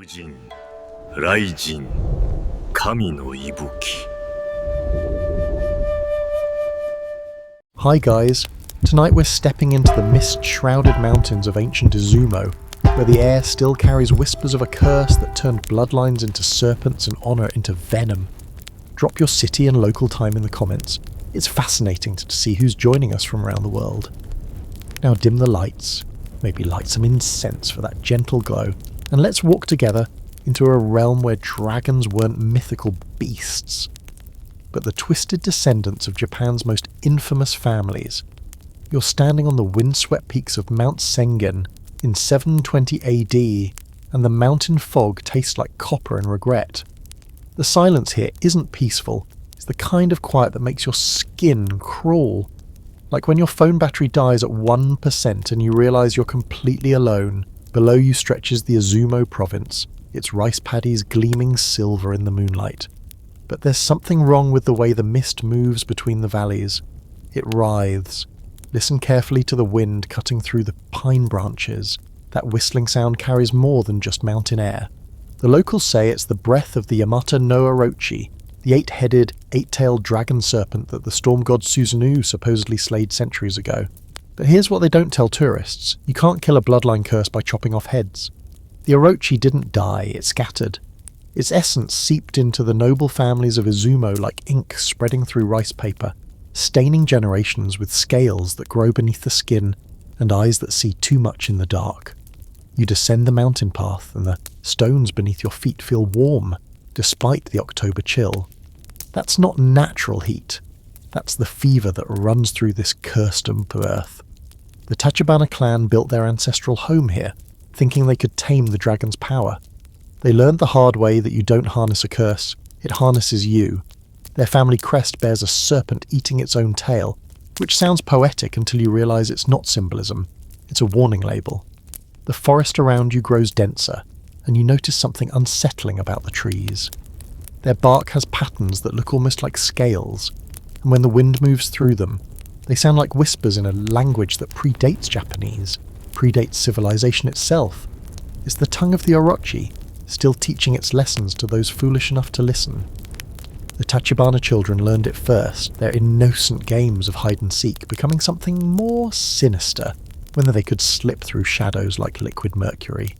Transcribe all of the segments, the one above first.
人、雷神、神の息吹. Hi guys, tonight we're stepping into the mist-shrouded mountains of ancient Izumo, where the air still carries whispers of a curse that turned bloodlines into serpents and honour into venom. Drop your city and local time in the comments. It's fascinating to see who's joining us from around the world. Now dim the lights, maybe light some incense for that gentle glow, and let's walk together into a realm where dragons weren't mythical beasts, but the twisted descendants of Japan's most infamous families. You're standing on the windswept peaks of Mount Sengen in 720 AD, and the mountain fog tastes like copper and regret. The silence here isn't peaceful, it's the kind of quiet that makes your skin crawl. Like when your phone battery dies at 1% and you realise you're completely alone. Below you stretches the Izumo province, its rice paddies gleaming silver in the moonlight. But there's something wrong with the way the mist moves between the valleys. It writhes. Listen carefully to the wind cutting through the pine branches. That whistling sound carries more than just mountain air. The locals say it's the breath of the Yamata no Orochi, the eight-headed, eight-tailed dragon serpent that the storm god Susanoo supposedly slayed centuries ago. But here's what they don't tell tourists. You can't kill a bloodline curse by chopping off heads. The Orochi didn't die, it scattered. Its essence seeped into the noble families of Izumo like ink spreading through rice paper, staining generations with scales that grow beneath the skin and eyes that see too much in the dark. You descend the mountain path and the stones beneath your feet feel warm, despite the October chill. That's not natural heat. That's the fever that runs through this cursed earth. The Tachibana clan built their ancestral home here, thinking they could tame the dragon's power. They learned the hard way that you don't harness a curse, it harnesses you. Their family crest bears a serpent eating its own tail, which sounds poetic until you realise it's not symbolism, it's a warning label. The forest around you grows denser, and you notice something unsettling about the trees. Their bark has patterns that look almost like scales, and when the wind moves through them, they sound like whispers in a language that predates Japanese, predates civilization itself. It's the tongue of the Orochi, still teaching its lessons to those foolish enough to listen. The Tachibana children learned it first, their innocent games of hide and seek becoming something more sinister when they could slip through shadows like liquid mercury.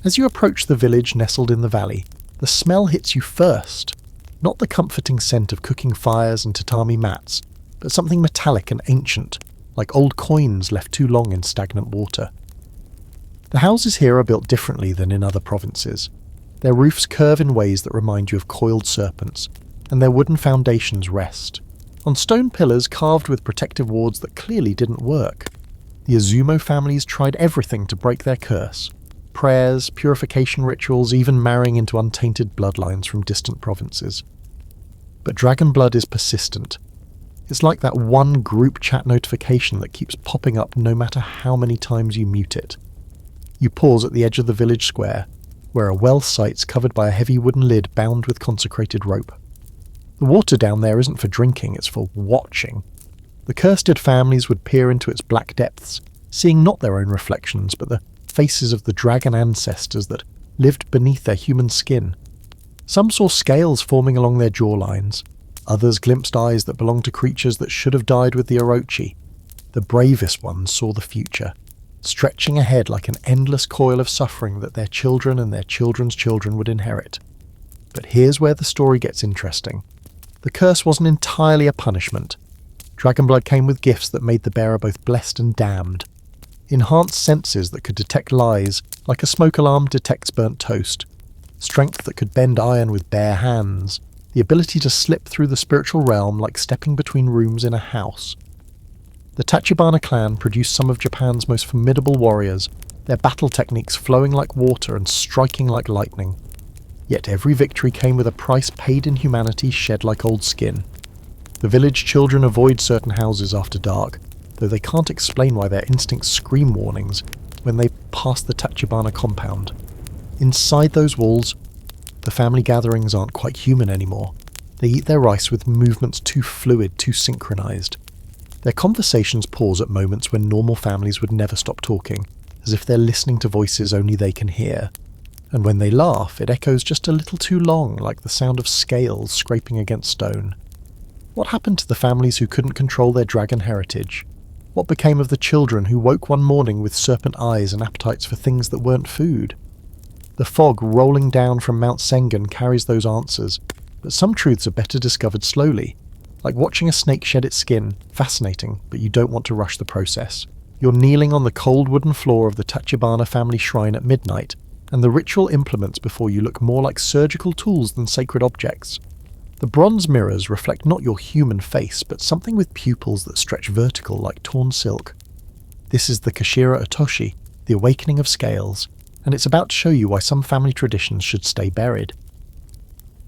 As you approach the village nestled in the valley, the smell hits you first, not the comforting scent of cooking fires and tatami mats, but something metallic and ancient, like old coins left too long in stagnant water. The houses here are built differently than in other provinces. Their roofs curve in ways that remind you of coiled serpents, and their wooden foundations rest on stone pillars carved with protective wards that clearly didn't work. The Izumo families tried everything to break their curse. Prayers, purification rituals, even marrying into untainted bloodlines from distant provinces. But dragon blood is persistent. It's like that one group chat notification that keeps popping up no matter how many times you mute it. You pause at the edge of the village square, where a well site's covered by a heavy wooden lid bound with consecrated rope. The water down there isn't for drinking, it's for watching. The cursed families would peer into its black depths, seeing not their own reflections, but the faces of the dragon ancestors that lived beneath their human skin. Some saw scales forming along their jawlines, others glimpsed eyes that belonged to creatures that should have died with the Orochi. The bravest ones saw the future, stretching ahead like an endless coil of suffering that their children and their children's children would inherit. But here's where the story gets interesting. The curse wasn't entirely a punishment. Dragon blood came with gifts that made the bearer both blessed and damned. Enhanced senses that could detect lies, like a smoke alarm detects burnt toast. Strength that could bend iron with bare hands. The ability to slip through the spiritual realm like stepping between rooms in a house. The Tachibana clan produced some of Japan's most formidable warriors, their battle techniques flowing like water and striking like lightning. Yet every victory came with a price paid in humanity shed like old skin. The village children avoid certain houses after dark, though they can't explain why their instincts scream warnings when they pass the Tachibana compound. Inside those walls, the family gatherings aren't quite human anymore. They eat their rice with movements too fluid, too synchronized. Their conversations pause at moments when normal families would never stop talking, as if they're listening to voices only they can hear. and when they laugh, it echoes just a little too long, like the sound of scales scraping against stone. What happened to the families who couldn't control their dragon heritage? What became of the children who woke one morning with serpent eyes and appetites for things that weren't food? The fog rolling down from Mount Sengen carries those answers, but some truths are better discovered slowly. Like watching a snake shed its skin, fascinating, but you don't want to rush the process. You're kneeling on the cold wooden floor of the Tachibana family shrine at midnight, and the ritual implements before you look more like surgical tools than sacred objects. The bronze mirrors reflect not your human face, but something with pupils that stretch vertical like torn silk. This is the Kashira Otoshi, the awakening of scales, and it's about to show you why some family traditions should stay buried.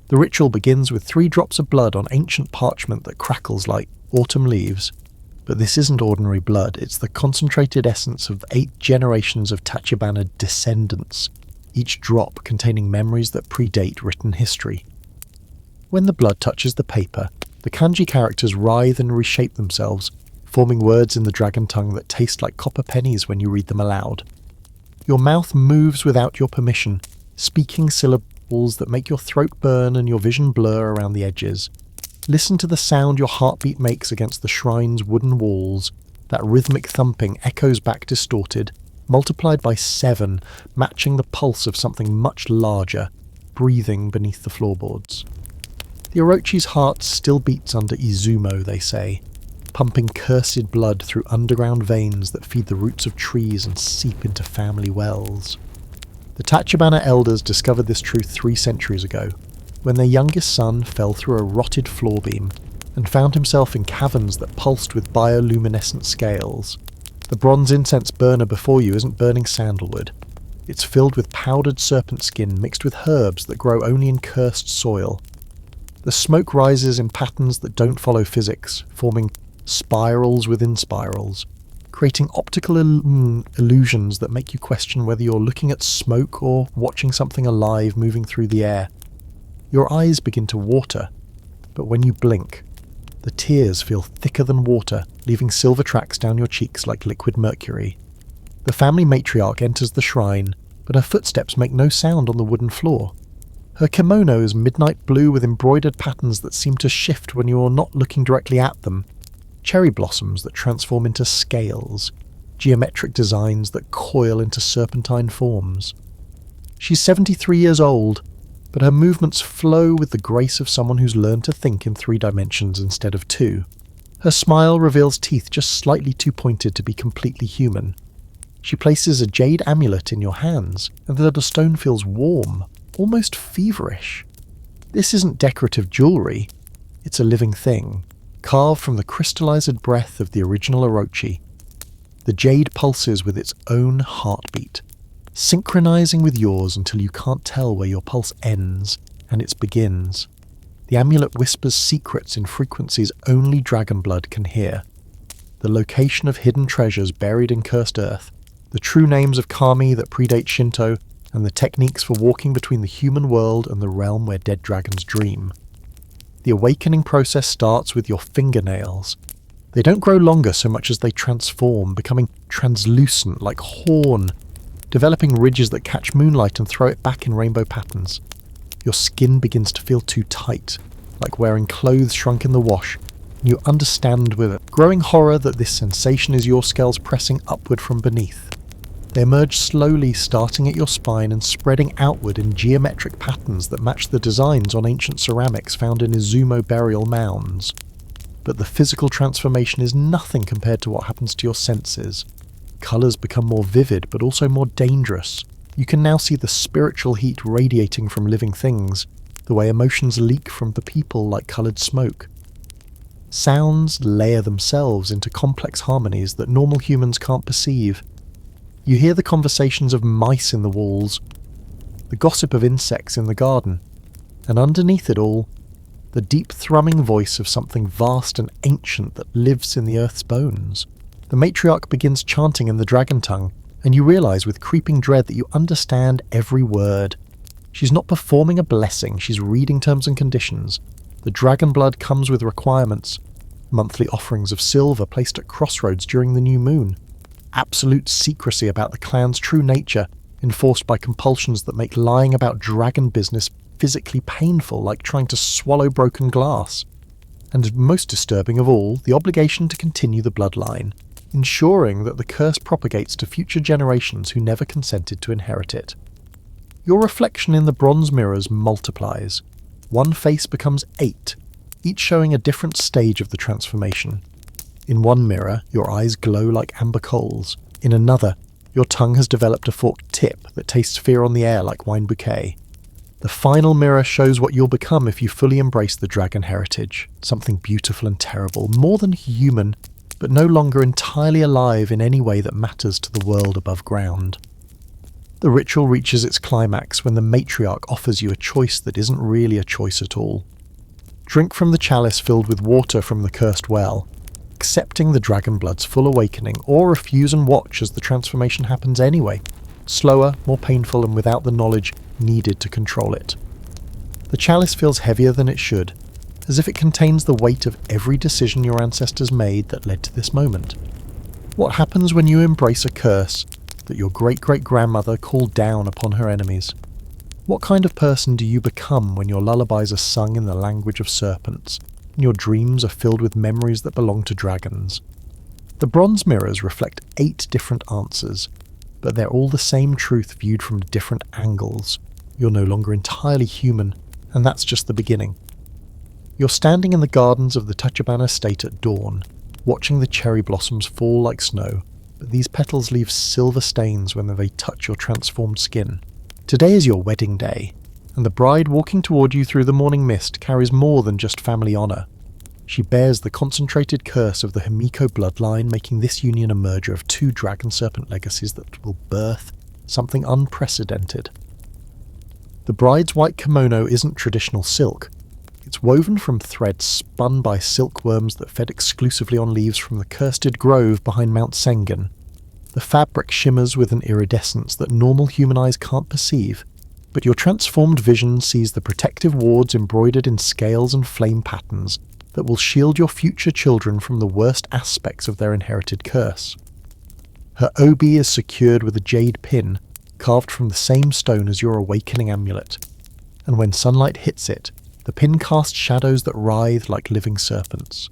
The ritual begins with 3 drops of blood on ancient parchment that crackles like autumn leaves. But this isn't ordinary blood, it's the concentrated essence of 8 generations of Tachibana descendants, each drop containing memories that predate written history. When the blood touches the paper, the kanji characters writhe and reshape themselves, forming words in the dragon tongue that taste like copper pennies when you read them aloud. Your mouth moves without your permission, speaking syllables that make your throat burn and your vision blur around the edges. Listen to the sound your heartbeat makes against the shrine's wooden walls. That rhythmic thumping echoes back distorted, multiplied by 7, matching the pulse of something much larger, breathing beneath the floorboards. The Orochi's heart still beats under Izumo, they say, pumping cursed blood through underground veins that feed the roots of trees and seep into family wells. The Tachibana elders discovered this truth 3 centuries ago, when their youngest son fell through a rotted floor beam and found himself in caverns that pulsed with bioluminescent scales. The bronze incense burner before you isn't burning sandalwood. It's filled with powdered serpent skin mixed with herbs that grow only in cursed soil. The smoke rises in patterns that don't follow physics, forming spirals within spirals, creating optical illusions that make you question whether you're looking at smoke or watching something alive moving through the air. Your eyes begin to water, but when you blink, the tears feel thicker than water, leaving silver tracks down your cheeks like liquid mercury. The family matriarch enters the shrine, but her footsteps make no sound on the wooden floor. Her kimono is midnight blue with embroidered patterns that seem to shift when you're not looking directly at them. Cherry blossoms that transform into scales, geometric designs that coil into serpentine forms. She's 73 years old, but her movements flow with the grace of someone who's learned to think in 3 dimensions instead of 2. Her smile reveals teeth just slightly too pointed to be completely human. She places a jade amulet in your hands, and the stone feels warm, almost feverish. This isn't decorative jewellery, it's a living thing, carved from the crystallized breath of the original Orochi. The jade pulses with its own heartbeat, synchronizing with yours until you can't tell where your pulse ends and its begins. The amulet whispers secrets in frequencies only dragon blood can hear. The location of hidden treasures buried in cursed earth, the true names of kami that predate Shinto, and the techniques for walking between the human world and the realm where dead dragons dream. The awakening process starts with your fingernails. They don't grow longer so much as they transform, becoming translucent like horn, developing ridges that catch moonlight and throw it back in rainbow patterns. Your skin begins to feel too tight, like wearing clothes shrunk in the wash, and you understand with a growing horror that this sensation is your scales pressing upward from beneath. They emerge slowly, starting at your spine and spreading outward in geometric patterns that match the designs on ancient ceramics found in Izumo burial mounds. But the physical transformation is nothing compared to what happens to your senses. Colours become more vivid, but also more dangerous. You can now see the spiritual heat radiating from living things, the way emotions leak from the people like coloured smoke. Sounds layer themselves into complex harmonies that normal humans can't perceive. You hear the conversations of mice in the walls, the gossip of insects in the garden, and underneath it all, the deep thrumming voice of something vast and ancient that lives in the earth's bones. The matriarch begins chanting in the dragon tongue, and you realise with creeping dread that you understand every word. She's not performing a blessing, she's reading terms and conditions. The dragon blood comes with requirements, monthly offerings of silver placed at crossroads during the new moon, absolute secrecy about the clan's true nature, enforced by compulsions that make lying about dragon business physically painful, like trying to swallow broken glass. And most disturbing of all, the obligation to continue the bloodline, ensuring that the curse propagates to future generations who never consented to inherit it. Your reflection in the bronze mirrors multiplies. One face becomes 8, each showing a different stage of the transformation. In one mirror, your eyes glow like amber coals. In another, your tongue has developed a forked tip that tastes fear on the air like wine bouquet. The final mirror shows what you'll become if you fully embrace the dragon heritage, something beautiful and terrible, more than human, but no longer entirely alive in any way that matters to the world above ground. The ritual reaches its climax when the matriarch offers you a choice that isn't really a choice at all. Drink from the chalice filled with water from the cursed well, accepting the dragon blood's full awakening, or refuse and watch as the transformation happens anyway, slower, more painful, and without the knowledge needed to control it. The chalice feels heavier than it should, as if it contains the weight of every decision your ancestors made that led to this moment. What happens when you embrace a curse that your great-great-grandmother called down upon her enemies? What kind of person do you become when your lullabies are sung in the language of serpents, and your dreams are filled with memories that belong to dragons? The bronze mirrors reflect 8 different answers, but they're all the same truth viewed from different angles. You're no longer entirely human, and that's just the beginning. You're standing in the gardens of the Tachibana estate at dawn, watching the cherry blossoms fall like snow, but these petals leave silver stains when they touch your transformed skin. Today is your wedding day, and the bride walking toward you through the morning mist carries more than just family honour. She bears the concentrated curse of the Himiko bloodline, making this union a merger of 2 dragon-serpent legacies that will birth something unprecedented. The bride's white kimono isn't traditional silk. It's woven from threads spun by silkworms that fed exclusively on leaves from the cursed grove behind Mount Sengen. The fabric shimmers with an iridescence that normal human eyes can't perceive, but your transformed vision sees the protective wards embroidered in scales and flame patterns that will shield your future children from the worst aspects of their inherited curse. Her obi is secured with a jade pin, carved from the same stone as your awakening amulet, and when sunlight hits it, the pin casts shadows that writhe like living serpents.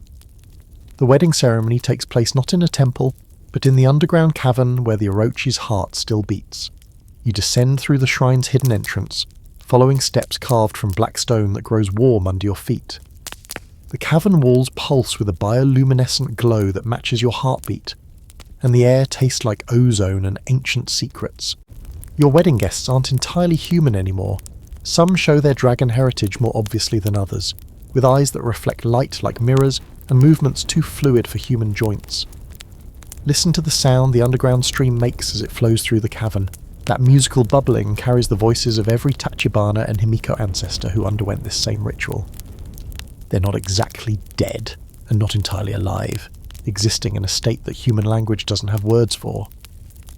The wedding ceremony takes place not in a temple, but in the underground cavern where the Orochi's heart still beats. You descend through the shrine's hidden entrance, following steps carved from black stone that grows warm under your feet. The cavern walls pulse with a bioluminescent glow that matches your heartbeat, and the air tastes like ozone and ancient secrets. Your wedding guests aren't entirely human anymore. Some show their dragon heritage more obviously than others, with eyes that reflect light like mirrors and movements too fluid for human joints. Listen to the sound the underground stream makes as it flows through the cavern. That musical bubbling carries the voices of every Tachibana and Himiko ancestor who underwent this same ritual. They're not exactly dead, and not entirely alive, existing in a state that human language doesn't have words for.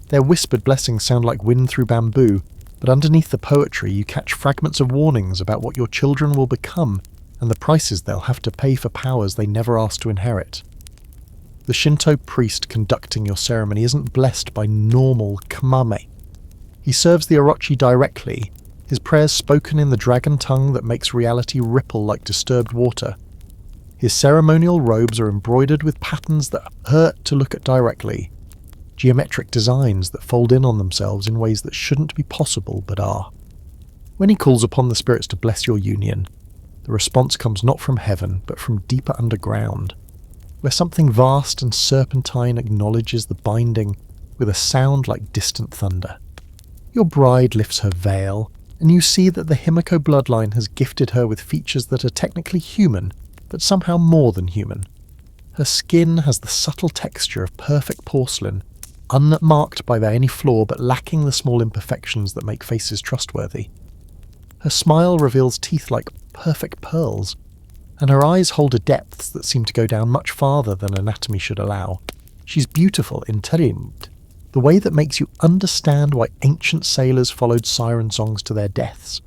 Their whispered blessings sound like wind through bamboo, but underneath the poetry you catch fragments of warnings about what your children will become and the prices they'll have to pay for powers they never asked to inherit. The Shinto priest conducting your ceremony isn't blessed by normal kamame. He serves the Orochi directly, his prayers spoken in the dragon tongue that makes reality ripple like disturbed water. His ceremonial robes are embroidered with patterns that hurt to look at directly, geometric designs that fold in on themselves in ways that shouldn't be possible but are. When he calls upon the spirits to bless your union, the response comes not from heaven but from deeper underground, where something vast and serpentine acknowledges the binding with a sound like distant thunder. Your bride lifts her veil, and you see that the Himiko bloodline has gifted her with features that are technically human, but somehow more than human. Her skin has the subtle texture of perfect porcelain, unmarked by any flaw but lacking the small imperfections that make faces trustworthy. Her smile reveals teeth like perfect pearls, and her eyes hold a depth that seem to go down much farther than anatomy should allow. She's beautiful in entwined, the way that makes you understand why ancient sailors followed siren songs to their deaths.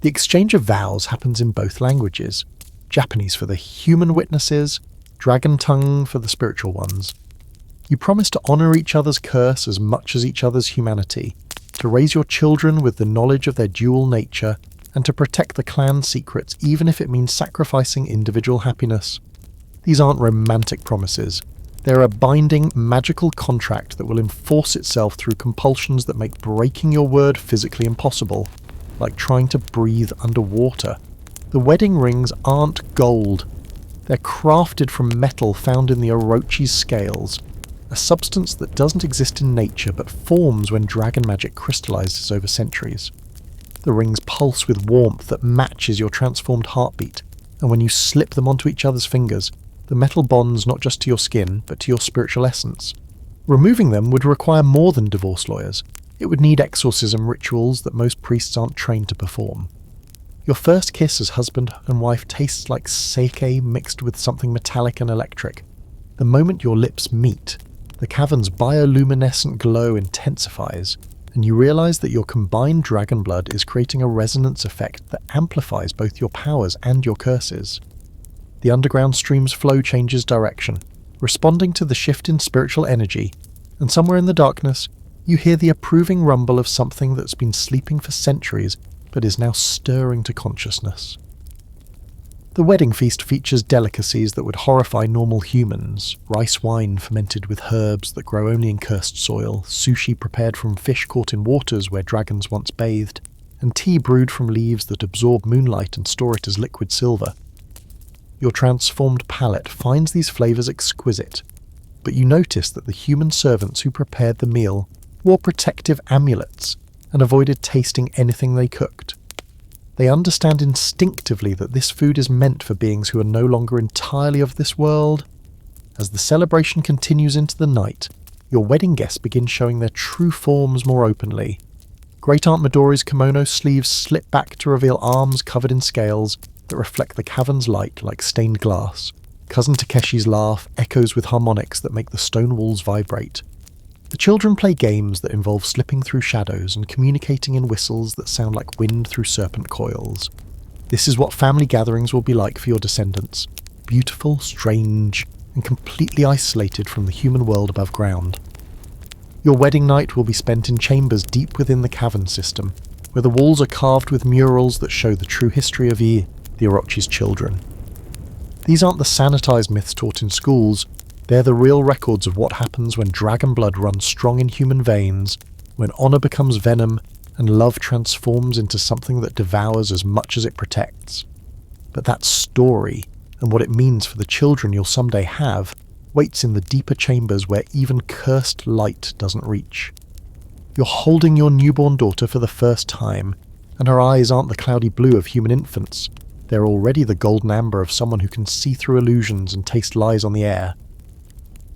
The exchange of vows happens in both languages, Japanese for the human witnesses, dragon tongue for the spiritual ones. You promise to honour each other's curse as much as each other's humanity, to raise your children with the knowledge of their dual nature, and to protect the clan secrets even if it means sacrificing individual happiness. These aren't romantic promises. They're a binding, magical contract that will enforce itself through compulsions that make breaking your word physically impossible, like trying to breathe underwater. The wedding rings aren't gold. They're crafted from metal found in the Orochi's scales, a substance that doesn't exist in nature but forms when dragon magic crystallizes over centuries. The rings pulse with warmth that matches your transformed heartbeat, and when you slip them onto each other's fingers, the metal bonds not just to your skin, but to your spiritual essence. Removing them would require more than divorce lawyers. It would need exorcism rituals that most priests aren't trained to perform. Your first kiss as husband and wife tastes like sake mixed with something metallic and electric. The moment your lips meet, the cavern's bioluminescent glow intensifies, and you realize that your combined dragon blood is creating a resonance effect that amplifies both your powers and your curses. The underground stream's flow changes direction, responding to the shift in spiritual energy, and somewhere in the darkness, you hear the approving rumble of something that's been sleeping for centuries but is now stirring to consciousness. The wedding feast features delicacies that would horrify normal humans: rice wine fermented with herbs that grow only in cursed soil, sushi prepared from fish caught in waters where dragons once bathed, and tea brewed from leaves that absorb moonlight and store it as liquid silver. Your transformed palate finds these flavours exquisite, but you notice that the human servants who prepared the meal wore protective amulets and avoided tasting anything they cooked. They understand instinctively that this food is meant for beings who are no longer entirely of this world. As the celebration continues into the night, your wedding guests begin showing their true forms more openly. Great Aunt Midori's kimono sleeves slip back to reveal arms covered in scales that reflect the cavern's light like stained glass. Cousin Takeshi's laugh echoes with harmonics that make the stone walls vibrate. The children play games that involve slipping through shadows and communicating in whistles that sound like wind through serpent coils. This is what family gatherings will be like for your descendants: beautiful, strange, and completely isolated from the human world above ground. Your wedding night will be spent in chambers deep within the cavern system, where the walls are carved with murals that show the true history of the Orochi's children. These aren't the sanitized myths taught in schools. They're the real records of what happens when dragon blood runs strong in human veins, when honor becomes venom, and love transforms into something that devours as much as it protects. But that story, and what it means for the children you'll someday have, waits in the deeper chambers where even cursed light doesn't reach. You're holding your newborn daughter for the first time, and her eyes aren't the cloudy blue of human infants. They're already the golden amber of someone who can see through illusions and taste lies on the air.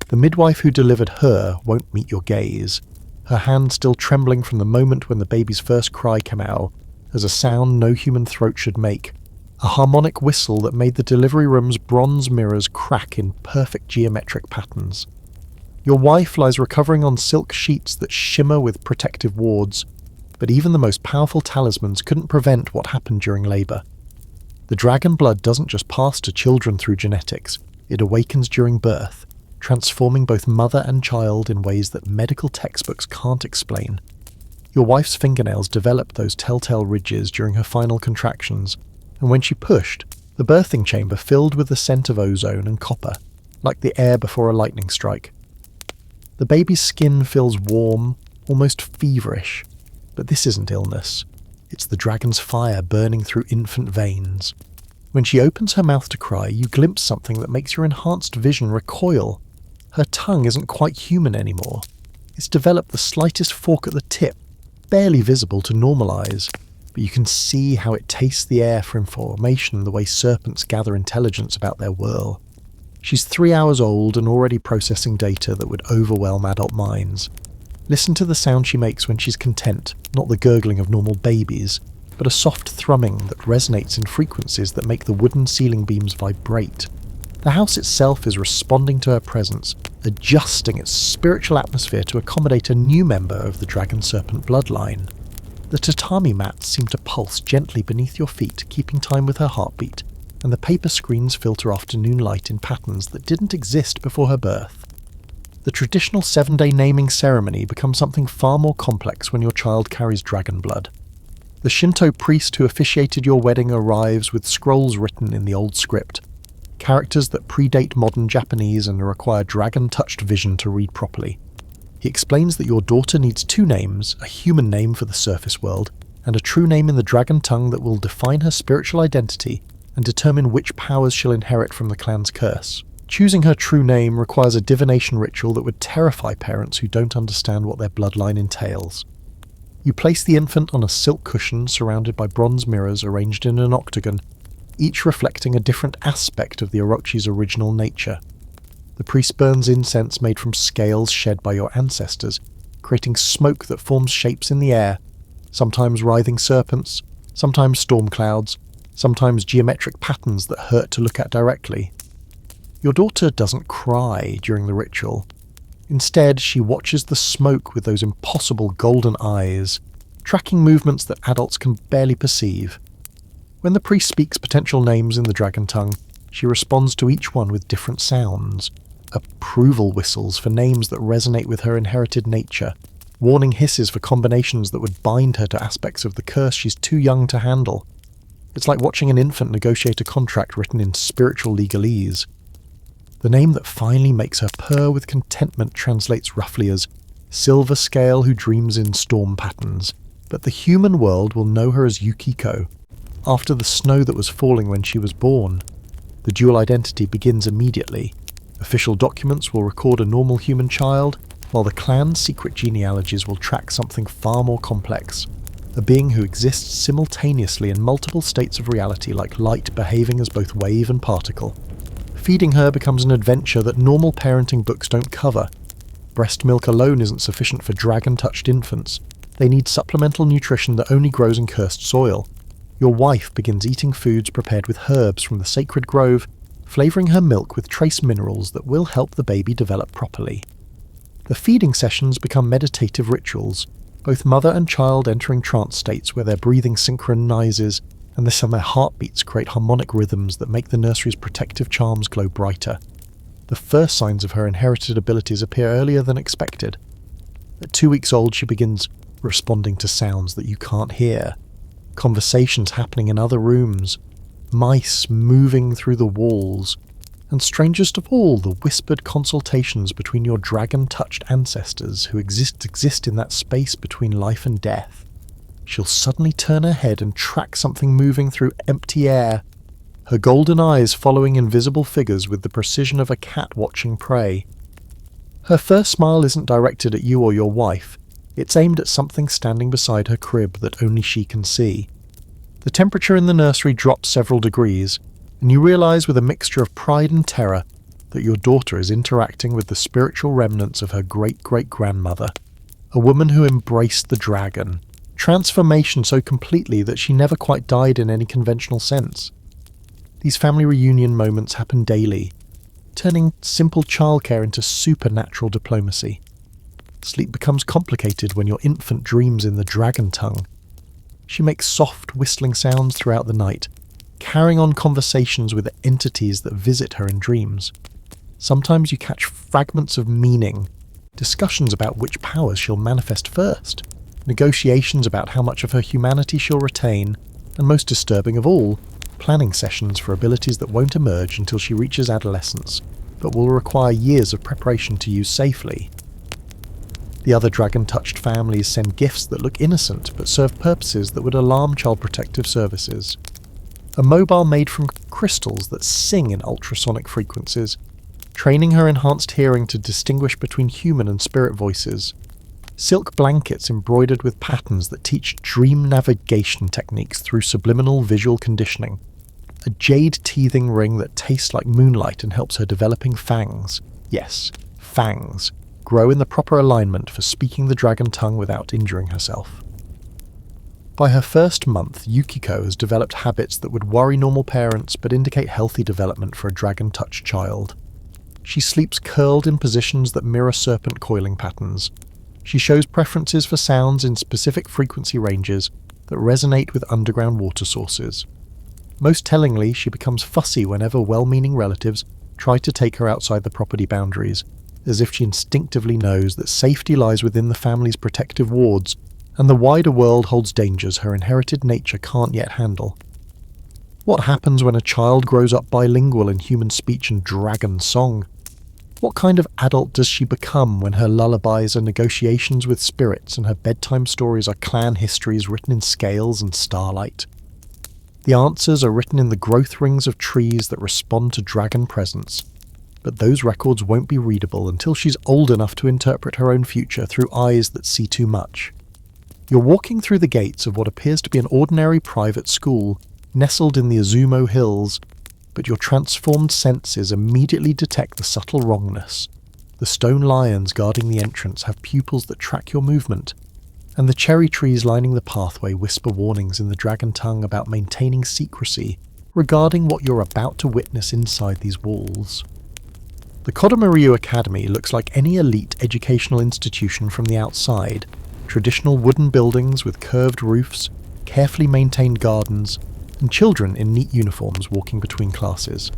The midwife who delivered her won't meet your gaze, her hand still trembling from the moment when the baby's first cry came out, as a sound no human throat should make, a harmonic whistle that made the delivery room's bronze mirrors crack in perfect geometric patterns. Your wife lies recovering on silk sheets that shimmer with protective wards, but even the most powerful talismans couldn't prevent what happened during labour. The dragon blood doesn't just pass to children through genetics, it awakens during birth, transforming both mother and child in ways that medical textbooks can't explain. Your wife's fingernails developed those telltale ridges during her final contractions, and when she pushed, the birthing chamber filled with the scent of ozone and copper, like the air before a lightning strike. The baby's skin feels warm, almost feverish, but this isn't illness. It's the dragon's fire burning through infant veins. When she opens her mouth to cry, you glimpse something that makes your enhanced vision recoil. Her tongue isn't quite human anymore. It's developed the slightest fork at the tip, barely visible to normal eyes, but you can see how it tastes the air for information the way serpents gather intelligence about their whirl. She's 3 hours old and already processing data that would overwhelm adult minds. Listen to the sound she makes when she's content, not the gurgling of normal babies, but a soft thrumming that resonates in frequencies that make the wooden ceiling beams vibrate. The house itself is responding to her presence, adjusting its spiritual atmosphere to accommodate a new member of the dragon-serpent bloodline. The tatami mats seem to pulse gently beneath your feet, keeping time with her heartbeat, and the paper screens filter afternoon light in patterns that didn't exist before her birth. The traditional 7-day naming ceremony becomes something far more complex when your child carries dragon blood. The Shinto priest who officiated your wedding arrives with scrolls written in the old script, characters that predate modern Japanese and require dragon-touched vision to read properly. He explains that your daughter needs 2 names, a human name for the surface world, and a true name in the dragon tongue that will define her spiritual identity and determine which powers she'll inherit from the clan's curse. Choosing her true name requires a divination ritual that would terrify parents who don't understand what their bloodline entails. You place the infant on a silk cushion surrounded by bronze mirrors arranged in an octagon, each reflecting a different aspect of the Orochi's original nature. The priest burns incense made from scales shed by your ancestors, creating smoke that forms shapes in the air, sometimes writhing serpents, sometimes storm clouds, sometimes geometric patterns that hurt to look at directly. Your daughter doesn't cry during the ritual. Instead, she watches the smoke with those impossible golden eyes, tracking movements that adults can barely perceive. When the priest speaks potential names in the dragon tongue, she responds to each one with different sounds. Approval whistles for names that resonate with her inherited nature, warning hisses for combinations that would bind her to aspects of the curse she's too young to handle. It's like watching an infant negotiate a contract written in spiritual legalese. The name that finally makes her purr with contentment translates roughly as Silver Scale who dreams in storm patterns, but the human world will know her as Yukiko, after the snow that was falling when she was born. The dual identity begins immediately. Official documents will record a normal human child, while the clan's secret genealogies will track something far more complex, a being who exists simultaneously in multiple states of reality like light behaving as both wave and particle. Feeding her becomes an adventure that normal parenting books don't cover. Breast milk alone isn't sufficient for dragon-touched infants. They need supplemental nutrition that only grows in cursed soil. Your wife begins eating foods prepared with herbs from the sacred grove, flavouring her milk with trace minerals that will help the baby develop properly. The feeding sessions become meditative rituals, both mother and child entering trance states where their breathing synchronises, and their heartbeats create harmonic rhythms that make the nursery's protective charms glow brighter. The first signs of her inherited abilities appear earlier than expected. At 2 weeks old, she begins responding to sounds that you can't hear, conversations happening in other rooms, mice moving through the walls, and strangest of all, the whispered consultations between your dragon-touched ancestors who exist in that space between life and death. She'll suddenly turn her head and track something moving through empty air, her golden eyes following invisible figures with the precision of a cat watching prey. Her first smile isn't directed at you or your wife, it's aimed at something standing beside her crib that only she can see. The temperature in the nursery drops several degrees, and you realise with a mixture of pride and terror that your daughter is interacting with the spiritual remnants of her great-great-grandmother, a woman who embraced the dragon. Transformation so completely that she never quite died in any conventional sense. These family reunion moments happen daily, turning simple childcare into supernatural diplomacy. Sleep becomes complicated when your infant dreams in the dragon tongue. She makes soft whistling sounds throughout the night, carrying on conversations with entities that visit her in dreams. Sometimes you catch fragments of meaning, discussions about which powers she'll manifest first, negotiations about how much of her humanity she'll retain, and most disturbing of all, planning sessions for abilities that won't emerge until she reaches adolescence, but will require years of preparation to use safely. The other dragon-touched families send gifts that look innocent but serve purposes that would alarm Child Protective Services. A mobile made from crystals that sing in ultrasonic frequencies, training her enhanced hearing to distinguish between human and spirit voices. Silk blankets embroidered with patterns that teach dream navigation techniques through subliminal visual conditioning. A jade teething ring that tastes like moonlight and helps her developing fangs. Yes, fangs. Grow in the proper alignment for speaking the dragon tongue without injuring herself. By her first month, Yukiko has developed habits that would worry normal parents but indicate healthy development for a dragon-touched child. She sleeps curled in positions that mirror serpent coiling patterns. She shows preferences for sounds in specific frequency ranges that resonate with underground water sources. Most tellingly, she becomes fussy whenever well-meaning relatives try to take her outside the property boundaries, as if she instinctively knows that safety lies within the family's protective wards, and the wider world holds dangers her inherited nature can't yet handle. What happens when a child grows up bilingual in human speech and dragon song? What kind of adult does she become when her lullabies are negotiations with spirits and her bedtime stories are clan histories written in scales and starlight? The answers are written in the growth rings of trees that respond to dragon presence, but those records won't be readable until she's old enough to interpret her own future through eyes that see too much. You're walking through the gates of what appears to be an ordinary private school, nestled in the Izumo hills, but your transformed senses immediately detect the subtle wrongness. The stone lions guarding the entrance have pupils that track your movement, and the cherry trees lining the pathway whisper warnings in the dragon tongue about maintaining secrecy regarding what you're about to witness inside these walls. The Kodomaryu Academy looks like any elite educational institution from the outside. Traditional wooden buildings with curved roofs, carefully maintained gardens, and children in neat uniforms walking between classes.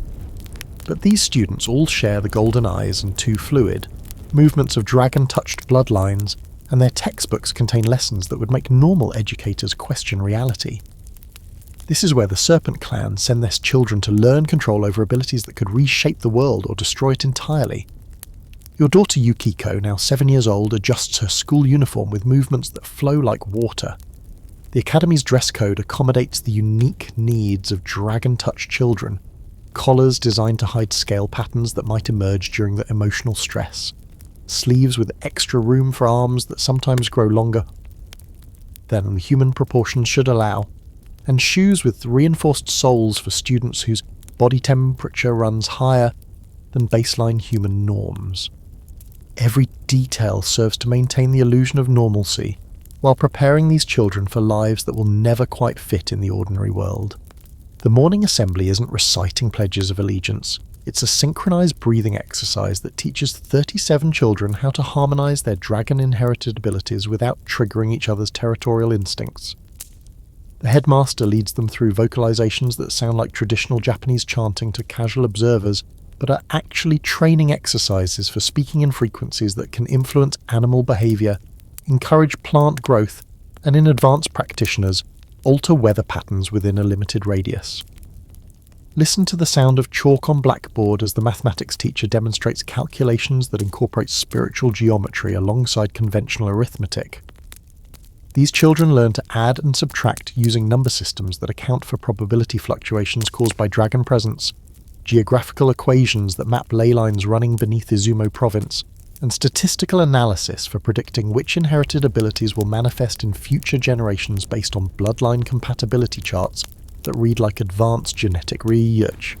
But these students all share the golden eyes and too fluid, movements of dragon-touched bloodlines, and their textbooks contain lessons that would make normal educators question reality. This is where the Serpent clan send their children to learn control over abilities that could reshape the world or destroy it entirely. Your daughter Yukiko, now 7 years old, adjusts her school uniform with movements that flow like water. The Academy's dress code accommodates the unique needs of dragon-touched children, collars designed to hide scale patterns that might emerge during the emotional stress, sleeves with extra room for arms that sometimes grow longer than the human proportions should allow, and shoes with reinforced soles for students whose body temperature runs higher than baseline human norms. Every detail serves to maintain the illusion of normalcy, while preparing these children for lives that will never quite fit in the ordinary world. The morning assembly isn't reciting pledges of allegiance, it's a synchronized breathing exercise that teaches 37 children how to harmonize their dragon-inherited abilities without triggering each other's territorial instincts. The headmaster leads them through vocalizations that sound like traditional Japanese chanting to casual observers, but are actually training exercises for speaking in frequencies that can influence animal behavior, encourage plant growth, and in advanced practitioners, alter weather patterns within a limited radius. Listen to the sound of chalk on blackboard as the mathematics teacher demonstrates calculations that incorporate spiritual geometry alongside conventional arithmetic. These children learn to add and subtract using number systems that account for probability fluctuations caused by dragon presence, geographical equations that map ley lines running beneath Izumo province, and statistical analysis for predicting which inherited abilities will manifest in future generations based on bloodline compatibility charts that read like advanced genetic research.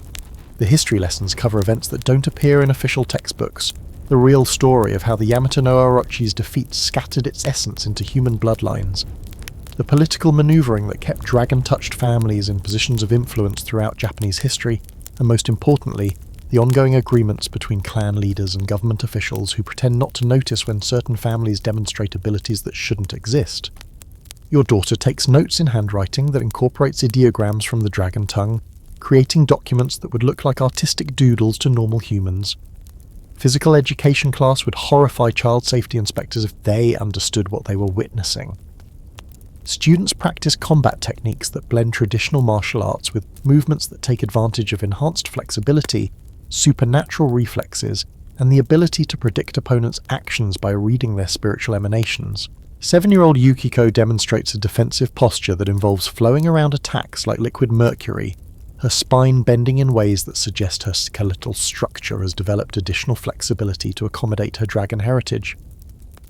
The history lessons cover events that don't appear in official textbooks, the real story of how the Yamata no Orochi's defeat scattered its essence into human bloodlines, the political maneuvering that kept dragon-touched families in positions of influence throughout Japanese history, and most importantly, the ongoing agreements between clan leaders and government officials who pretend not to notice when certain families demonstrate abilities that shouldn't exist. Your daughter takes notes in handwriting that incorporates ideograms from the dragon tongue, creating documents that would look like artistic doodles to normal humans. Physical education class would horrify child safety inspectors if they understood what they were witnessing. Students practice combat techniques that blend traditional martial arts with movements that take advantage of enhanced flexibility, supernatural reflexes, and the ability to predict opponents' actions by reading their spiritual emanations. 7-year-old Yukiko demonstrates a defensive posture that involves flowing around attacks like liquid mercury, her spine bending in ways that suggest her skeletal structure has developed additional flexibility to accommodate her dragon heritage.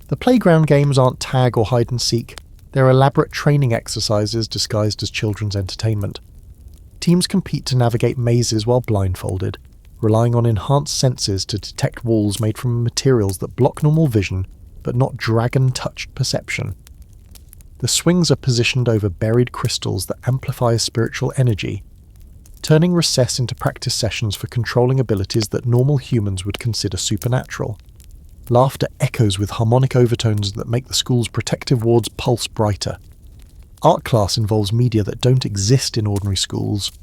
The playground games aren't tag or hide and seek, they're elaborate training exercises disguised as children's entertainment. Teams compete to navigate mazes while blindfolded, relying on enhanced senses to detect walls made from materials that block normal vision but not dragon-touched perception. The swings are positioned over buried crystals that amplify spiritual energy, turning recess into practice sessions for controlling abilities that normal humans would consider supernatural. Laughter echoes with harmonic overtones that make the school's protective wards pulse brighter. Art class involves media that don't exist in ordinary schools.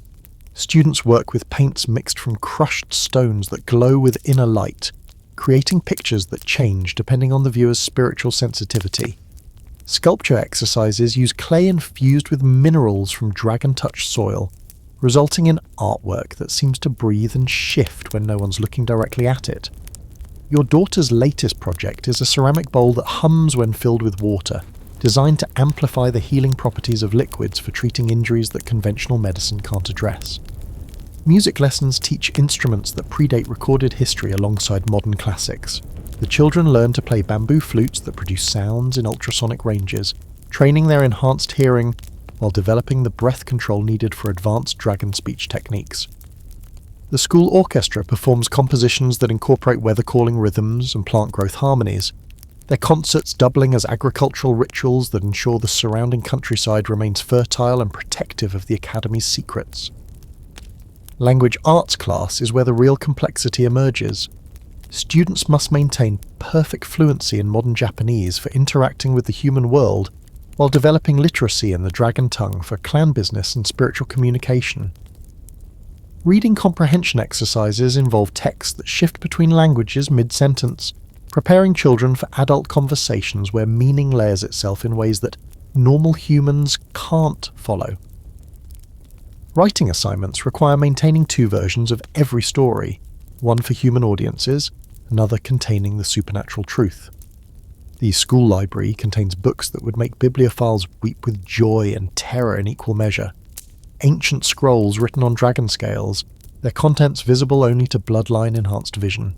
Students work with paints mixed from crushed stones that glow with inner light, creating pictures that change depending on the viewer's spiritual sensitivity. Sculpture exercises use clay infused with minerals from dragon-touched soil, resulting in artwork that seems to breathe and shift when no one's looking directly at it. Your daughter's latest project is a ceramic bowl that hums when filled with water, designed to amplify the healing properties of liquids for treating injuries that conventional medicine can't address. Music lessons teach instruments that predate recorded history alongside modern classics. The children learn to play bamboo flutes that produce sounds in ultrasonic ranges, training their enhanced hearing while developing the breath control needed for advanced dragon speech techniques. The school orchestra performs compositions that incorporate weather calling rhythms and plant growth harmonies, their concerts doubling as agricultural rituals that ensure the surrounding countryside remains fertile and protective of the academy's secrets. Language arts class is where the real complexity emerges. Students must maintain perfect fluency in modern Japanese for interacting with the human world, while developing literacy in the dragon tongue for clan business and spiritual communication. Reading comprehension exercises involve texts that shift between languages mid-sentence, preparing children for adult conversations where meaning layers itself in ways that normal humans can't follow. Writing assignments require maintaining 2 versions of every story, one for human audiences, another containing the supernatural truth. The school library contains books that would make bibliophiles weep with joy and terror in equal measure. Ancient scrolls written on dragon scales, their contents visible only to bloodline-enhanced vision.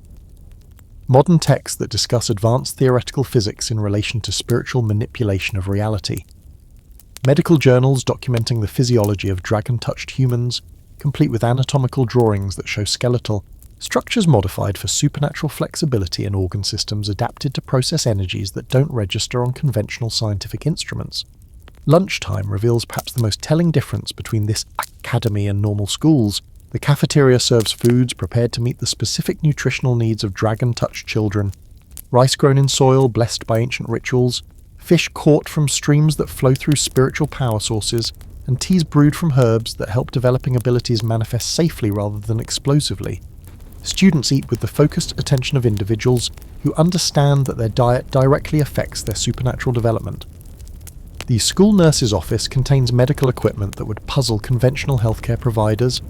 Modern texts that discuss advanced theoretical physics in relation to spiritual manipulation of reality. Medical journals documenting the physiology of dragon-touched humans, complete with anatomical drawings that show skeletal structures modified for supernatural flexibility in organ systems adapted to process energies that don't register on conventional scientific instruments. Lunchtime reveals perhaps the most telling difference between this academy and normal schools. The cafeteria serves foods prepared to meet the specific nutritional needs of dragon-touched children. Rice grown in soil blessed by ancient rituals, fish caught from streams that flow through spiritual power sources, and teas brewed from herbs that help developing abilities manifest safely rather than explosively. Students eat with the focused attention of individuals who understand that their diet directly affects their supernatural development. The school nurse's office contains medical equipment that would puzzle conventional healthcare providers,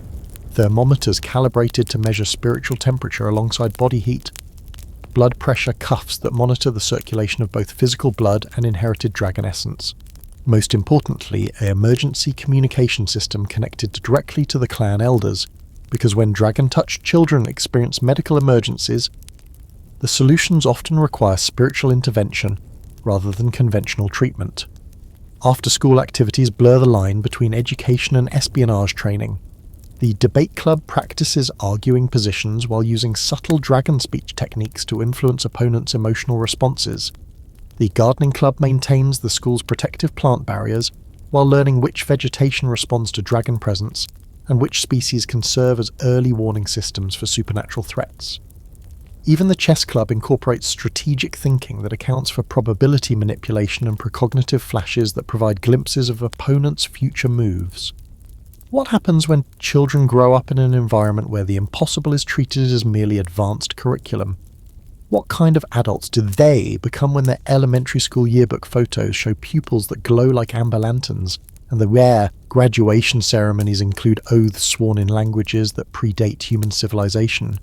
thermometers calibrated to measure spiritual temperature alongside body heat, blood pressure cuffs that monitor the circulation of both physical blood and inherited dragon essence. Most importantly, an emergency communication system connected directly to the clan elders, because when dragon-touched children experience medical emergencies, the solutions often require spiritual intervention rather than conventional treatment. After-school activities blur the line between education and espionage training. The debate club practices arguing positions while using subtle dragon speech techniques to influence opponents' emotional responses. The gardening club maintains the school's protective plant barriers while learning which vegetation responds to dragon presence and which species can serve as early warning systems for supernatural threats. Even the chess club incorporates strategic thinking that accounts for probability manipulation and precognitive flashes that provide glimpses of opponents' future moves. What happens when children grow up in an environment where the impossible is treated as merely advanced curriculum? What kind of adults do they become when their elementary school yearbook photos show pupils that glow like amber lanterns, and the rare graduation ceremonies include oaths sworn in languages that predate human civilization?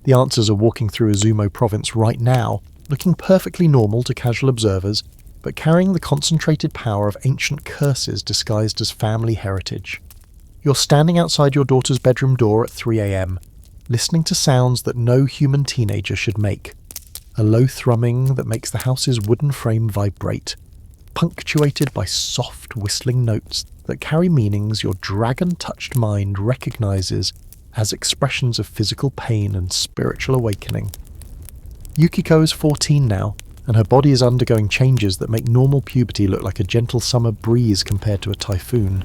The answers are walking through Izumo province right now, looking perfectly normal to casual observers, but carrying the concentrated power of ancient curses disguised as family heritage. You're standing outside your daughter's bedroom door at 3 a.m, listening to sounds that no human teenager should make. A low thrumming that makes the house's wooden frame vibrate, punctuated by soft whistling notes that carry meanings your dragon-touched mind recognizes as expressions of physical pain and spiritual awakening. Yukiko is 14 now, and her body is undergoing changes that make normal puberty look like a gentle summer breeze compared to a typhoon.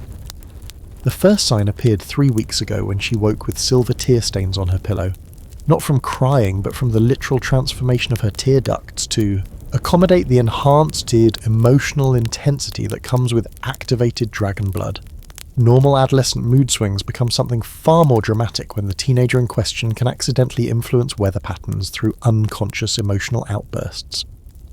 The first sign appeared 3 weeks ago when she woke with silver tear stains on her pillow, not from crying but from the literal transformation of her tear ducts to accommodate the enhanced emotional intensity that comes with activated dragon blood. Normal adolescent mood swings become something far more dramatic when the teenager in question can accidentally influence weather patterns through unconscious emotional outbursts.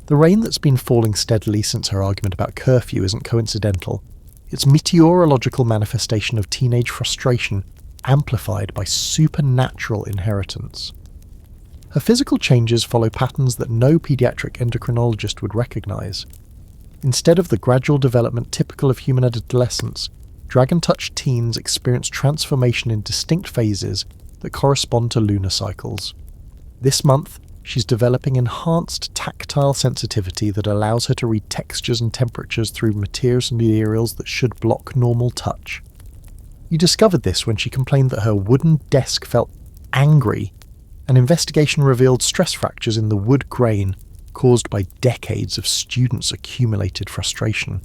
The rain that's been falling steadily since her argument about curfew isn't coincidental. It's meteorological manifestation of teenage frustration, amplified by supernatural inheritance. Her physical changes follow patterns that no pediatric endocrinologist would recognize. Instead of the gradual development typical of human adolescence, dragon-touched teens experience transformation in distinct phases that correspond to lunar cycles. This month, she's developing enhanced tactile sensitivity that allows her to read textures and temperatures through materials that should block normal touch. You discovered this when she complained that her wooden desk felt angry. An investigation revealed stress fractures in the wood grain caused by decades of students' accumulated frustration.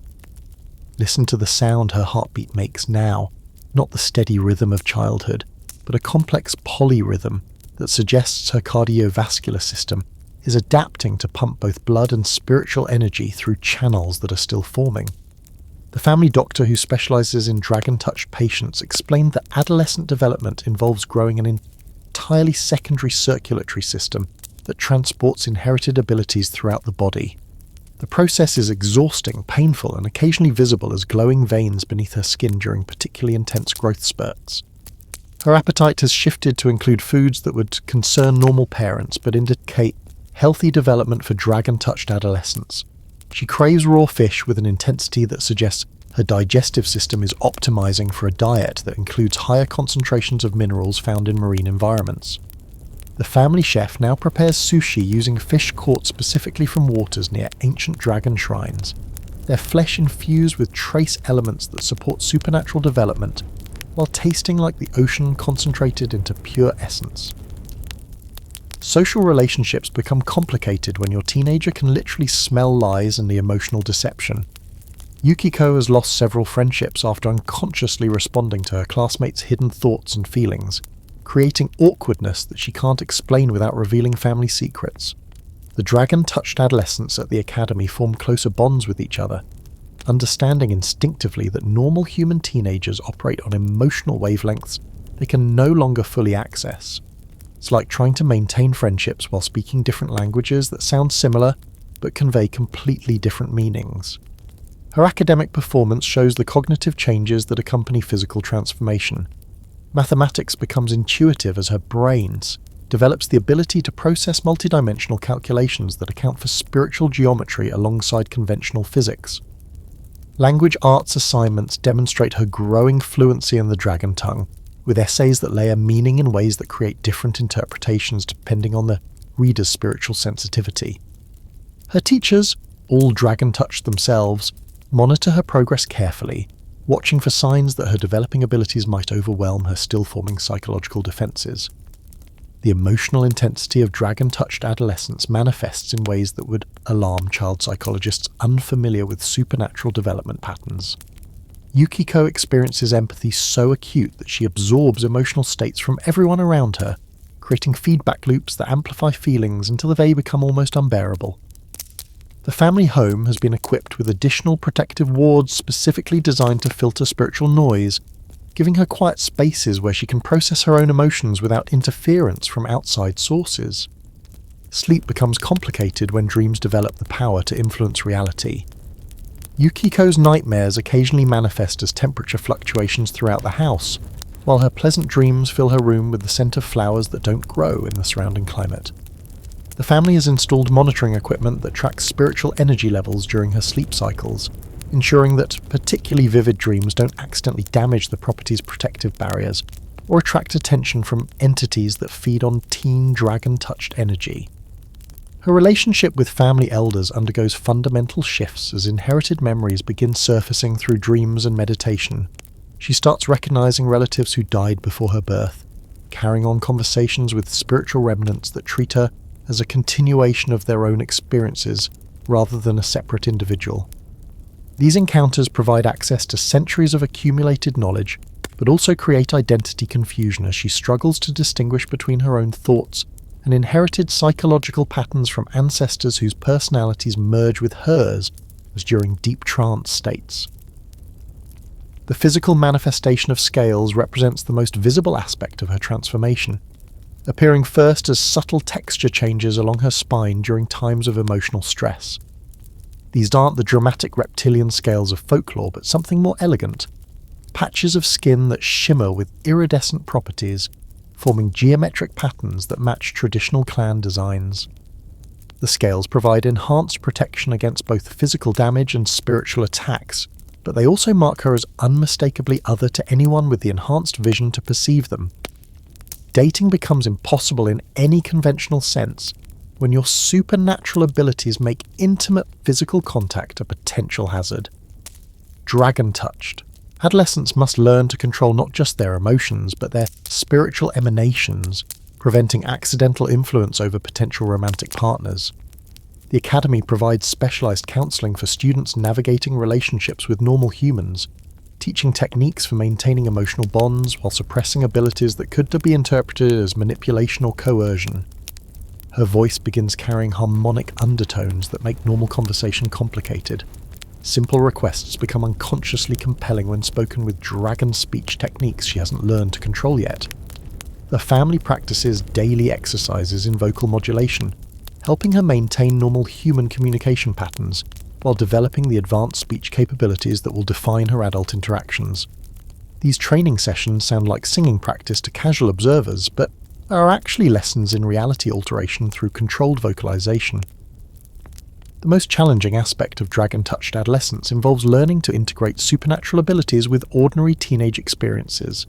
Listen to the sound her heartbeat makes now, not the steady rhythm of childhood, but a complex polyrhythm that suggests her cardiovascular system is adapting to pump both blood and spiritual energy through channels that are still forming. The family doctor who specializes in dragon-touched patients explained that adolescent development involves growing an entirely secondary circulatory system that transports inherited abilities throughout the body. The process is exhausting, painful, and occasionally visible as glowing veins beneath her skin during particularly intense growth spurts. Her appetite has shifted to include foods that would concern normal parents but indicate healthy development for dragon-touched adolescents. She craves raw fish with an intensity that suggests her digestive system is optimizing for a diet that includes higher concentrations of minerals found in marine environments. The family chef now prepares sushi using fish caught specifically from waters near ancient dragon shrines, their flesh infused with trace elements that support supernatural development, while tasting like the ocean concentrated into pure essence. Social relationships become complicated when your teenager can literally smell lies and the emotional deception. Yukiko has lost several friendships after unconsciously responding to her classmates' hidden thoughts and feelings, creating awkwardness that she can't explain without revealing family secrets. The dragon-touched adolescents at the academy form closer bonds with each other, understanding instinctively that normal human teenagers operate on emotional wavelengths they can no longer fully access. It's like trying to maintain friendships while speaking different languages that sound similar but convey completely different meanings. Her academic performance shows the cognitive changes that accompany physical transformation. Mathematics becomes intuitive as her brain develops the ability to process multidimensional calculations that account for spiritual geometry alongside conventional physics. Language arts assignments demonstrate her growing fluency in the dragon tongue, with essays that layer meaning in ways that create different interpretations depending on the reader's spiritual sensitivity. Her teachers, all dragon-touched themselves, monitor her progress carefully, watching for signs that her developing abilities might overwhelm her still-forming psychological defenses. The emotional intensity of dragon-touched adolescence manifests in ways that would alarm child psychologists unfamiliar with supernatural development patterns. Yukiko experiences empathy so acute that she absorbs emotional states from everyone around her, creating feedback loops that amplify feelings until they become almost unbearable. The family home has been equipped with additional protective wards specifically designed to filter spiritual noise, giving her quiet spaces where she can process her own emotions without interference from outside sources. Sleep becomes complicated when dreams develop the power to influence reality. Yukiko's nightmares occasionally manifest as temperature fluctuations throughout the house, while her pleasant dreams fill her room with the scent of flowers that don't grow in the surrounding climate. The family has installed monitoring equipment that tracks spiritual energy levels during her sleep cycles, ensuring that particularly vivid dreams don't accidentally damage the property's protective barriers or attract attention from entities that feed on teen dragon-touched energy. Her relationship with family elders undergoes fundamental shifts as inherited memories begin surfacing through dreams and meditation. She starts recognizing relatives who died before her birth, carrying on conversations with spiritual remnants that treat her as a continuation of their own experiences rather than a separate individual. These encounters provide access to centuries of accumulated knowledge, but also create identity confusion as she struggles to distinguish between her own thoughts and inherited psychological patterns from ancestors whose personalities merge with hers as during deep trance states. The physical manifestation of scales represents the most visible aspect of her transformation, appearing first as subtle texture changes along her spine during times of emotional stress. These aren't the dramatic reptilian scales of folklore, but something more elegant. Patches of skin that shimmer with iridescent properties, forming geometric patterns that match traditional clan designs. The scales provide enhanced protection against both physical damage and spiritual attacks, but they also mark her as unmistakably other to anyone with the enhanced vision to perceive them. Dating becomes impossible in any conventional sense when your supernatural abilities make intimate physical contact a potential hazard. Dragon-touched. Adolescents must learn to control not just their emotions, but their spiritual emanations, preventing accidental influence over potential romantic partners. The Academy provides specialized counseling for students navigating relationships with normal humans, teaching techniques for maintaining emotional bonds while suppressing abilities that could be interpreted as manipulation or coercion. Her voice begins carrying harmonic undertones that make normal conversation complicated. Simple requests become unconsciously compelling when spoken with dragon speech techniques she hasn't learned to control yet. The family practices daily exercises in vocal modulation, helping her maintain normal human communication patterns, while developing the advanced speech capabilities that will define her adult interactions. These training sessions sound like singing practice to casual observers, but are actually lessons in reality alteration through controlled vocalization. The most challenging aspect of dragon-touched adolescence involves learning to integrate supernatural abilities with ordinary teenage experiences.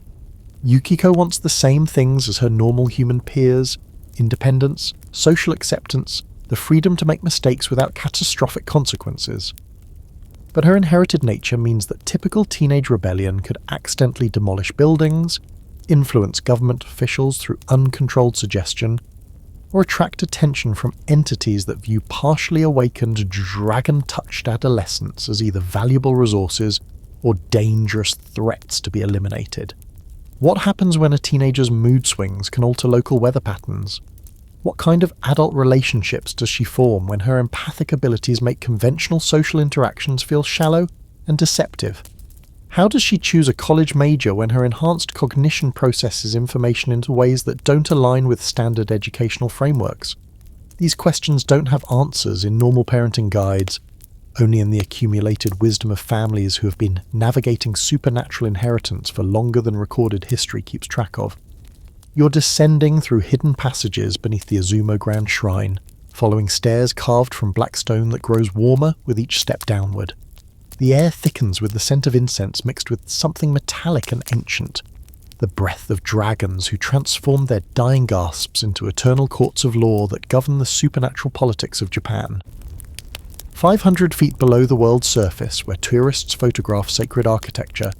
Yukiko wants the same things as her normal human peers: independence, social acceptance, the freedom to make mistakes without catastrophic consequences. But her inherited nature means that typical teenage rebellion could accidentally demolish buildings, influence government officials through uncontrolled suggestion, or attract attention from entities that view partially awakened, dragon-touched adolescents as either valuable resources or dangerous threats to be eliminated. What happens when a teenager's mood swings can alter local weather patterns? What kind of adult relationships does she form when her empathic abilities make conventional social interactions feel shallow and deceptive? How does she choose a college major when her enhanced cognition processes information into ways that don't align with standard educational frameworks? These questions don't have answers in normal parenting guides, only in the accumulated wisdom of families who have been navigating supernatural inheritance for longer than recorded history keeps track of. You're descending through hidden passages beneath the Izumo Grand Shrine, following stairs carved from black stone that grows warmer with each step downward. The air thickens with the scent of incense mixed with something metallic and ancient, the breath of dragons who transformed their dying gasps into eternal courts of law that govern the supernatural politics of Japan. 500 feet below the world's surface, where tourists photograph sacred architecture,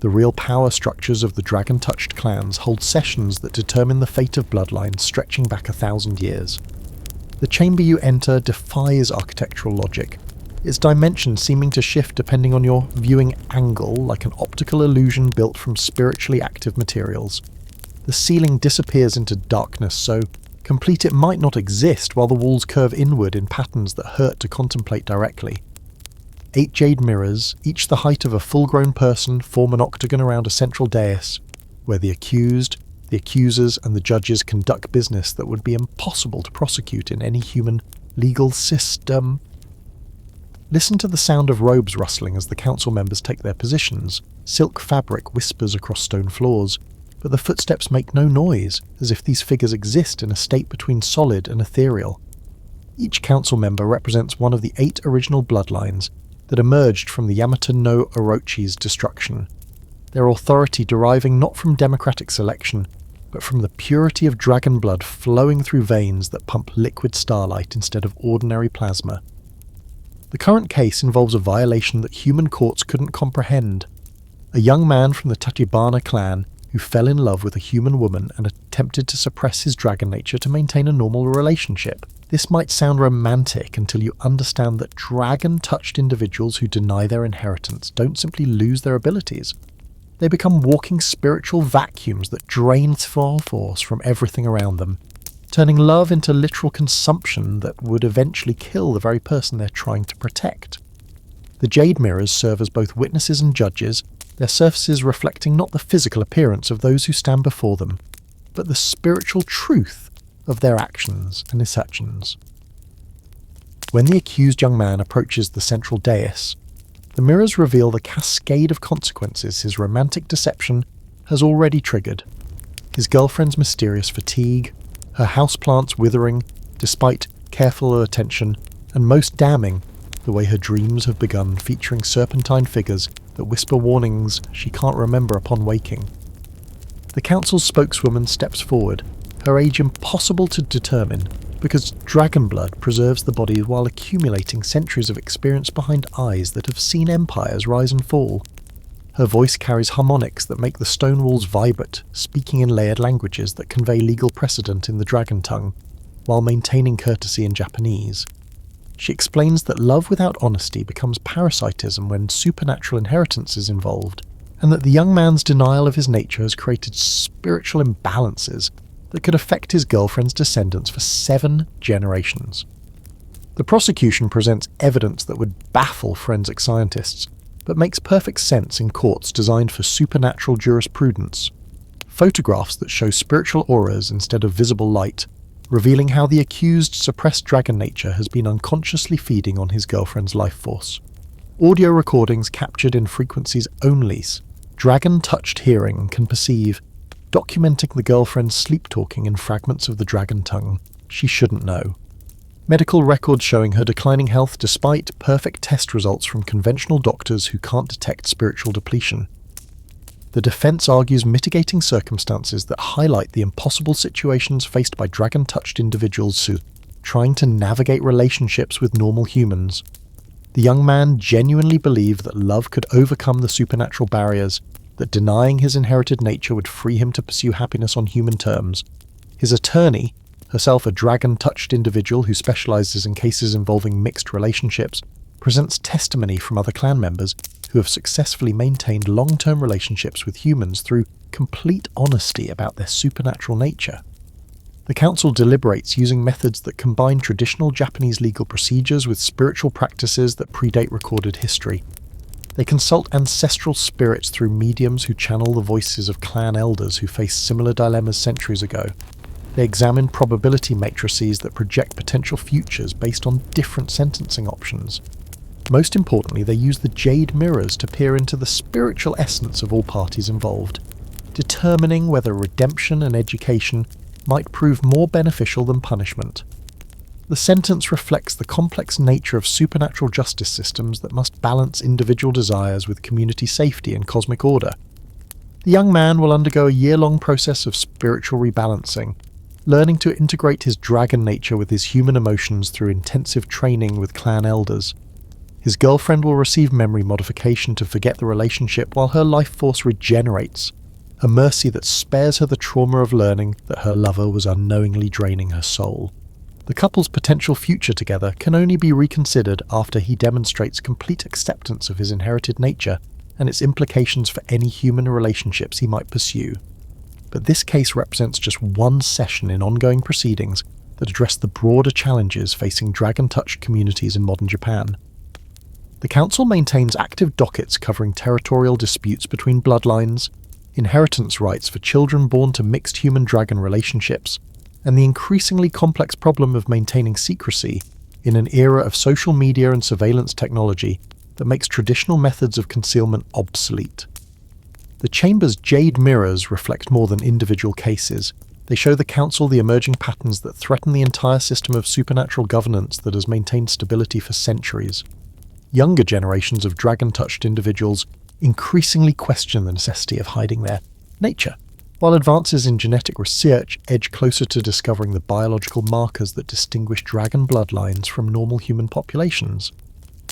the real power structures of the dragon-touched clans hold sessions that determine the fate of bloodlines stretching back 1,000 years. The chamber you enter defies architectural logic, its dimensions seeming to shift depending on your viewing angle, like an optical illusion built from spiritually active materials. The ceiling disappears into darkness, so complete it might not exist, while the walls curve inward in patterns that hurt to contemplate directly. 8 jade mirrors, each the height of a full-grown person, form an octagon around a central dais, where the accused, the accusers, and the judges conduct business that would be impossible to prosecute in any human legal system. Listen to the sound of robes rustling as the council members take their positions. Silk fabric whispers across stone floors, but the footsteps make no noise, as if these figures exist in a state between solid and ethereal. Each council member represents one of the 8 original bloodlines that emerged from the Yamata no Orochi's destruction, their authority deriving not from democratic selection, but from the purity of dragon blood flowing through veins that pump liquid starlight instead of ordinary plasma. The current case involves a violation that human courts couldn't comprehend. A young man from the Tachibana clan who fell in love with a human woman and attempted to suppress his dragon nature to maintain a normal relationship. This might sound romantic until you understand that dragon-touched individuals who deny their inheritance don't simply lose their abilities. They become walking spiritual vacuums that drain force from everything around them, turning love into literal consumption that would eventually kill the very person they're trying to protect. The jade mirrors serve as both witnesses and judges, their surfaces reflecting not the physical appearance of those who stand before them, but the spiritual truth of their actions and assertions. When the accused young man approaches the central dais, the mirrors reveal the cascade of consequences his romantic deception has already triggered. His girlfriend's mysterious fatigue, her houseplants withering despite careful attention, and most damning, the way her dreams have begun featuring serpentine figures that whisper warnings she can't remember upon waking. The council's spokeswoman steps forward, her age impossible to determine, because dragon blood preserves the body while accumulating centuries of experience behind eyes that have seen empires rise and fall. Her voice carries harmonics that make the stone walls vibrate, speaking in layered languages that convey legal precedent in the dragon tongue, while maintaining courtesy in Japanese. She explains that love without honesty becomes parasitism when supernatural inheritance is involved, and that the young man's denial of his nature has created spiritual imbalances that could affect his girlfriend's descendants for 7 generations. The prosecution presents evidence that would baffle forensic scientists, but makes perfect sense in courts designed for supernatural jurisprudence. Photographs that show spiritual auras instead of visible light, revealing how the accused's suppressed dragon nature has been unconsciously feeding on his girlfriend's life force. Audio recordings captured in frequencies only dragon-touched hearing can perceive, documenting the girlfriend's sleep-talking in fragments of the dragon tongue she shouldn't know. Medical records showing her declining health despite perfect test results from conventional doctors who can't detect spiritual depletion. The defense argues mitigating circumstances that highlight the impossible situations faced by dragon-touched individuals who trying to navigate relationships with normal humans. The young man genuinely believed that love could overcome the supernatural barriers, that denying his inherited nature would free him to pursue happiness on human terms. His attorney, herself a dragon-touched individual who specializes in cases involving mixed relationships, presents testimony from other clan members who have successfully maintained long-term relationships with humans through complete honesty about their supernatural nature. The council deliberates using methods that combine traditional Japanese legal procedures with spiritual practices that predate recorded history. They consult ancestral spirits through mediums who channel the voices of clan elders who faced similar dilemmas centuries ago. They examine probability matrices that project potential futures based on different sentencing options. Most importantly, they use the jade mirrors to peer into the spiritual essence of all parties involved, determining whether redemption and education might prove more beneficial than punishment. The sentence reflects the complex nature of supernatural justice systems that must balance individual desires with community safety and cosmic order. The young man will undergo a year-long process of spiritual rebalancing, learning to integrate his dragon nature with his human emotions through intensive training with clan elders. His girlfriend will receive memory modification to forget the relationship while her life force regenerates, a mercy that spares her the trauma of learning that her lover was unknowingly draining her soul. The couple's potential future together can only be reconsidered after he demonstrates complete acceptance of his inherited nature and its implications for any human relationships he might pursue. But this case represents just one session in ongoing proceedings that address the broader challenges facing dragon-touched communities in modern Japan. The council maintains active dockets covering territorial disputes between bloodlines, inheritance rights for children born to mixed human-dragon relationships, and the increasingly complex problem of maintaining secrecy in an era of social media and surveillance technology that makes traditional methods of concealment obsolete. The chamber's jade mirrors reflect more than individual cases. They show the council the emerging patterns that threaten the entire system of supernatural governance that has maintained stability for centuries. Younger generations of dragon-touched individuals increasingly question the necessity of hiding their nature, while advances in genetic research edge closer to discovering the biological markers that distinguish dragon bloodlines from normal human populations.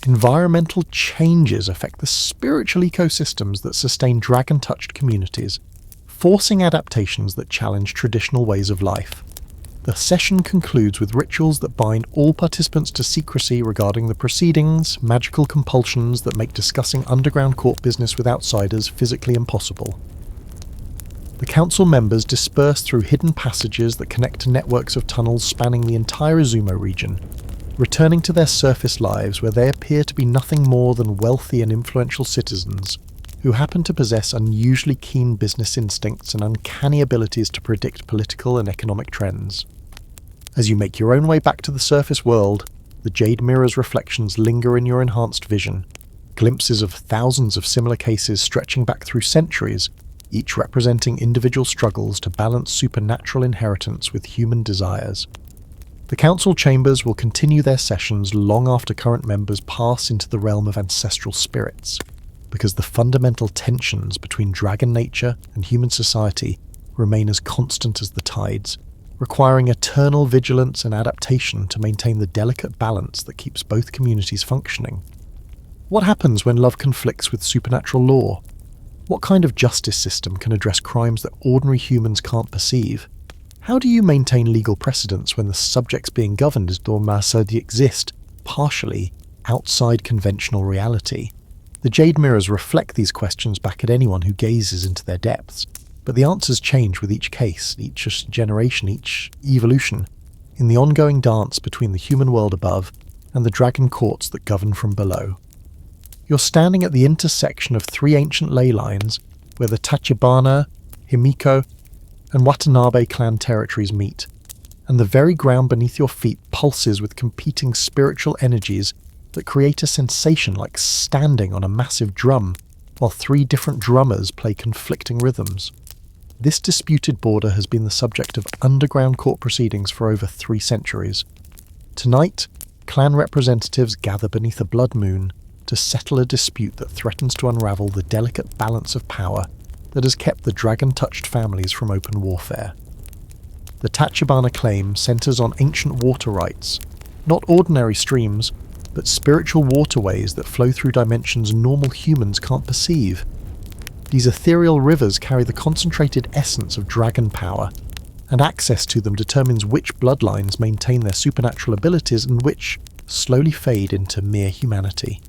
Environmental changes affect the spiritual ecosystems that sustain dragon-touched communities, forcing adaptations that challenge traditional ways of life. The session concludes with rituals that bind all participants to secrecy regarding the proceedings, magical compulsions that make discussing underground court business with outsiders physically impossible. The council members disperse through hidden passages that connect to networks of tunnels spanning the entire Izumo region, returning to their surface lives where they appear to be nothing more than wealthy and influential citizens who happen to possess unusually keen business instincts and uncanny abilities to predict political and economic trends. As you make your own way back to the surface world, the Jade Mirror's reflections linger in your enhanced vision, glimpses of thousands of similar cases stretching back through centuries, each representing individual struggles to balance supernatural inheritance with human desires. The council chambers will continue their sessions long after current members pass into the realm of ancestral spirits, because the fundamental tensions between dragon nature and human society remain as constant as the tides, requiring eternal vigilance and adaptation to maintain the delicate balance that keeps both communities functioning. What happens when love conflicts with supernatural law? What kind of justice system can address crimes that ordinary humans can't perceive? How do you maintain legal precedents when the subjects being governed as Dormasadi exist, partially, outside conventional reality? The Jade Mirrors reflect these questions back at anyone who gazes into their depths, but the answers change with each case, each generation, each evolution, in the ongoing dance between the human world above and the dragon courts that govern from below. You're standing at the intersection of three ancient ley lines, where the Tachibana, Himiko, and Watanabe clan territories meet, and the very ground beneath your feet pulses with competing spiritual energies that create a sensation like standing on a massive drum, while three different drummers play conflicting rhythms. This disputed border has been the subject of underground court proceedings for over 3 centuries. Tonight, clan representatives gather beneath a blood moon to settle a dispute that threatens to unravel the delicate balance of power that has kept the dragon-touched families from open warfare. The Tachibana claim centers on ancient water rights, not ordinary streams, but spiritual waterways that flow through dimensions normal humans can't perceive. These ethereal rivers carry the concentrated essence of dragon power, and access to them determines which bloodlines maintain their supernatural abilities and which slowly fade into mere humanity.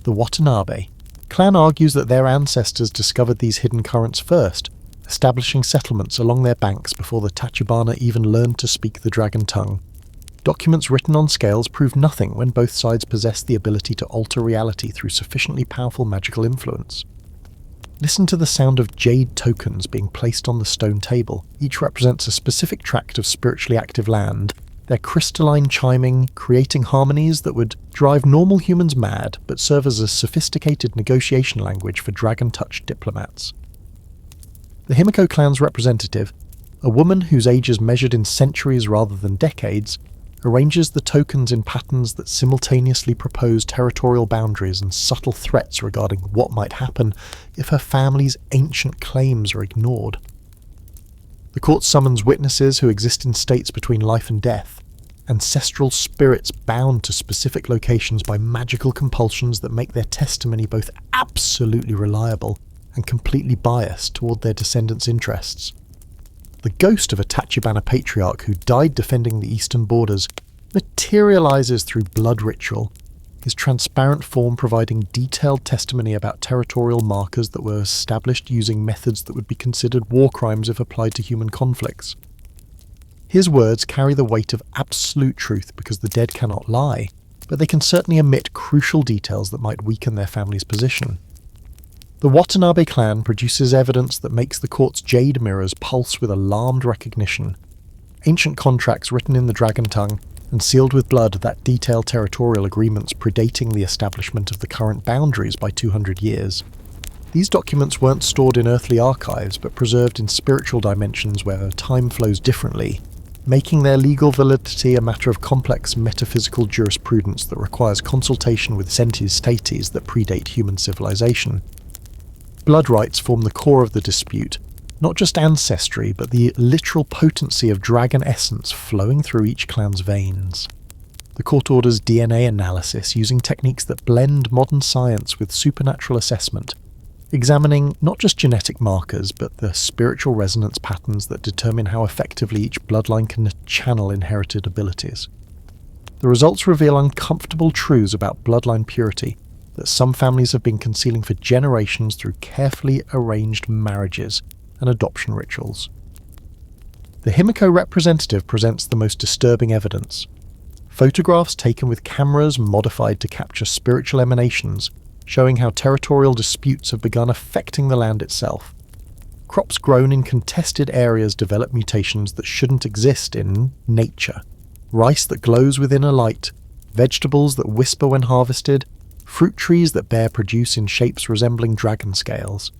The Watanabe clan argues that their ancestors discovered these hidden currents first, establishing settlements along their banks before the Tachibana even learned to speak the dragon tongue. Documents written on scales prove nothing when both sides possess the ability to alter reality through sufficiently powerful magical influence. Listen to the sound of jade tokens being placed on the stone table. Each represents a specific tract of spiritually active land, their crystalline chiming creating harmonies that would drive normal humans mad but serve as a sophisticated negotiation language for dragon-touched diplomats. The Himiko clan's representative, a woman whose age is measured in centuries rather than decades, arranges the tokens in patterns that simultaneously propose territorial boundaries and subtle threats regarding what might happen if her family's ancient claims are ignored. The court summons witnesses who exist in states between life and death, ancestral spirits bound to specific locations by magical compulsions that make their testimony both absolutely reliable and completely biased toward their descendants' interests. The ghost of a Tachibana patriarch who died defending the eastern borders materializes through blood ritual, his transparent form providing detailed testimony about territorial markers that were established using methods that would be considered war crimes if applied to human conflicts. His words carry the weight of absolute truth because the dead cannot lie, but they can certainly omit crucial details that might weaken their family's position. The Watanabe clan produces evidence that makes the court's jade mirrors pulse with alarmed recognition. Ancient contracts written in the dragon tongue and sealed with blood that detail territorial agreements predating the establishment of the current boundaries by 200 years. These documents weren't stored in earthly archives but preserved in spiritual dimensions where time flows differently, making their legal validity a matter of complex metaphysical jurisprudence that requires consultation with sentis deities that predate human civilization. Blood rights form the core of the dispute, not just ancestry, but the literal potency of dragon essence flowing through each clan's veins. The court orders DNA analysis using techniques that blend modern science with supernatural assessment, examining not just genetic markers, but the spiritual resonance patterns that determine how effectively each bloodline can channel inherited abilities. The results reveal uncomfortable truths about bloodline purity that some families have been concealing for generations through carefully arranged marriages and adoption rituals. The Himiko representative presents the most disturbing evidence. Photographs taken with cameras modified to capture spiritual emanations showing how territorial disputes have begun affecting the land itself. Crops grown in contested areas develop mutations that shouldn't exist in nature. Rice that glows within a light, vegetables that whisper when harvested, fruit trees that bear produce in shapes resembling dragon scales.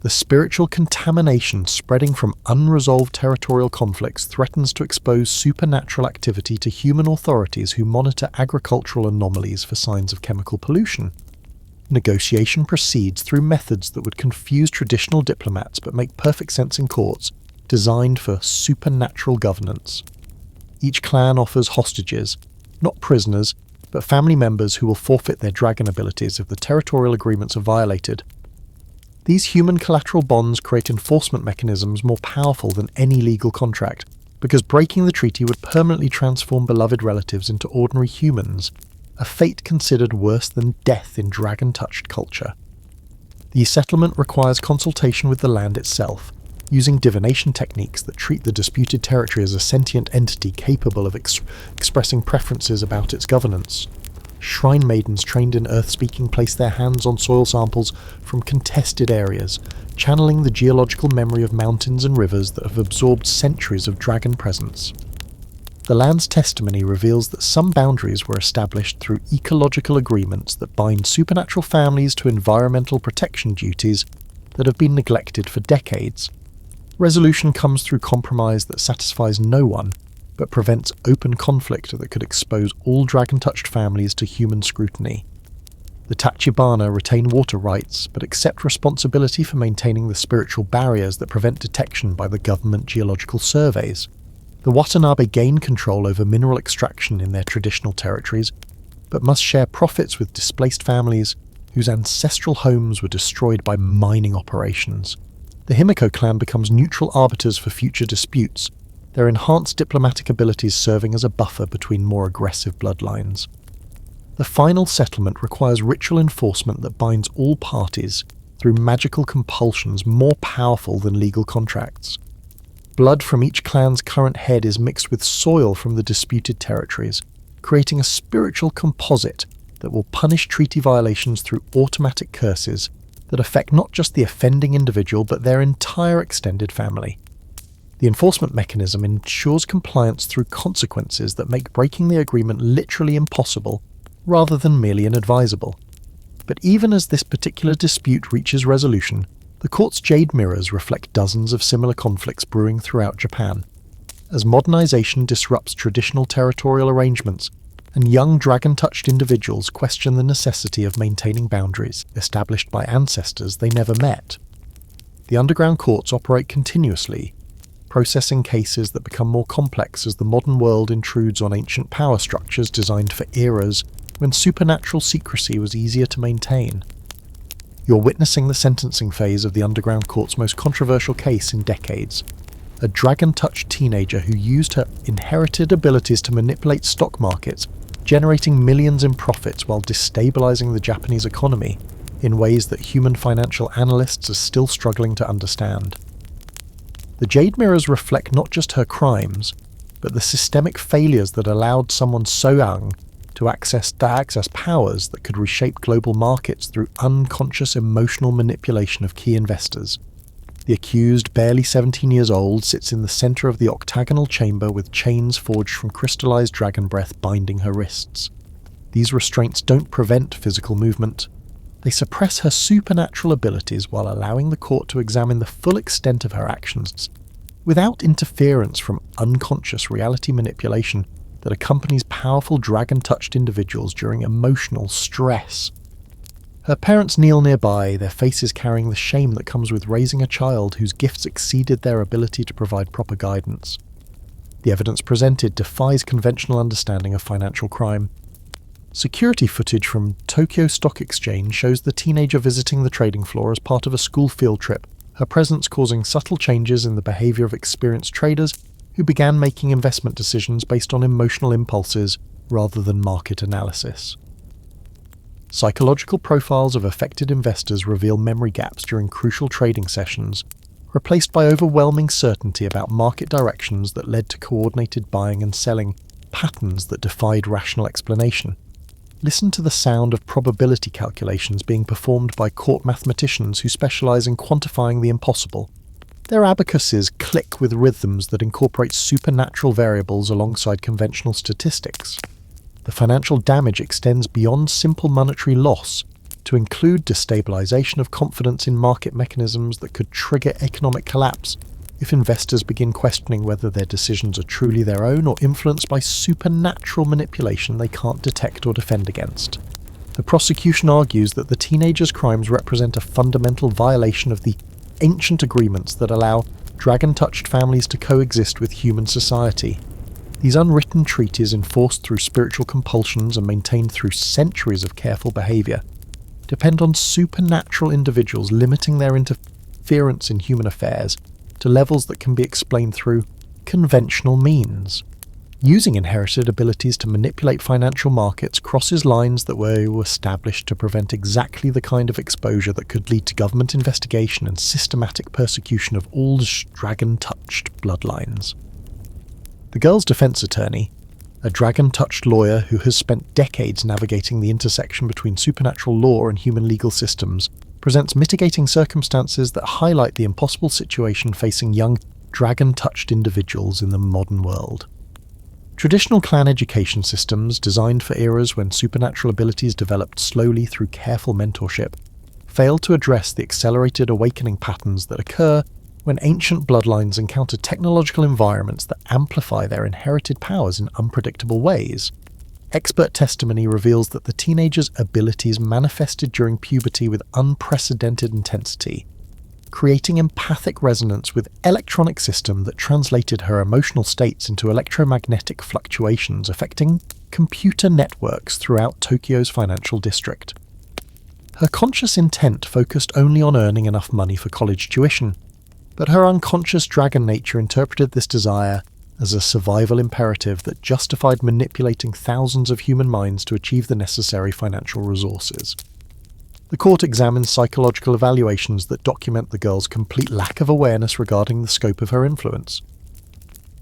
The spiritual contamination spreading from unresolved territorial conflicts threatens to expose supernatural activity to human authorities who monitor agricultural anomalies for signs of chemical pollution. Negotiation proceeds through methods that would confuse traditional diplomats but make perfect sense in courts, designed for supernatural governance. Each clan offers hostages, not prisoners, but family members who will forfeit their dragon abilities if the territorial agreements are violated. These human collateral bonds create enforcement mechanisms more powerful than any legal contract, because breaking the treaty would permanently transform beloved relatives into ordinary humans, a fate considered worse than death in dragon-touched culture. The settlement requires consultation with the land itself, using divination techniques that treat the disputed territory as a sentient entity capable of expressing preferences about its governance. Shrine maidens trained in earth-speaking place their hands on soil samples from contested areas, channeling the geological memory of mountains and rivers that have absorbed centuries of dragon presence. The land's testimony reveals that some boundaries were established through ecological agreements that bind supernatural families to environmental protection duties that have been neglected for decades. Resolution comes through compromise that satisfies no one, but prevents open conflict that could expose all dragon-touched families to human scrutiny. The Tachibana retain water rights, but accept responsibility for maintaining the spiritual barriers that prevent detection by the government geological surveys. The Watanabe gain control over mineral extraction in their traditional territories, but must share profits with displaced families whose ancestral homes were destroyed by mining operations. The Himiko clan becomes neutral arbiters for future disputes, their enhanced diplomatic abilities serving as a buffer between more aggressive bloodlines. The final settlement requires ritual enforcement that binds all parties through magical compulsions more powerful than legal contracts. Blood from each clan's current head is mixed with soil from the disputed territories, creating a spiritual composite that will punish treaty violations through automatic curses that affect not just the offending individual but their entire extended family. The enforcement mechanism ensures compliance through consequences that make breaking the agreement literally impossible, rather than merely inadvisable. But even as this particular dispute reaches resolution, the court's jade mirrors reflect dozens of similar conflicts brewing throughout Japan. As modernization disrupts traditional territorial arrangements, and young dragon-touched individuals question the necessity of maintaining boundaries established by ancestors they never met. The underground courts operate continuously, processing cases that become more complex as the modern world intrudes on ancient power structures designed for eras when supernatural secrecy was easier to maintain. You're witnessing the sentencing phase of the underground court's most controversial case in decades. A dragon-touched teenager who used her inherited abilities to manipulate stock markets, generating millions in profits while destabilizing the Japanese economy in ways that human financial analysts are still struggling to understand. The Jade Mirrors reflect not just her crimes, but the systemic failures that allowed someone so young to access powers that could reshape global markets through unconscious emotional manipulation of key investors. The accused, barely 17 years old, sits in the center of the octagonal chamber with chains forged from crystallized dragon breath binding her wrists. These restraints don't prevent physical movement. They suppress her supernatural abilities while allowing the court to examine the full extent of her actions, without interference from unconscious reality manipulation that accompanies powerful dragon-touched individuals during emotional stress. Her parents kneel nearby, their faces carrying the shame that comes with raising a child whose gifts exceeded their ability to provide proper guidance. The evidence presented defies conventional understanding of financial crime. Security footage from Tokyo Stock Exchange shows the teenager visiting the trading floor as part of a school field trip, her presence causing subtle changes in the behavior of experienced traders who began making investment decisions based on emotional impulses rather than market analysis. Psychological profiles of affected investors reveal memory gaps during crucial trading sessions, replaced by overwhelming certainty about market directions that led to coordinated buying and selling, patterns that defied rational explanation. listen to the sound of probability calculations being performed by court mathematicians who specialize in quantifying the impossible. Their abacuses click with rhythms that incorporate supernatural variables alongside conventional statistics. The financial damage extends beyond simple monetary loss to include destabilization of confidence in market mechanisms that could trigger economic collapse if investors begin questioning whether their decisions are truly their own or influenced by supernatural manipulation they can't detect or defend against. The prosecution argues that the teenagers' crimes represent a fundamental violation of the ancient agreements that allow dragon-touched families to coexist with human society. These unwritten treaties, enforced through spiritual compulsions and maintained through centuries of careful behaviour, depend on supernatural individuals limiting their interference in human affairs to levels that can be explained through conventional means. Using inherited abilities to manipulate financial markets crosses lines that were established to prevent exactly the kind of exposure that could lead to government investigation and systematic persecution of all dragon-touched bloodlines. The girl's defense attorney, a dragon-touched lawyer who has spent decades navigating the intersection between supernatural law and human legal systems, presents mitigating circumstances that highlight the impossible situation facing young, dragon-touched individuals in the modern world. Traditional clan education systems, designed for eras when supernatural abilities developed slowly through careful mentorship, fail to address the accelerated awakening patterns that occur when ancient bloodlines encounter technological environments that amplify their inherited powers in unpredictable ways. Expert testimony reveals that the teenager's abilities manifested during puberty with unprecedented intensity, creating empathic resonance with electronic system that translated her emotional states into electromagnetic fluctuations affecting computer networks throughout Tokyo's financial district. Her conscious intent focused only on earning enough money for college tuition, but her unconscious dragon nature interpreted this desire as a survival imperative that justified manipulating thousands of human minds to achieve the necessary financial resources. The court examines psychological evaluations that document the girl's complete lack of awareness regarding the scope of her influence.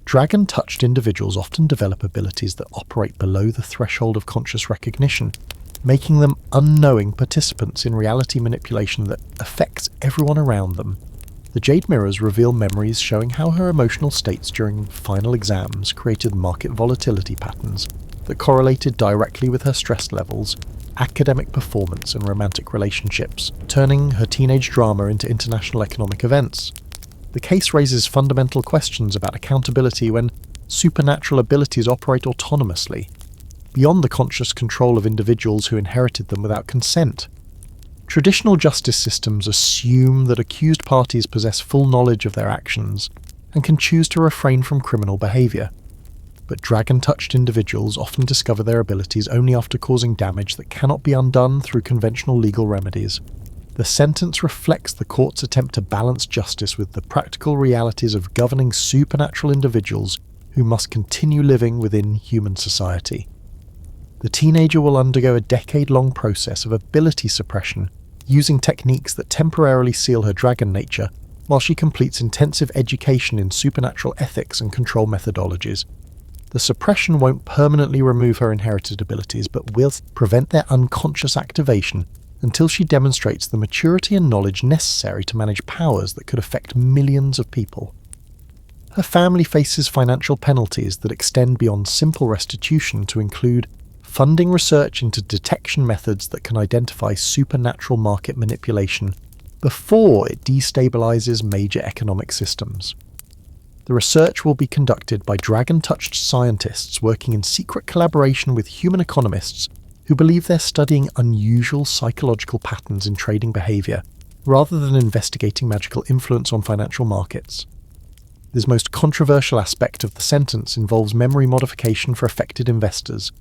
Dragon-touched individuals often develop abilities that operate below the threshold of conscious recognition, making them unknowing participants in reality manipulation that affects everyone around them. The Jade Mirrors reveal memories showing how her emotional states during final exams created market volatility patterns that correlated directly with her stress levels, academic performance and romantic relationships, turning her teenage drama into international economic events. The case raises fundamental questions about accountability when supernatural abilities operate autonomously, beyond the conscious control of individuals who inherited them without consent. Traditional justice systems assume that accused parties possess full knowledge of their actions and can choose to refrain from criminal behaviour. But dragon-touched individuals often discover their abilities only after causing damage that cannot be undone through conventional legal remedies. The sentence reflects the court's attempt to balance justice with the practical realities of governing supernatural individuals who must continue living within human society. The teenager will undergo a decade-long process of ability suppression, using techniques that temporarily seal her dragon nature, while she completes intensive education in supernatural ethics and control methodologies. The suppression won't permanently remove her inherited abilities, but will prevent their unconscious activation until she demonstrates the maturity and knowledge necessary to manage powers that could affect millions of people. Her family faces financial penalties that extend beyond simple restitution to include funding research into detection methods that can identify supernatural market manipulation before it destabilizes major economic systems. The research will be conducted by dragon-touched scientists working in secret collaboration with human economists who believe they're studying unusual psychological patterns in trading behavior, rather than investigating magical influence on financial markets. This most controversial aspect of the sentence involves memory modification for affected investors,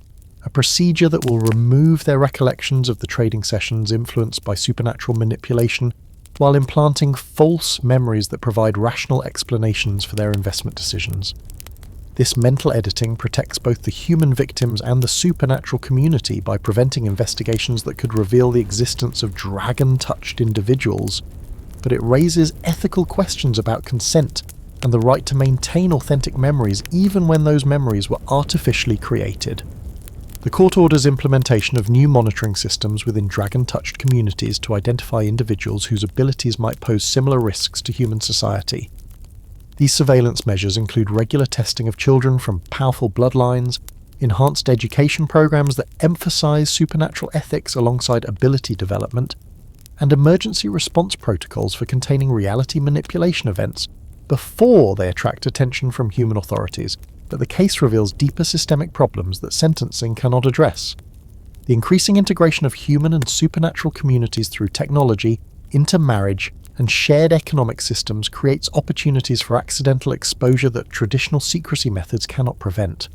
a procedure that will remove their recollections of the trading sessions influenced by supernatural manipulation, while implanting false memories that provide rational explanations for their investment decisions. This mental editing protects both the human victims and the supernatural community by preventing investigations that could reveal the existence of dragon-touched individuals, but it raises ethical questions about consent and the right to maintain authentic memories even when those memories were artificially created. The court orders implementation of new monitoring systems within dragon-touched communities to identify individuals whose abilities might pose similar risks to human society. These surveillance measures include regular testing of children from powerful bloodlines, enhanced education programs that emphasize supernatural ethics alongside ability development, and emergency response protocols for containing reality manipulation events before they attract attention from human authorities. But the case reveals deeper systemic problems that sentencing cannot address. The increasing integration of human and supernatural communities through technology, intermarriage, and shared economic systems creates opportunities for accidental exposure that traditional secrecy methods cannot prevent.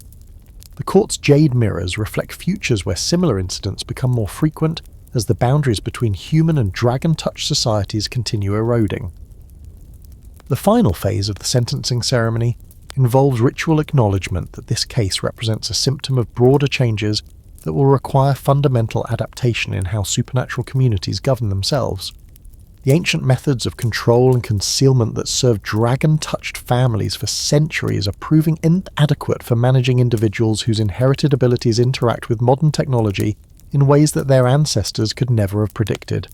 The court's jade mirrors reflect futures where similar incidents become more frequent as the boundaries between human and dragon-touched societies continue eroding. The final phase of the sentencing ceremony involves ritual acknowledgement that this case represents a symptom of broader changes that will require fundamental adaptation in how supernatural communities govern themselves. The ancient methods of control and concealment that served dragon-touched families for centuries are proving inadequate for managing individuals whose inherited abilities interact with modern technology in ways that their ancestors could never have predicted.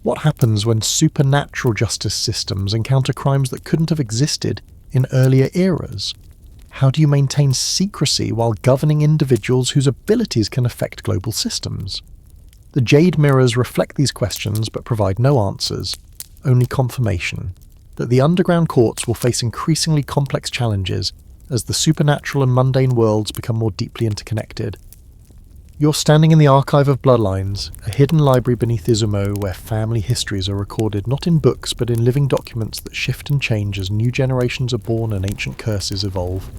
What happens when supernatural justice systems encounter crimes that couldn't have existed in earlier eras? How do you maintain secrecy while governing individuals whose abilities can affect global systems? The jade mirrors reflect these questions but provide no answers, only confirmation that the underground courts will face increasingly complex challenges as the supernatural and mundane worlds become more deeply interconnected. You're standing in the archive of bloodlines, a hidden library beneath Izumo where family histories are recorded not in books but in living documents that shift and change as new generations are born and ancient curses evolve.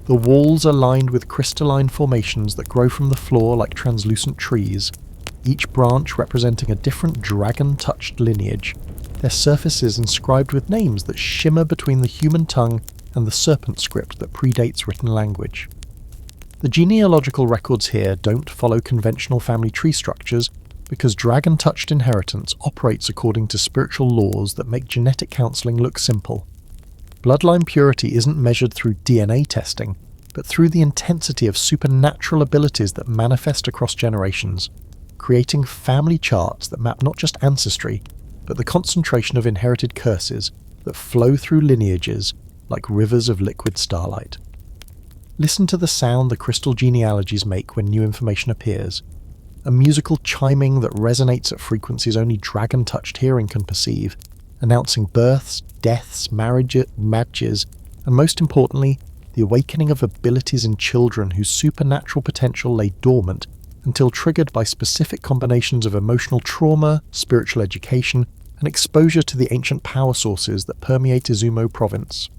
The walls are lined with crystalline formations that grow from the floor like translucent trees, each branch representing a different dragon-touched lineage, their surfaces inscribed with names that shimmer between the human tongue and the serpent script that predates written language. The genealogical records here don't follow conventional family tree structures because dragon-touched inheritance operates according to spiritual laws that make genetic counseling look simple. Bloodline purity isn't measured through DNA testing, but through the intensity of supernatural abilities that manifest across generations, creating family charts that map not just ancestry, but the concentration of inherited curses that flow through lineages like rivers of liquid starlight. Listen to the sound the crystal genealogies make when new information appears, a musical chiming that resonates at frequencies only dragon-touched hearing can perceive, announcing births, deaths, marriages, and most importantly, the awakening of abilities in children whose supernatural potential lay dormant until triggered by specific combinations of emotional trauma, spiritual education, and exposure to the ancient power sources that permeate Izumo province.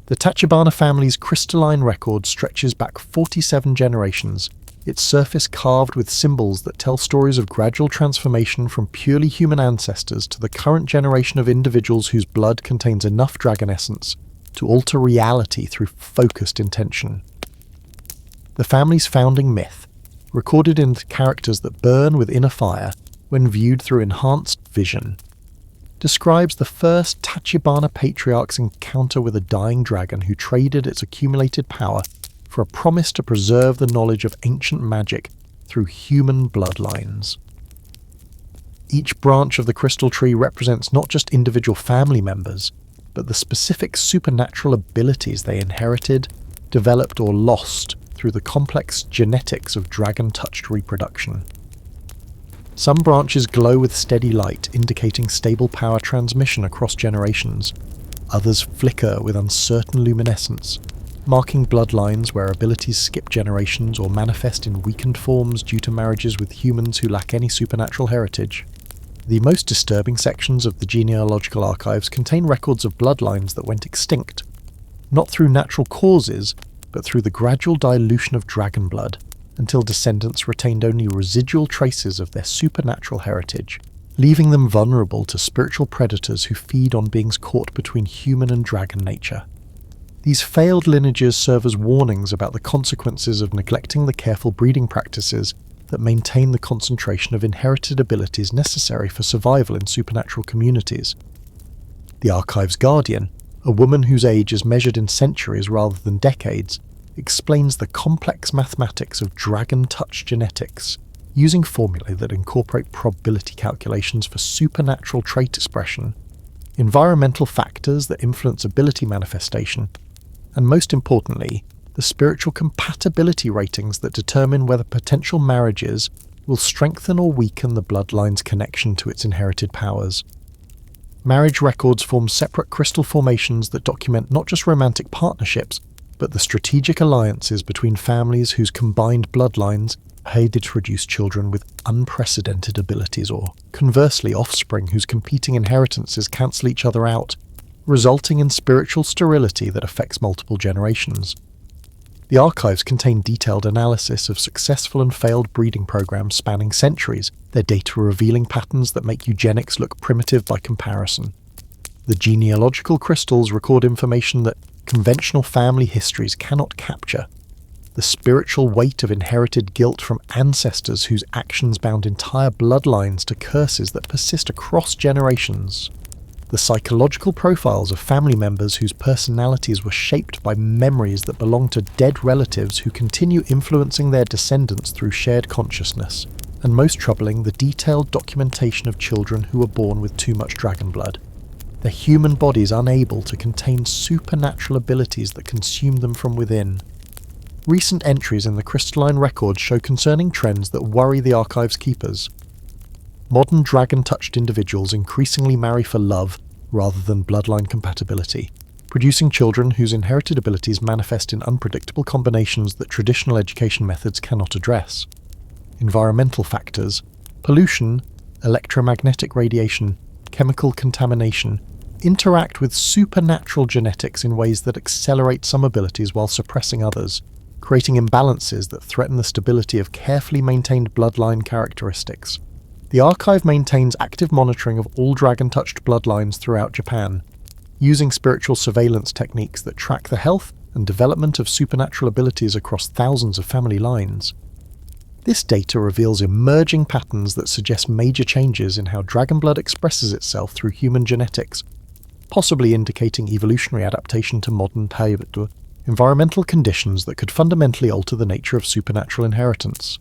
The Tachibana family's crystalline record stretches back 47 generations, its surface carved with symbols that tell stories of gradual transformation from purely human ancestors to the current generation of individuals whose blood contains enough dragon essence to alter reality through focused intention. The family's founding myth, recorded in characters that burn with inner fire when viewed through enhanced vision, describes the first Tachibana patriarch's encounter with a dying dragon who traded its accumulated power for a promise to preserve the knowledge of ancient magic through human bloodlines. Each branch of the crystal tree represents not just individual family members, but the specific supernatural abilities they inherited, developed, or lost through the complex genetics of dragon-touched reproduction. Some branches glow with steady light, indicating stable power transmission across generations. Others flicker with uncertain luminescence, marking bloodlines where abilities skip generations or manifest in weakened forms due to marriages with humans who lack any supernatural heritage. The most disturbing sections of the genealogical archives contain records of bloodlines that went extinct, not through natural causes, but through the gradual dilution of dragon blood, until descendants retained only residual traces of their supernatural heritage, leaving them vulnerable to spiritual predators who feed on beings caught between human and dragon nature. These failed lineages serve as warnings about the consequences of neglecting the careful breeding practices that maintain the concentration of inherited abilities necessary for survival in supernatural communities. The archive's guardian, a woman whose age is measured in centuries rather than decades, explains the complex mathematics of dragon-touch genetics, using formulae that incorporate probability calculations for supernatural trait expression, environmental factors that influence ability manifestation, and most importantly, the spiritual compatibility ratings that determine whether potential marriages will strengthen or weaken the bloodline's connection to its inherited powers. Marriage records form separate crystal formations that document not just romantic partnerships, but the strategic alliances between families whose combined bloodlines are aided to produce children with unprecedented abilities, or conversely offspring whose competing inheritances cancel each other out, resulting in spiritual sterility that affects multiple generations. The archives contain detailed analysis of successful and failed breeding programs spanning centuries, their data revealing patterns that make eugenics look primitive by comparison. The genealogical crystals record information that conventional family histories cannot capture. The spiritual weight of inherited guilt from ancestors whose actions bound entire bloodlines to curses that persist across generations. The psychological profiles of family members whose personalities were shaped by memories that belong to dead relatives who continue influencing their descendants through shared consciousness. And most troubling, the detailed documentation of children who were born with too much dragon blood. Their human bodies unable to contain supernatural abilities that consume them from within. Recent entries in the crystalline records show concerning trends that worry the archive's keepers. Modern dragon-touched individuals increasingly marry for love rather than bloodline compatibility, producing children whose inherited abilities manifest in unpredictable combinations that traditional education methods cannot address. Environmental factors, pollution, electromagnetic radiation, chemical contamination, interact with supernatural genetics in ways that accelerate some abilities while suppressing others, creating imbalances that threaten the stability of carefully maintained bloodline characteristics. The archive maintains active monitoring of all dragon-touched bloodlines throughout Japan, using spiritual surveillance techniques that track the health and development of supernatural abilities across thousands of family lines. This data reveals emerging patterns that suggest major changes in how dragon blood expresses itself through human genetics, possibly indicating evolutionary adaptation to modern environmental conditions that could fundamentally alter the nature of supernatural inheritance.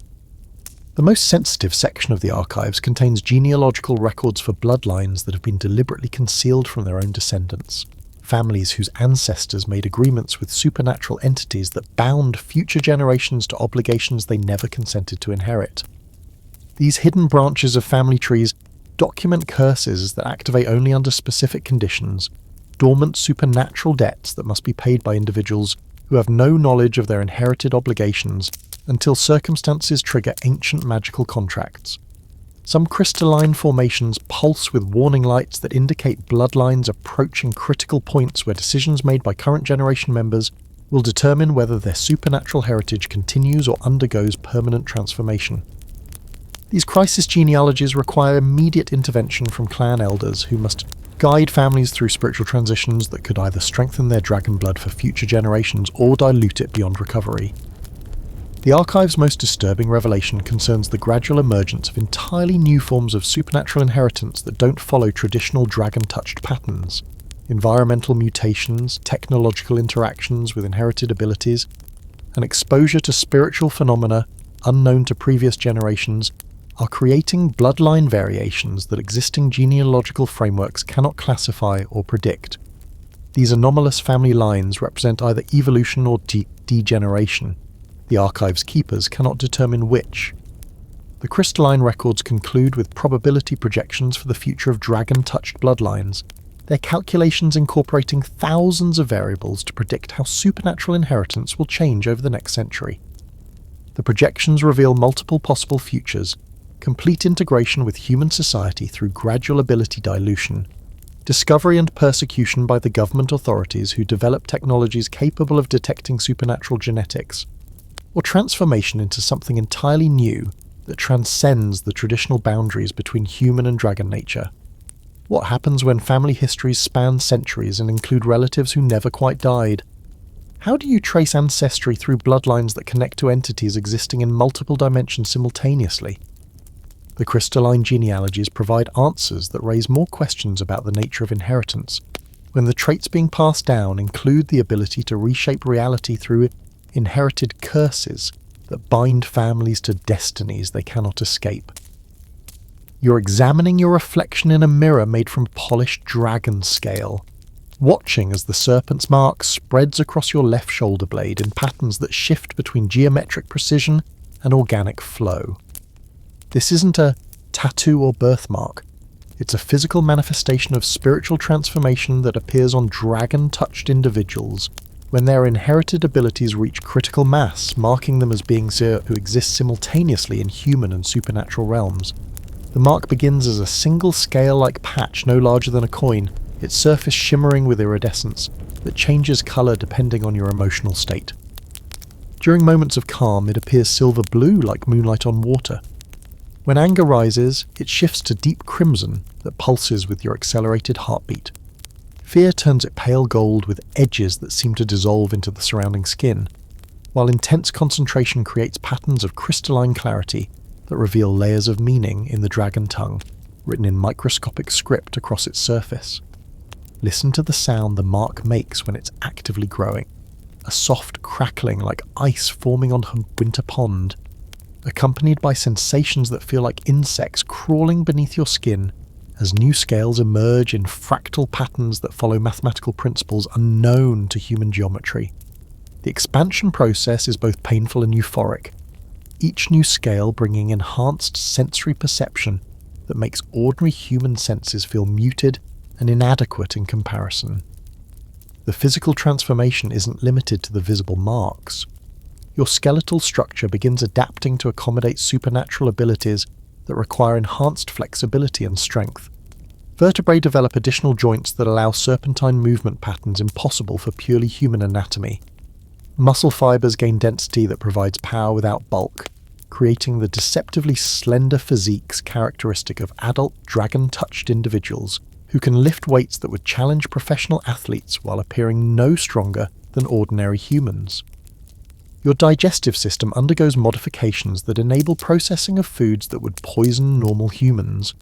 The most sensitive section of the archives contains genealogical records for bloodlines that have been deliberately concealed from their own descendants, families whose ancestors made agreements with supernatural entities that bound future generations to obligations they never consented to inherit. These hidden branches of family trees document curses that activate only under specific conditions, dormant supernatural debts that must be paid by individuals who have no knowledge of their inherited obligations until circumstances trigger ancient magical contracts. Some crystalline formations pulse with warning lights that indicate bloodlines approaching critical points where decisions made by current generation members will determine whether their supernatural heritage continues or undergoes permanent transformation. These crisis genealogies require immediate intervention from clan elders who must guide families through spiritual transitions that could either strengthen their dragon blood for future generations or dilute it beyond recovery. The archive's most disturbing revelation concerns the gradual emergence of entirely new forms of supernatural inheritance that don't follow traditional dragon-touched patterns. Environmental mutations, technological interactions with inherited abilities, and exposure to spiritual phenomena unknown to previous generations are creating bloodline variations that existing genealogical frameworks cannot classify or predict. These anomalous family lines represent either evolution or degeneration. The archive's keepers cannot determine which. The crystalline records conclude with probability projections for the future of dragon-touched bloodlines, their calculations incorporating thousands of variables to predict how supernatural inheritance will change over the next century. The projections reveal multiple possible futures, complete integration with human society through gradual ability dilution, discovery and persecution by the government authorities who develop technologies capable of detecting supernatural genetics, or transformation into something entirely new that transcends the traditional boundaries between human and dragon nature. What happens when family histories span centuries and include relatives who never quite died? How do you trace ancestry through bloodlines that connect to entities existing in multiple dimensions simultaneously? The crystalline genealogies provide answers that raise more questions about the nature of inheritance, when the traits being passed down include the ability to reshape reality through inherited curses that bind families to destinies they cannot escape. You're examining your reflection in a mirror made from polished dragon scale, watching as the serpent's mark spreads across your left shoulder blade in patterns that shift between geometric precision and organic flow. This isn't a tattoo or birthmark. It's a physical manifestation of spiritual transformation that appears on dragon-touched individuals when their inherited abilities reach critical mass, marking them as beings who exist simultaneously in human and supernatural realms. The mark begins as a single scale-like patch no larger than a coin, its surface shimmering with iridescence that changes colour depending on your emotional state. During moments of calm, it appears silver blue like moonlight on water. When anger rises, it shifts to deep crimson that pulses with your accelerated heartbeat. Fear turns it pale gold with edges that seem to dissolve into the surrounding skin, while intense concentration creates patterns of crystalline clarity that reveal layers of meaning in the dragon tongue, written in microscopic script across its surface. Listen to the sound the mark makes when it's actively growing, a soft crackling like ice forming on a winter pond, accompanied by sensations that feel like insects crawling beneath your skin as new scales emerge in fractal patterns that follow mathematical principles unknown to human geometry. The expansion process is both painful and euphoric, each new scale bringing enhanced sensory perception that makes ordinary human senses feel muted and inadequate in comparison. The physical transformation isn't limited to the visible marks. Your skeletal structure begins adapting to accommodate supernatural abilities that require enhanced flexibility and strength. Vertebrae develop additional joints that allow serpentine movement patterns impossible for purely human anatomy. Muscle fibers gain density that provides power without bulk, creating the deceptively slender physiques characteristic of adult dragon-touched individuals who can lift weights that would challenge professional athletes while appearing no stronger than ordinary humans. Your digestive system undergoes modifications that enable processing of foods that would poison normal humans,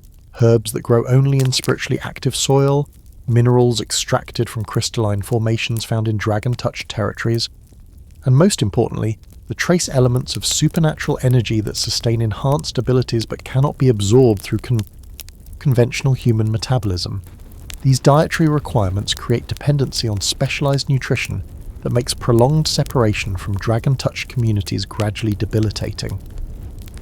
herbs that grow only in spiritually active soil, minerals extracted from crystalline formations found in dragon-touched territories, and most importantly, the trace elements of supernatural energy that sustain enhanced abilities but cannot be absorbed through conventional human metabolism. These dietary requirements create dependency on specialized nutrition that makes prolonged separation from dragon-touched communities gradually debilitating.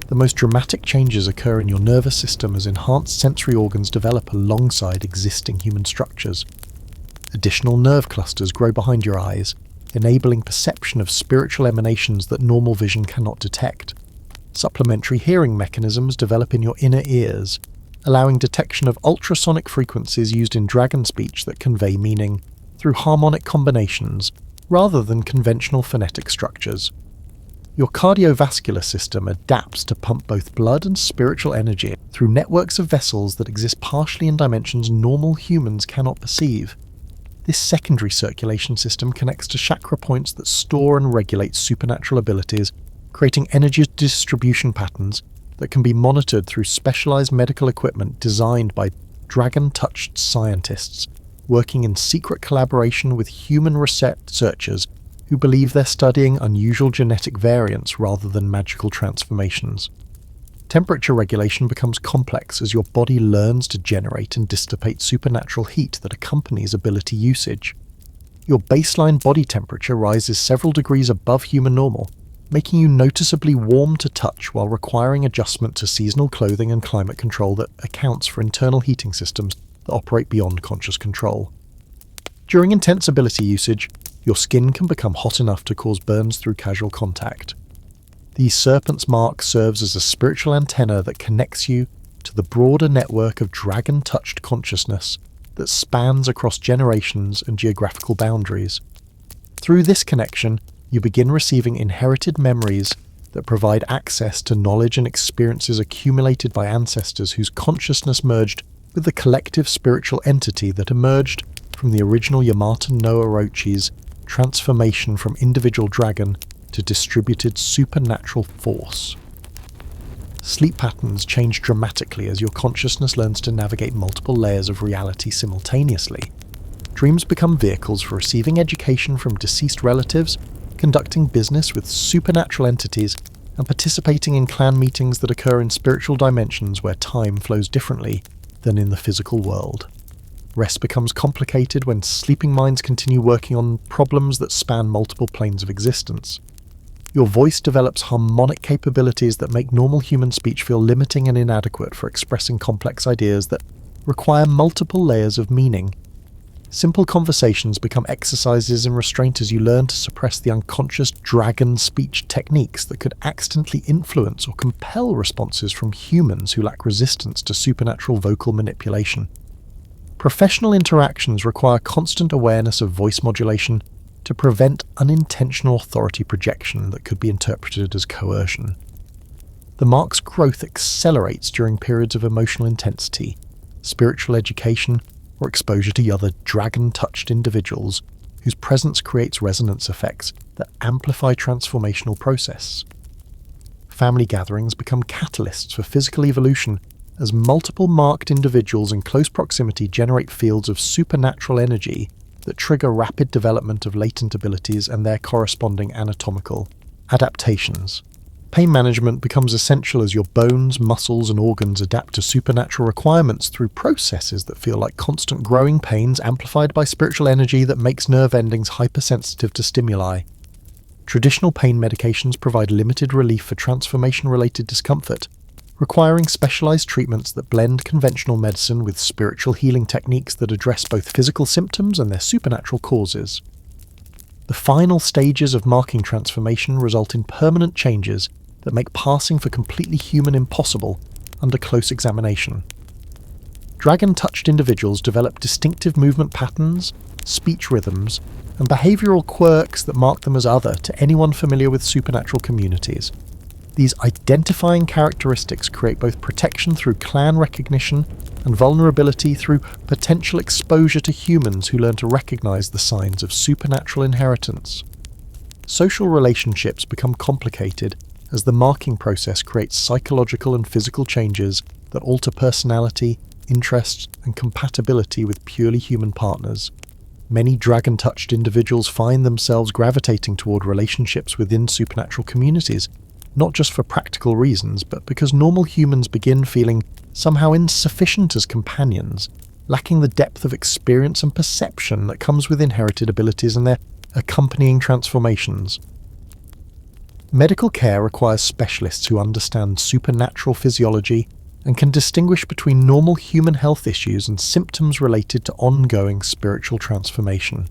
The most dramatic changes occur in your nervous system as enhanced sensory organs develop alongside existing human structures. Additional nerve clusters grow behind your eyes, enabling perception of spiritual emanations that normal vision cannot detect. Supplementary hearing mechanisms develop in your inner ears, allowing detection of ultrasonic frequencies used in dragon speech that convey meaning through harmonic combinations rather than conventional phonetic structures. Your cardiovascular system adapts to pump both blood and spiritual energy through networks of vessels that exist partially in dimensions normal humans cannot perceive. This secondary circulation system connects to chakra points that store and regulate supernatural abilities, creating energy distribution patterns that can be monitored through specialized medical equipment designed by dragon-touched scientists, working in secret collaboration with human researchers who believe they're studying unusual genetic variants rather than magical transformations. Temperature regulation becomes complex as your body learns to generate and dissipate supernatural heat that accompanies ability usage. Your baseline body temperature rises several degrees above human normal, making you noticeably warm to touch while requiring adjustment to seasonal clothing and climate control that accounts for internal heating systems that operate beyond conscious control. During intense ability usage, your skin can become hot enough to cause burns through casual contact. The Serpent's mark serves as a spiritual antenna that connects you to the broader network of dragon-touched consciousness that spans across generations and geographical boundaries. Through this connection, you begin receiving inherited memories that provide access to knowledge and experiences accumulated by ancestors whose consciousness merged with the collective spiritual entity that emerged from the original Yamata no Orochi's transformation from individual dragon to distributed supernatural force. Sleep patterns change dramatically as your consciousness learns to navigate multiple layers of reality simultaneously. Dreams become vehicles for receiving education from deceased relatives, conducting business with supernatural entities, and participating in clan meetings that occur in spiritual dimensions where time flows differently than in the physical world. Rest becomes complicated when sleeping minds continue working on problems that span multiple planes of existence. Your voice develops harmonic capabilities that make normal human speech feel limiting and inadequate for expressing complex ideas that require multiple layers of meaning. Simple conversations become exercises in restraint as you learn to suppress the unconscious dragon speech techniques that could accidentally influence or compel responses from humans who lack resistance to supernatural vocal manipulation. Professional interactions require constant awareness of voice modulation to prevent unintentional authority projection that could be interpreted as coercion. The mark's growth accelerates during periods of emotional intensity, spiritual education, or exposure to other dragon-touched individuals whose presence creates resonance effects that amplify transformational process. Family gatherings become catalysts for physical evolution as multiple marked individuals in close proximity generate fields of supernatural energy that trigger rapid development of latent abilities and their corresponding anatomical adaptations. Pain management becomes essential as your bones, muscles, and organs adapt to supernatural requirements through processes that feel like constant growing pains amplified by spiritual energy that makes nerve endings hypersensitive to stimuli. Traditional pain medications provide limited relief for transformation-related discomfort, requiring specialized treatments that blend conventional medicine with spiritual healing techniques that address both physical symptoms and their supernatural causes. The final stages of marking transformation result in permanent changes that make passing for completely human impossible under close examination. Dragon-touched individuals develop distinctive movement patterns, speech rhythms, and behavioral quirks that mark them as other to anyone familiar with supernatural communities. These identifying characteristics create both protection through clan recognition and vulnerability through potential exposure to humans who learn to recognize the signs of supernatural inheritance. Social relationships become complicated as the marking process creates psychological and physical changes that alter personality, interests, and compatibility with purely human partners. Many dragon-touched individuals find themselves gravitating toward relationships within supernatural communities, not just for practical reasons, but because normal humans begin feeling somehow insufficient as companions, lacking the depth of experience and perception that comes with inherited abilities and their accompanying transformations. Medical care requires specialists who understand supernatural physiology and can distinguish between normal human health issues and symptoms related to ongoing spiritual transformation.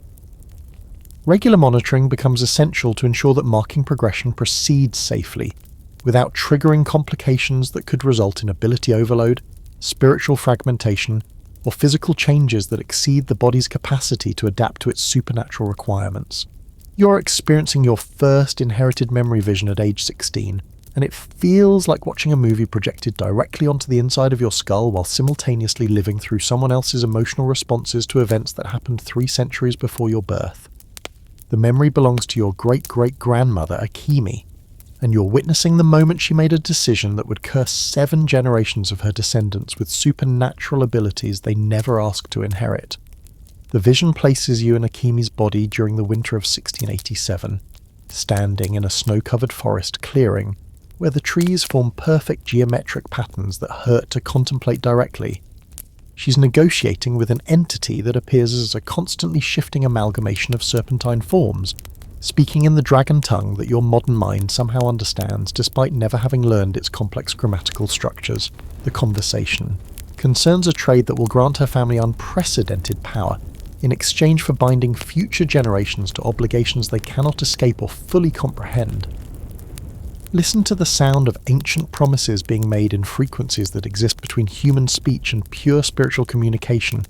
Regular monitoring becomes essential to ensure that marking progression proceeds safely, without triggering complications that could result in ability overload, spiritual fragmentation, or physical changes that exceed the body's capacity to adapt to its supernatural requirements. You're experiencing your first inherited memory vision at age 16, and it feels like watching a movie projected directly onto the inside of your skull while simultaneously living through someone else's emotional responses to events that happened 3 centuries before your birth. The memory belongs to your great-great-grandmother, Akemi, and you're witnessing the moment she made a decision that would curse 7 generations of her descendants with supernatural abilities they never asked to inherit. The vision places you in Akemi's body during the winter of 1687, standing in a snow-covered forest clearing where the trees form perfect geometric patterns that hurt to contemplate directly. She's negotiating with an entity that appears as a constantly shifting amalgamation of serpentine forms, speaking in the dragon tongue that your modern mind somehow understands despite never having learned its complex grammatical structures. The conversation concerns a trade that will grant her family unprecedented power in exchange for binding future generations to obligations they cannot escape or fully comprehend. Listen to the sound of ancient promises being made in frequencies that exist between human speech and pure spiritual communication.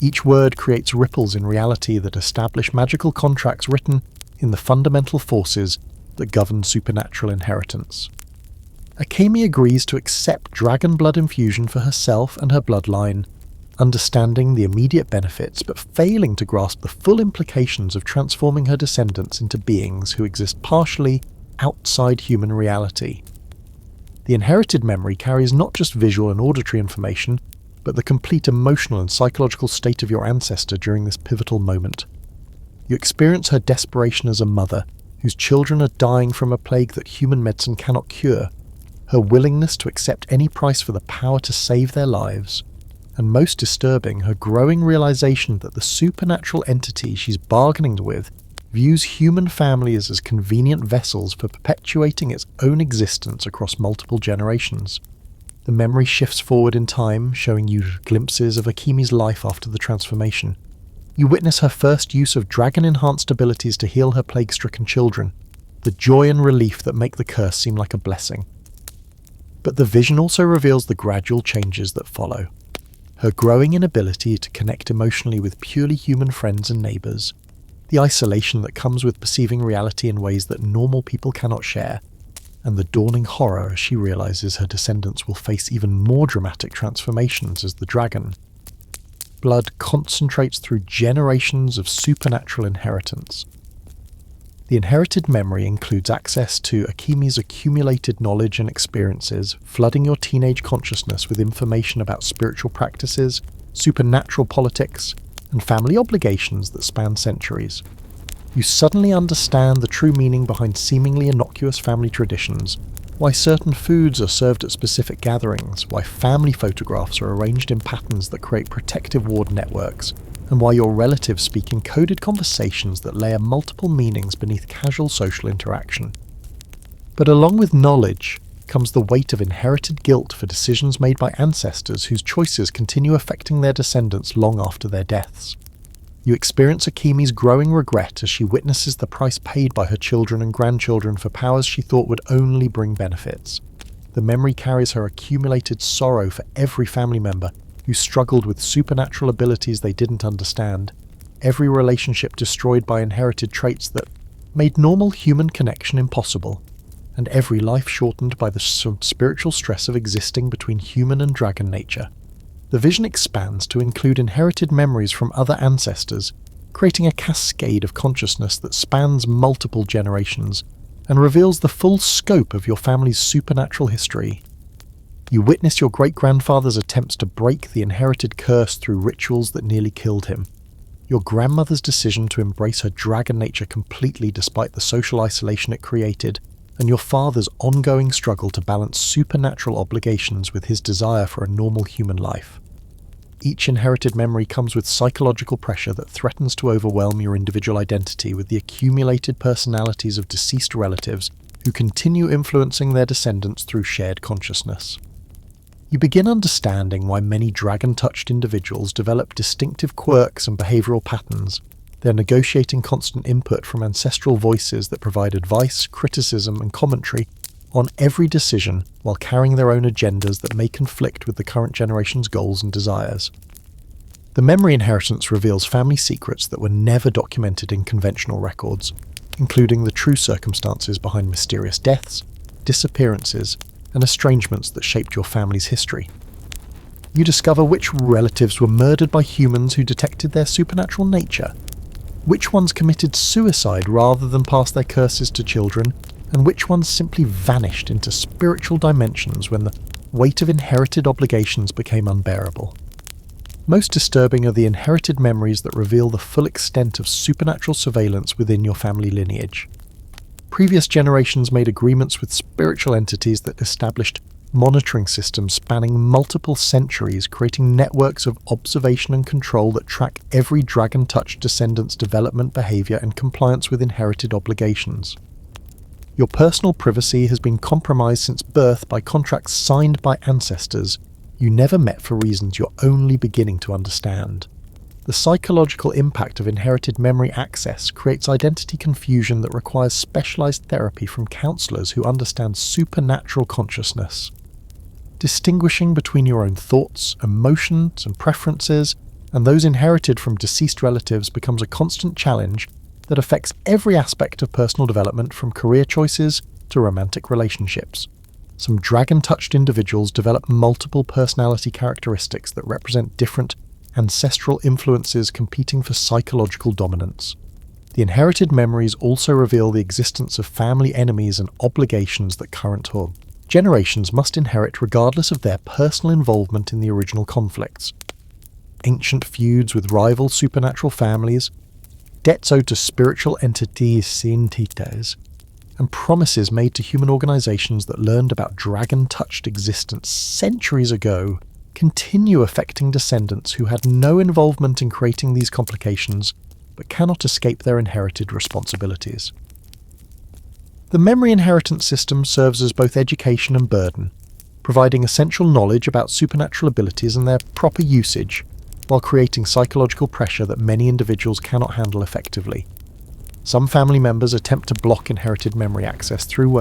Each word creates ripples in reality that establish magical contracts written in the fundamental forces that govern supernatural inheritance. Akemi agrees to accept dragon blood infusion for herself and her bloodline, understanding the immediate benefits but failing to grasp the full implications of transforming her descendants into beings who exist partially outside human reality. The inherited memory carries not just visual and auditory information, but the complete emotional and psychological state of your ancestor during this pivotal moment. You experience her desperation as a mother, whose children are dying from a plague that human medicine cannot cure, her willingness to accept any price for the power to save their lives, and most disturbing, her growing realization that the supernatural entity she's bargaining with views human families as convenient vessels for perpetuating its own existence across multiple generations. The memory shifts forward in time, showing you glimpses of Akimi's life after the transformation. You witness her first use of dragon-enhanced abilities to heal her plague-stricken children, the joy and relief that make the curse seem like a blessing. But the vision also reveals the gradual changes that follow. Her growing inability to connect emotionally with purely human friends and neighbours, the isolation that comes with perceiving reality in ways that normal people cannot share, and the dawning horror as she realises her descendants will face even more dramatic transformations as the dragon. Blood concentrates through generations of supernatural inheritance. The inherited memory includes access to Akimi's accumulated knowledge and experiences, flooding your teenage consciousness with information about spiritual practices, supernatural politics, and family obligations that span centuries. You suddenly understand the true meaning behind seemingly innocuous family traditions, why certain foods are served at specific gatherings, why family photographs are arranged in patterns that create protective ward networks, and why your relatives speak in coded conversations that layer multiple meanings beneath casual social interaction. But along with knowledge comes the weight of inherited guilt for decisions made by ancestors whose choices continue affecting their descendants long after their deaths. You experience Akimi's growing regret as she witnesses the price paid by her children and grandchildren for powers she thought would only bring benefits. The memory carries her accumulated sorrow for every family member who struggled with supernatural abilities they didn't understand, every relationship destroyed by inherited traits that made normal human connection impossible, and every life shortened by the spiritual stress of existing between human and dragon nature. The vision expands to include inherited memories from other ancestors, creating a cascade of consciousness that spans multiple generations and reveals the full scope of your family's supernatural history. You witness your great-grandfather's attempts to break the inherited curse through rituals that nearly killed him, your grandmother's decision to embrace her dragon nature completely despite the social isolation it created, and your father's ongoing struggle to balance supernatural obligations with his desire for a normal human life. Each inherited memory comes with psychological pressure that threatens to overwhelm your individual identity with the accumulated personalities of deceased relatives who continue influencing their descendants through shared consciousness. You begin understanding why many dragon-touched individuals develop distinctive quirks and behavioural patterns. They're negotiating constant input from ancestral voices that provide advice, criticism, and commentary on every decision while carrying their own agendas that may conflict with the current generation's goals and desires. The memory inheritance reveals family secrets that were never documented in conventional records, including the true circumstances behind mysterious deaths, disappearances, and estrangements that shaped your family's history. You discover which relatives were murdered by humans who detected their supernatural nature, which ones committed suicide rather than pass their curses to children, and which ones simply vanished into spiritual dimensions when the weight of inherited obligations became unbearable. Most disturbing are the inherited memories that reveal the full extent of supernatural surveillance within your family lineage. Previous generations made agreements with spiritual entities that established monitoring systems spanning multiple centuries, creating networks of observation and control that track every dragon-touched descendant's development, behaviour, and compliance with inherited obligations. Your personal privacy has been compromised since birth by contracts signed by ancestors you never met for reasons you're only beginning to understand. The psychological impact of inherited memory access creates identity confusion that requires specialized therapy from counselors who understand supernatural consciousness. Distinguishing between your own thoughts, emotions, and preferences and those inherited from deceased relatives becomes a constant challenge that affects every aspect of personal development, from career choices to romantic relationships. Some dragon-touched individuals develop multiple personality characteristics that represent different ancestral influences competing for psychological dominance. The inherited memories also reveal the existence of family enemies and obligations that current generations must inherit regardless of their personal involvement in the original conflicts. Ancient feuds with rival supernatural families, debts owed to spiritual entities entities, and promises made to human organizations that learned about dragon-touched existence centuries ago continue affecting descendants who had no involvement in creating these complications but cannot escape their inherited responsibilities. The memory inheritance system serves as both education and burden, providing essential knowledge about supernatural abilities and their proper usage, while creating psychological pressure that many individuals cannot handle effectively. Some family members attempt to block inherited memory access through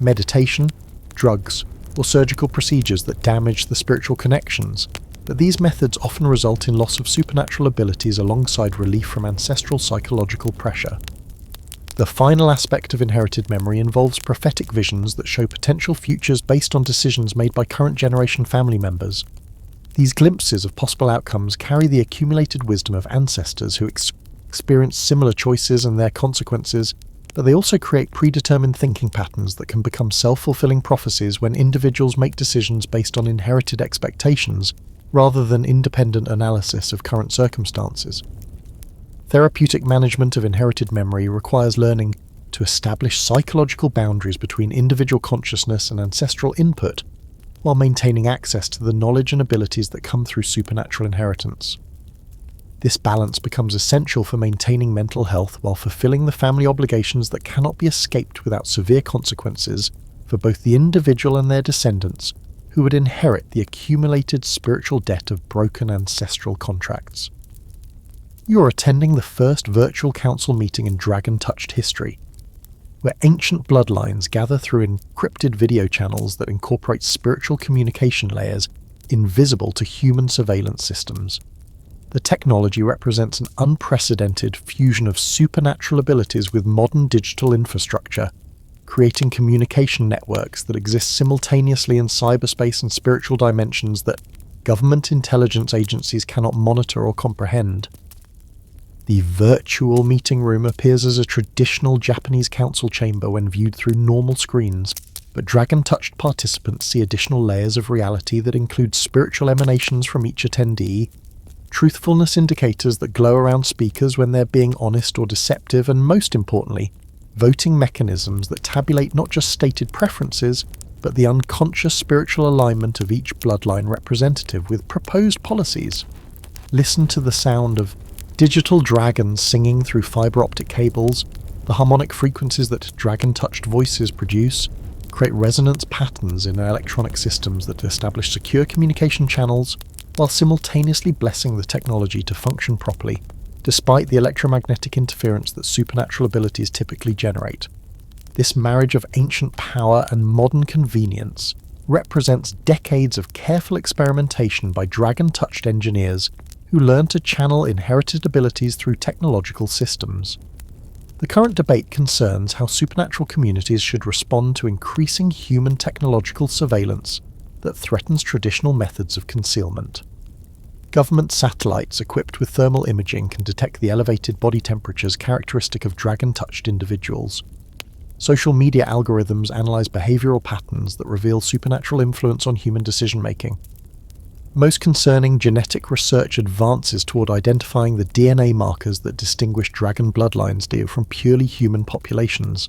meditation, drugs, or surgical procedures that damage the spiritual connections, but these methods often result in loss of supernatural abilities alongside relief from ancestral psychological pressure. The final aspect of inherited memory involves prophetic visions that show potential futures based on decisions made by current generation family members. These glimpses of possible outcomes carry the accumulated wisdom of ancestors who experience similar choices and their consequences, but they also create predetermined thinking patterns that can become self-fulfilling prophecies when individuals make decisions based on inherited expectations rather than independent analysis of current circumstances. Therapeutic management of inherited memory requires learning to establish psychological boundaries between individual consciousness and ancestral input, while maintaining access to the knowledge and abilities that come through supernatural inheritance. This balance becomes essential for maintaining mental health while fulfilling the family obligations that cannot be escaped without severe consequences for both the individual and their descendants, who would inherit the accumulated spiritual debt of broken ancestral contracts. You are attending the first virtual council meeting in dragon-touched history, where ancient bloodlines gather through encrypted video channels that incorporate spiritual communication layers invisible to human surveillance systems. The technology represents an unprecedented fusion of supernatural abilities with modern digital infrastructure, creating communication networks that exist simultaneously in cyberspace and spiritual dimensions that government intelligence agencies cannot monitor or comprehend. The virtual meeting room appears as a traditional Japanese council chamber when viewed through normal screens, but dragon-touched participants see additional layers of reality that include spiritual emanations from each attendee, truthfulness indicators that glow around speakers when they're being honest or deceptive, and most importantly, voting mechanisms that tabulate not just stated preferences, but the unconscious spiritual alignment of each bloodline representative with proposed policies. Listen to the sound of digital dragons singing through fiber optic cables. The harmonic frequencies that dragon-touched voices produce create resonance patterns in electronic systems that establish secure communication channels while simultaneously blessing the technology to function properly, despite the electromagnetic interference that supernatural abilities typically generate. This marriage of ancient power and modern convenience represents decades of careful experimentation by dragon-touched engineers who learn to channel inherited abilities through technological systems. The current debate concerns how supernatural communities should respond to increasing human technological surveillance that threatens traditional methods of concealment. Government satellites equipped with thermal imaging can detect the elevated body temperatures characteristic of dragon-touched individuals. Social media algorithms analyze behavioral patterns that reveal supernatural influence on human decision-making. Most concerning, genetic research advances toward identifying the DNA markers that distinguish dragon bloodlines from purely human populations.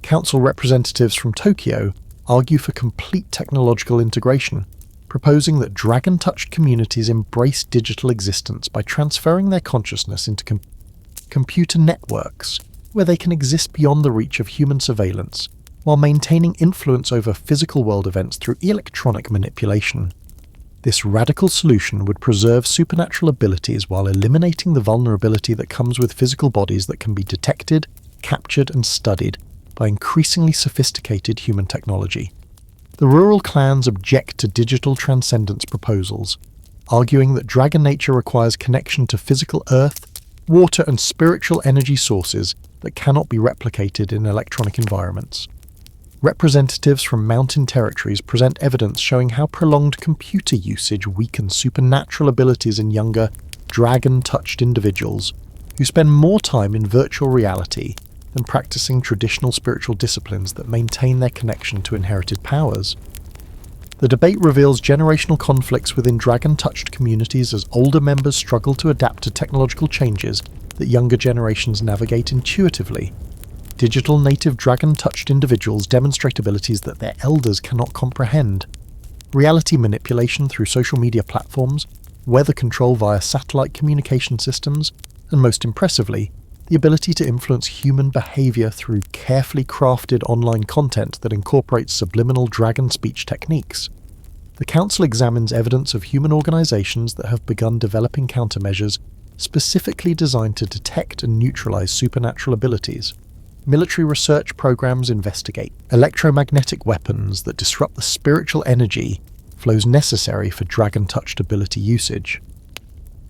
Council representatives from Tokyo argue for complete technological integration, proposing that dragon-touched communities embrace digital existence by transferring their consciousness into computer networks, where they can exist beyond the reach of human surveillance, while maintaining influence over physical world events through electronic manipulation. This radical solution would preserve supernatural abilities while eliminating the vulnerability that comes with physical bodies that can be detected, captured, and studied by increasingly sophisticated human technology. The rural clans object to digital transcendence proposals, arguing that dragon nature requires connection to physical earth, water, and spiritual energy sources that cannot be replicated in electronic environments. Representatives from mountain territories present evidence showing how prolonged computer usage weakens supernatural abilities in younger, dragon-touched individuals who spend more time in virtual reality than practicing traditional spiritual disciplines that maintain their connection to inherited powers. The debate reveals generational conflicts within dragon-touched communities as older members struggle to adapt to technological changes that younger generations navigate intuitively. Digital native dragon-touched individuals demonstrate abilities that their elders cannot comprehend. Reality manipulation through social media platforms, weather control via satellite communication systems, and most impressively, the ability to influence human behaviour through carefully crafted online content that incorporates subliminal dragon speech techniques. The Council examines evidence of human organisations that have begun developing countermeasures specifically designed to detect and neutralise supernatural abilities. Military research programs investigate electromagnetic weapons that disrupt the spiritual energy flows necessary for dragon-touched ability usage.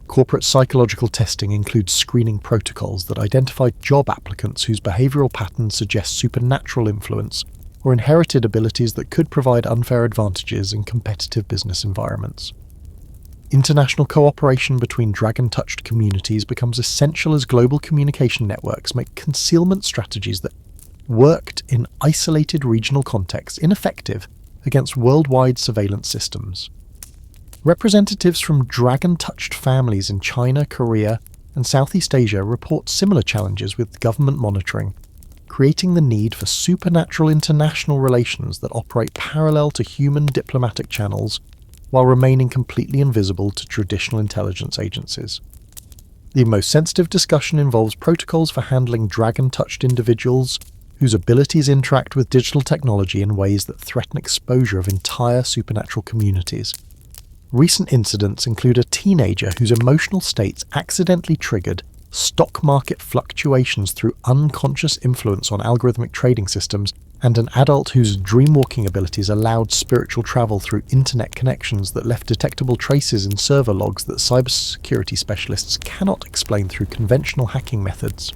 Corporate psychological testing includes screening protocols that identify job applicants whose behavioural patterns suggest supernatural influence or inherited abilities that could provide unfair advantages in competitive business environments. International cooperation between dragon-touched communities becomes essential as global communication networks make concealment strategies that worked in isolated regional contexts ineffective against worldwide surveillance systems. Representatives from dragon-touched families in China, Korea, and Southeast Asia report similar challenges with government monitoring, creating the need for supernatural international relations that operate parallel to human diplomatic channels while remaining completely invisible to traditional intelligence agencies. The most sensitive discussion involves protocols for handling dragon-touched individuals whose abilities interact with digital technology in ways that threaten exposure of entire supernatural communities. Recent incidents include a teenager whose emotional states accidentally triggered stock market fluctuations through unconscious influence on algorithmic trading systems, and an adult whose dreamwalking abilities allowed spiritual travel through internet connections that left detectable traces in server logs that cybersecurity specialists cannot explain through conventional hacking methods.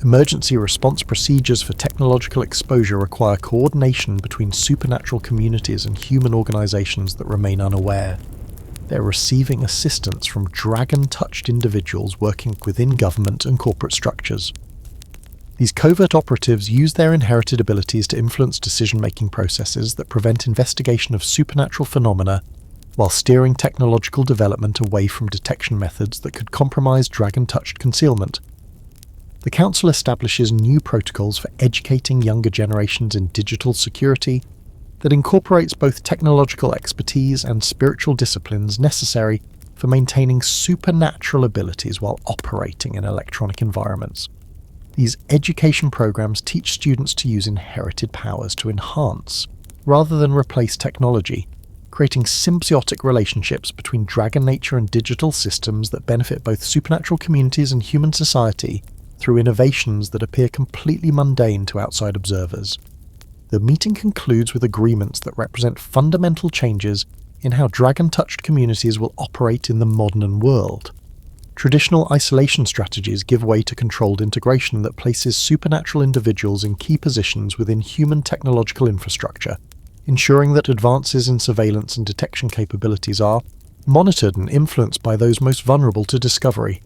Emergency response procedures for technological exposure require coordination between supernatural communities and human organizations that remain unaware. They're receiving assistance from dragon-touched individuals working within government and corporate structures. These covert operatives use their inherited abilities to influence decision-making processes that prevent investigation of supernatural phenomena while steering technological development away from detection methods that could compromise dragon-touched concealment. The Council establishes new protocols for educating younger generations in digital security that incorporates both technological expertise and spiritual disciplines necessary for maintaining supernatural abilities while operating in electronic environments. These education programs teach students to use inherited powers to enhance, rather than replace technology, creating symbiotic relationships between dragon nature and digital systems that benefit both supernatural communities and human society through innovations that appear completely mundane to outside observers. The meeting concludes with agreements that represent fundamental changes in how dragon-touched communities will operate in the modern world. Traditional isolation strategies give way to controlled integration that places supernatural individuals in key positions within human technological infrastructure, ensuring that advances in surveillance and detection capabilities are monitored and influenced by those most vulnerable to discovery.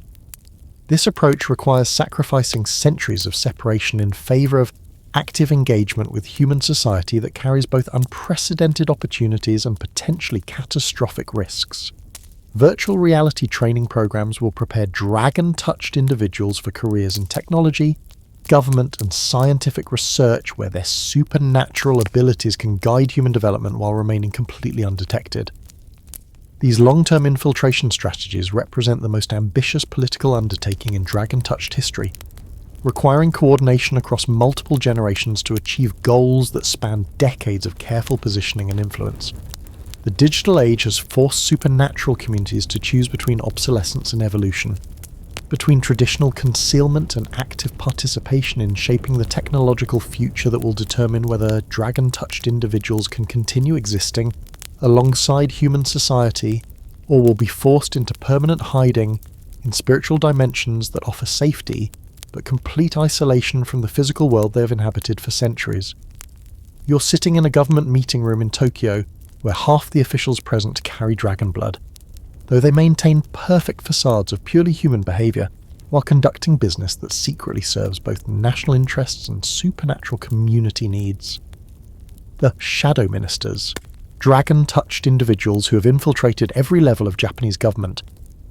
This approach requires sacrificing centuries of separation in favour of active engagement with human society that carries both unprecedented opportunities and potentially catastrophic risks. Virtual reality training programs will prepare dragon-touched individuals for careers in technology, government, and scientific research where their supernatural abilities can guide human development while remaining completely undetected. These long-term infiltration strategies represent the most ambitious political undertaking in dragon-touched history, requiring coordination across multiple generations to achieve goals that span decades of careful positioning and influence. The digital age has forced supernatural communities to choose between obsolescence and evolution, between traditional concealment and active participation in shaping the technological future that will determine whether dragon-touched individuals can continue existing alongside human society, or will be forced into permanent hiding in spiritual dimensions that offer safety but complete isolation from the physical world they have inhabited for centuries. You're sitting in a government meeting room in Tokyo where half the officials present carry dragon blood, though they maintain perfect facades of purely human behaviour while conducting business that secretly serves both national interests and supernatural community needs. The Shadow Ministers, dragon-touched individuals who have infiltrated every level of Japanese government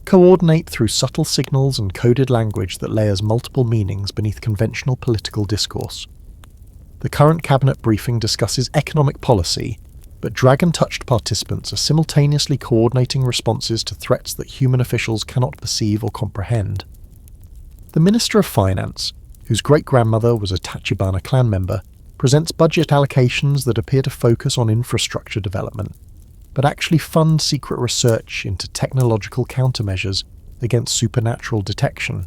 coordinate through subtle signals and coded language that layers multiple meanings beneath conventional political discourse. The current cabinet briefing discusses economic policy, but dragon-touched participants are simultaneously coordinating responses to threats that human officials cannot perceive or comprehend. The Minister of Finance, whose great-grandmother was a Tachibana clan member, presents budget allocations that appear to focus on infrastructure development, but actually fund secret research into technological countermeasures against supernatural detection.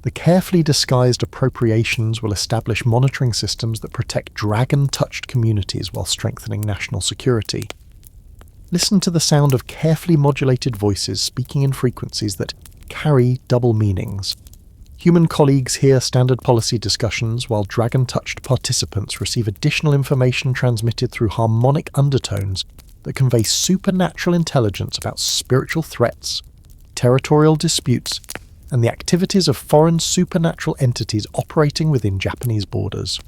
The carefully disguised appropriations will establish monitoring systems that protect dragon-touched communities while strengthening national security. Listen to the sound of carefully modulated voices speaking in frequencies that carry double meanings. Human colleagues hear standard policy discussions, while dragon-touched participants receive additional information transmitted through harmonic undertones that convey supernatural intelligence about spiritual threats, territorial disputes, and the activities of foreign supernatural entities operating within Japanese borders.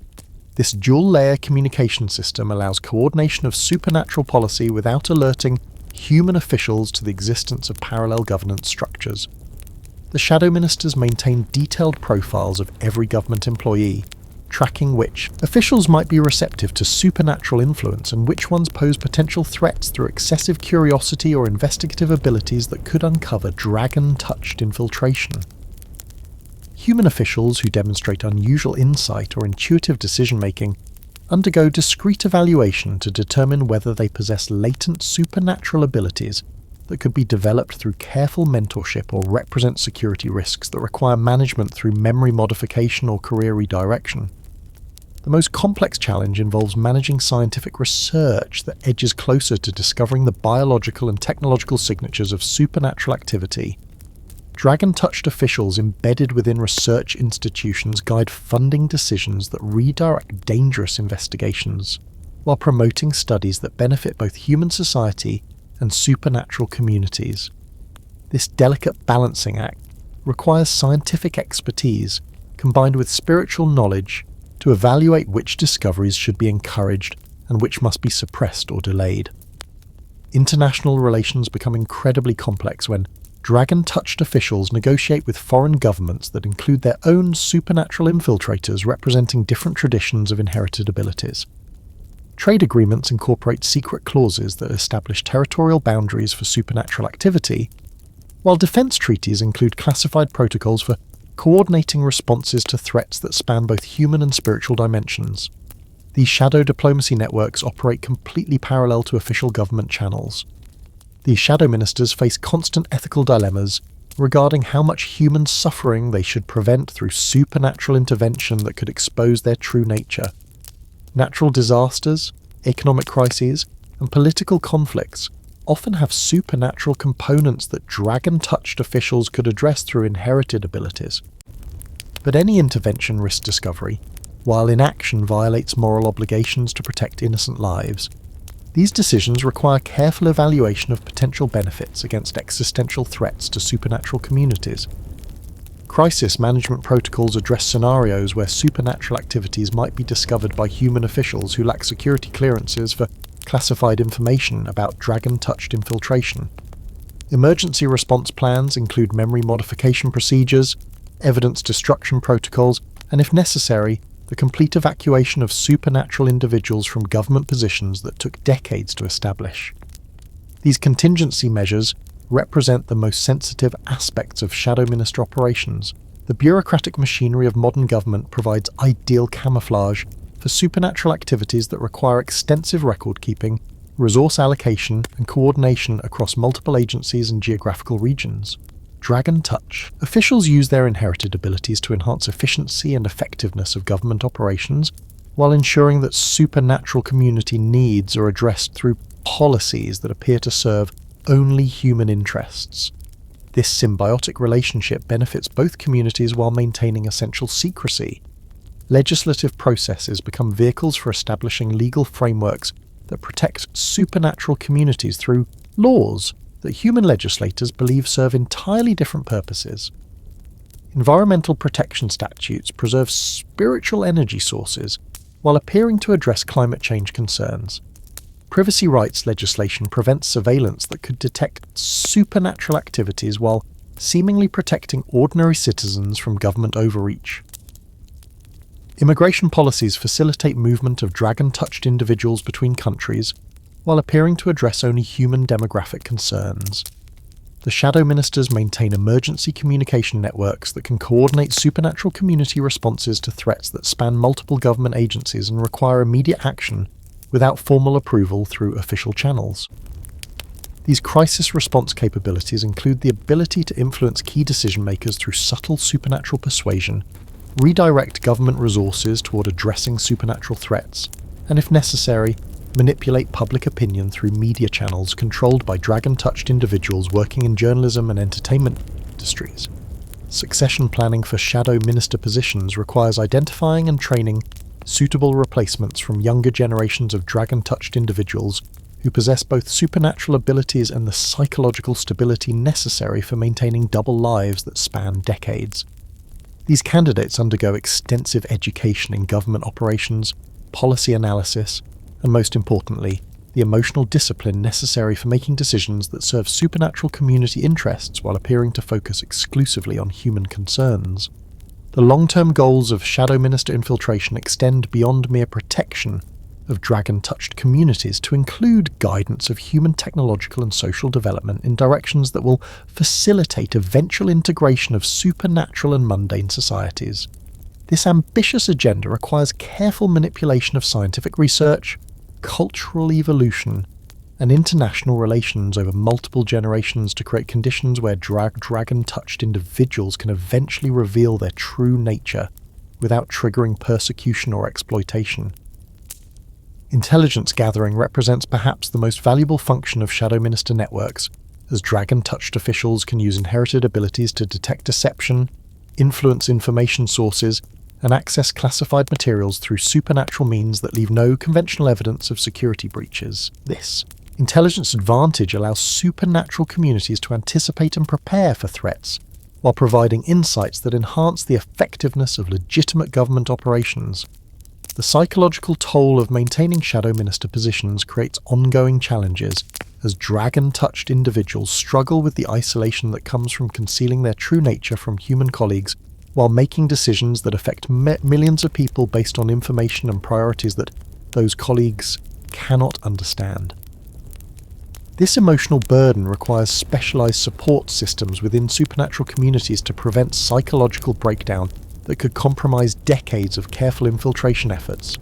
This dual-layer communication system allows coordination of supernatural policy without alerting human officials to the existence of parallel governance structures. The Shadow Ministers maintain detailed profiles of every government employee, tracking which officials might be receptive to supernatural influence and which ones pose potential threats through excessive curiosity or investigative abilities that could uncover dragon-touched infiltration. Human officials who demonstrate unusual insight or intuitive decision-making undergo discrete evaluation to determine whether they possess latent supernatural abilities that could be developed through careful mentorship or represent security risks that require management through memory modification or career redirection. The most complex challenge involves managing scientific research that edges closer to discovering the biological and technological signatures of supernatural activity. Dragon-touched officials embedded within research institutions guide funding decisions that redirect dangerous investigations, while promoting studies that benefit both human society and supernatural communities. This delicate balancing act requires scientific expertise combined with spiritual knowledge to evaluate which discoveries should be encouraged and which must be suppressed or delayed. International relations become incredibly complex when dragon-touched officials negotiate with foreign governments that include their own supernatural infiltrators representing different traditions of inherited abilities. Trade agreements incorporate secret clauses that establish territorial boundaries for supernatural activity, while defense treaties include classified protocols for coordinating responses to threats that span both human and spiritual dimensions. These shadow diplomacy networks operate completely parallel to official government channels. These shadow ministers face constant ethical dilemmas regarding how much human suffering they should prevent through supernatural intervention that could expose their true nature. Natural disasters, economic crises, and political conflicts often have supernatural components that dragon-touched officials could address through inherited abilities. But any intervention risks discovery, while inaction violates moral obligations to protect innocent lives. These decisions require careful evaluation of potential benefits against existential threats to supernatural communities. Crisis management protocols address scenarios where supernatural activities might be discovered by human officials who lack security clearances for classified information about dragon-touched infiltration. Emergency response plans include memory modification procedures, evidence destruction protocols, and if necessary, the complete evacuation of supernatural individuals from government positions that took decades to establish. These contingency measures represent the most sensitive aspects of Shadow Minister operations. The bureaucratic machinery of modern government provides ideal camouflage for supernatural activities that require extensive record-keeping, resource allocation, and coordination across multiple agencies and geographical regions. Dragon Touch. Officials use their inherited abilities to enhance efficiency and effectiveness of government operations, while ensuring that supernatural community needs are addressed through policies that appear to serve only human interests. This symbiotic relationship benefits both communities while maintaining essential secrecy. Legislative processes become vehicles for establishing legal frameworks that protect supernatural communities through laws that human legislators believe serve entirely different purposes. Environmental protection statutes preserve spiritual energy sources while appearing to address climate change concerns. Privacy rights legislation prevents surveillance that could detect supernatural activities while seemingly protecting ordinary citizens from government overreach. Immigration policies facilitate movement of dragon-touched individuals between countries, while appearing to address only human demographic concerns. The Shadow Ministers maintain emergency communication networks that can coordinate supernatural community responses to threats that span multiple government agencies and require immediate action without formal approval through official channels. These crisis response capabilities include the ability to influence key decision-makers through subtle supernatural persuasion, redirect government resources toward addressing supernatural threats, and if necessary, manipulate public opinion through media channels controlled by dragon-touched individuals working in journalism and entertainment industries. Succession planning for Shadow Minister positions requires identifying and training suitable replacements from younger generations of dragon-touched individuals who possess both supernatural abilities and the psychological stability necessary for maintaining double lives that span decades. These candidates undergo extensive education in government operations, policy analysis, and most importantly, the emotional discipline necessary for making decisions that serve supernatural community interests while appearing to focus exclusively on human concerns. The long-term goals of Shadow Minister infiltration extend beyond mere protection of dragon-touched communities to include guidance of human technological and social development in directions that will facilitate eventual integration of supernatural and mundane societies. This ambitious agenda requires careful manipulation of scientific research, cultural evolution, and international relations over multiple generations to create conditions where dragon-touched individuals can eventually reveal their true nature without triggering persecution or exploitation. Intelligence gathering represents perhaps the most valuable function of Shadow Minister networks, as dragon-touched officials can use inherited abilities to detect deception, influence information sources, and access classified materials through supernatural means that leave no conventional evidence of security breaches. This intelligence advantage allows supernatural communities to anticipate and prepare for threats, while providing insights that enhance the effectiveness of legitimate government operations. The psychological toll of maintaining Shadow Minister positions creates ongoing challenges, as dragon-touched individuals struggle with the isolation that comes from concealing their true nature from human colleagues while making decisions that affect millions of people based on information and priorities that those colleagues cannot understand. This emotional burden requires specialized support systems within supernatural communities to prevent psychological breakdown that could compromise decades of careful infiltration efforts.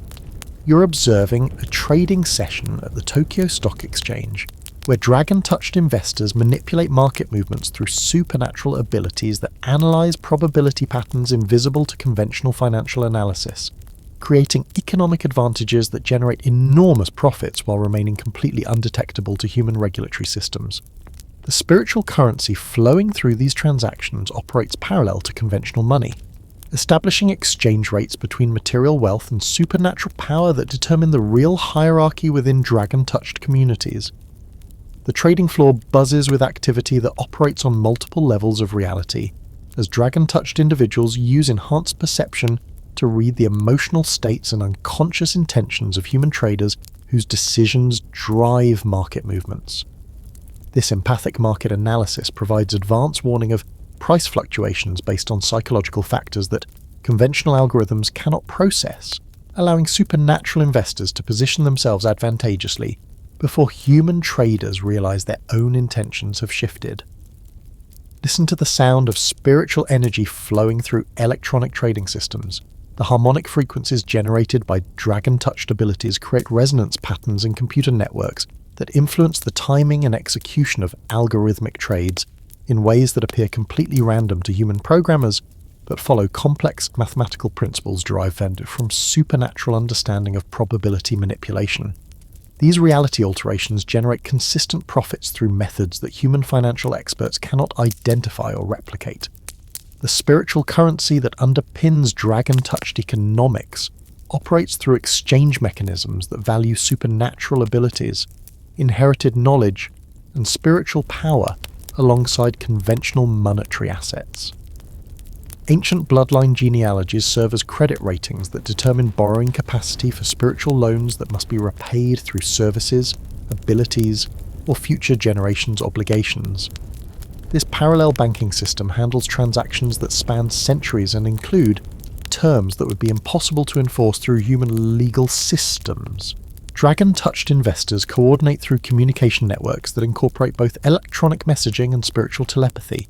You're observing a trading session at the Tokyo Stock Exchange, where dragon-touched investors manipulate market movements through supernatural abilities that analyze probability patterns invisible to conventional financial analysis, creating economic advantages that generate enormous profits while remaining completely undetectable to human regulatory systems. The spiritual currency flowing through these transactions operates parallel to conventional money, establishing exchange rates between material wealth and supernatural power that determine the real hierarchy within dragon-touched communities. The trading floor buzzes with activity that operates on multiple levels of reality, as dragon-touched individuals use enhanced perception to read the emotional states and unconscious intentions of human traders whose decisions drive market movements. This empathic market analysis provides advance warning of price fluctuations based on psychological factors that conventional algorithms cannot process, allowing supernatural investors to position themselves advantageously before human traders realize their own intentions have shifted. Listen to the sound of spiritual energy flowing through electronic trading systems. The harmonic frequencies generated by dragon-touched abilities create resonance patterns in computer networks that influence the timing and execution of algorithmic trades in ways that appear completely random to human programmers, but follow complex mathematical principles derived from supernatural understanding of probability manipulation. These reality alterations generate consistent profits through methods that human financial experts cannot identify or replicate. The spiritual currency that underpins dragon-touched economics operates through exchange mechanisms that value supernatural abilities, inherited knowledge, and spiritual power alongside conventional monetary assets. Ancient bloodline genealogies serve as credit ratings that determine borrowing capacity for spiritual loans that must be repaid through services, abilities, or future generations' obligations. This parallel banking system handles transactions that span centuries and include terms that would be impossible to enforce through human legal systems. Dragon-touched investors coordinate through communication networks that incorporate both electronic messaging and spiritual telepathy,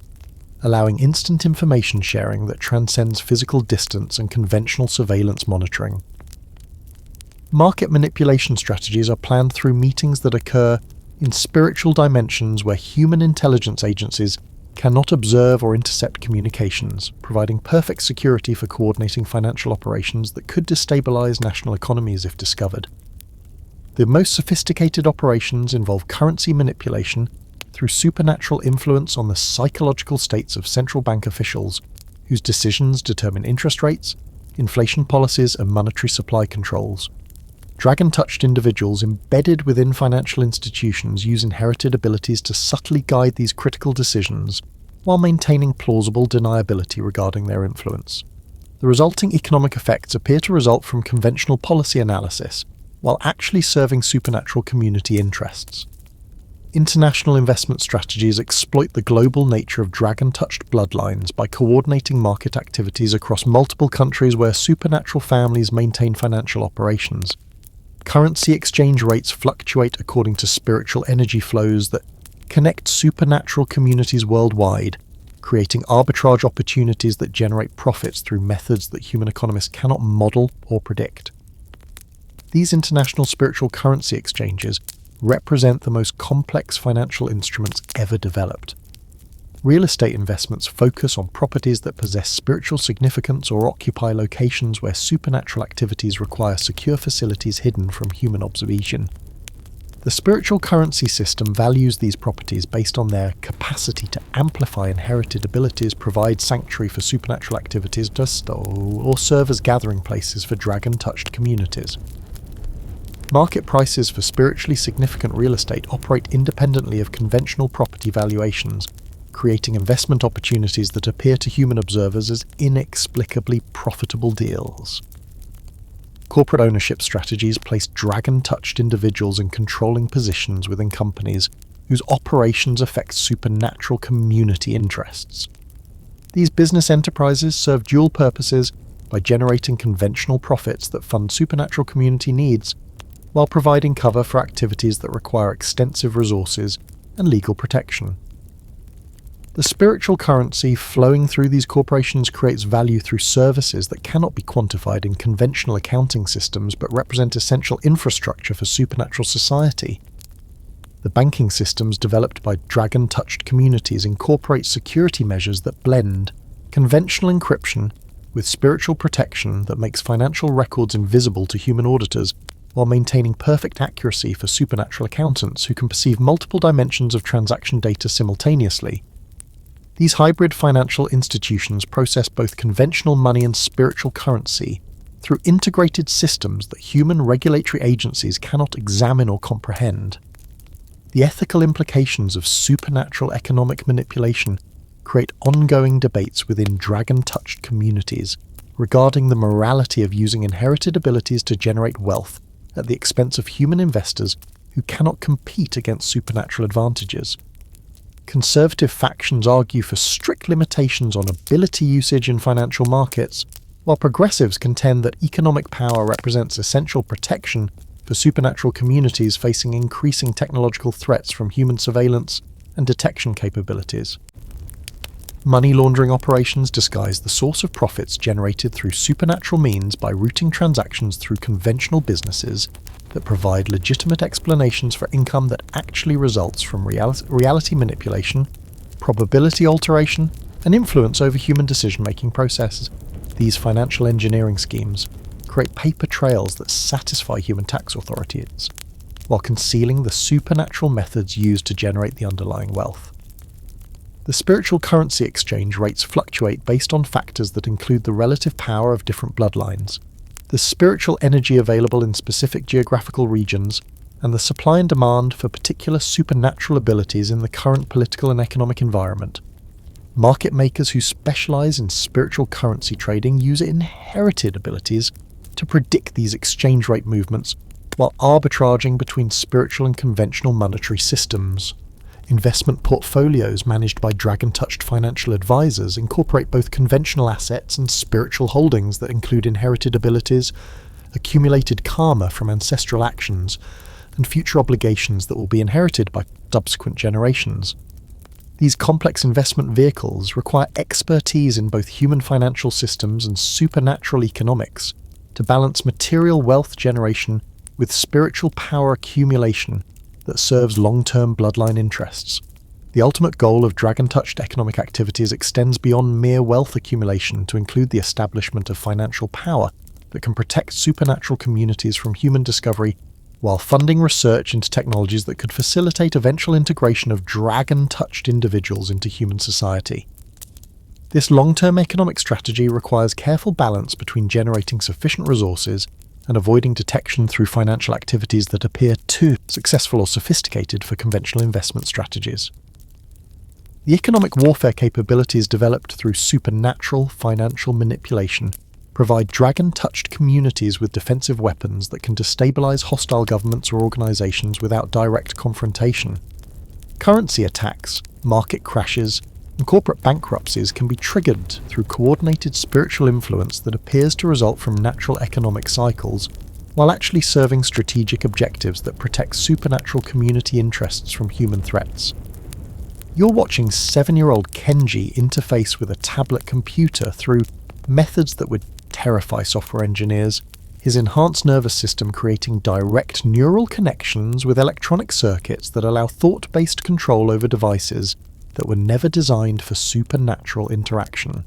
allowing instant information sharing that transcends physical distance and conventional surveillance monitoring. Market manipulation strategies are planned through meetings that occur in spiritual dimensions where human intelligence agencies cannot observe or intercept communications, providing perfect security for coordinating financial operations that could destabilize national economies if discovered. The most sophisticated operations involve currency manipulation through supernatural influence on the psychological states of central bank officials, whose decisions determine interest rates, inflation policies, and monetary supply controls. Dragon-touched individuals embedded within financial institutions use inherited abilities to subtly guide these critical decisions while maintaining plausible deniability regarding their influence. The resulting economic effects appear to result from conventional policy analysis, while actually serving supernatural community interests. International investment strategies exploit the global nature of dragon-touched bloodlines by coordinating market activities across multiple countries where supernatural families maintain financial operations. Currency exchange rates fluctuate according to spiritual energy flows that connect supernatural communities worldwide, creating arbitrage opportunities that generate profits through methods that human economists cannot model or predict. These international spiritual currency exchanges represent the most complex financial instruments ever developed. Real estate investments focus on properties that possess spiritual significance or occupy locations where supernatural activities require secure facilities hidden from human observation. The spiritual currency system values these properties based on their capacity to amplify inherited abilities, provide sanctuary for supernatural activities, or serve as gathering places for dragon-touched communities. Market prices for spiritually significant real estate operate independently of conventional property valuations, creating investment opportunities that appear to human observers as inexplicably profitable deals. Corporate ownership strategies place dragon-touched individuals in controlling positions within companies whose operations affect supernatural community interests. These business enterprises serve dual purposes by generating conventional profits that fund supernatural community needs, while providing cover for activities that require extensive resources and legal protection. The spiritual currency flowing through these corporations creates value through services that cannot be quantified in conventional accounting systems but represent essential infrastructure for supernatural society. The banking systems developed by dragon-touched communities incorporate security measures that blend conventional encryption with spiritual protection that makes financial records invisible to human auditors, while maintaining perfect accuracy for supernatural accountants who can perceive multiple dimensions of transaction data simultaneously. These hybrid financial institutions process both conventional money and spiritual currency through integrated systems that human regulatory agencies cannot examine or comprehend. The ethical implications of supernatural economic manipulation create ongoing debates within dragon-touched communities regarding the morality of using inherited abilities to generate wealth at the expense of human investors who cannot compete against supernatural advantages. Conservative factions argue for strict limitations on ability usage in financial markets, while progressives contend that economic power represents essential protection for supernatural communities facing increasing technological threats from human surveillance and detection capabilities. Money laundering operations disguise the source of profits generated through supernatural means by routing transactions through conventional businesses that provide legitimate explanations for income that actually results from reality manipulation, probability alteration, and influence over human decision-making processes. These financial engineering schemes create paper trails that satisfy human tax authorities, while concealing the supernatural methods used to generate the underlying wealth. The spiritual currency exchange rates fluctuate based on factors that include the relative power of different bloodlines, the spiritual energy available in specific geographical regions, and the supply and demand for particular supernatural abilities in the current political and economic environment. Market makers who specialize in spiritual currency trading use inherited abilities to predict these exchange rate movements while arbitraging between spiritual and conventional monetary systems. Investment portfolios managed by dragon-touched financial advisors incorporate both conventional assets and spiritual holdings that include inherited abilities, accumulated karma from ancestral actions, and future obligations that will be inherited by subsequent generations. These complex investment vehicles require expertise in both human financial systems and supernatural economics to balance material wealth generation with spiritual power accumulation that serves long-term bloodline interests. The ultimate goal of dragon-touched economic activities extends beyond mere wealth accumulation to include the establishment of financial power that can protect supernatural communities from human discovery while funding research into technologies that could facilitate eventual integration of dragon-touched individuals into human society. This long-term economic strategy requires careful balance between generating sufficient resources and avoiding detection through financial activities that appear too successful or sophisticated for conventional investment strategies. The economic warfare capabilities developed through supernatural financial manipulation provide dragon-touched communities with defensive weapons that can destabilize hostile governments or organizations without direct confrontation. Currency attacks, market crashes, and corporate bankruptcies can be triggered through coordinated spiritual influence that appears to result from natural economic cycles, while actually serving strategic objectives that protect supernatural community interests from human threats. You're watching 7-year-old Kenji interface with a tablet computer through methods that would terrify software engineers, his enhanced nervous system creating direct neural connections with electronic circuits that allow thought-based control over devices that were never designed for supernatural interaction.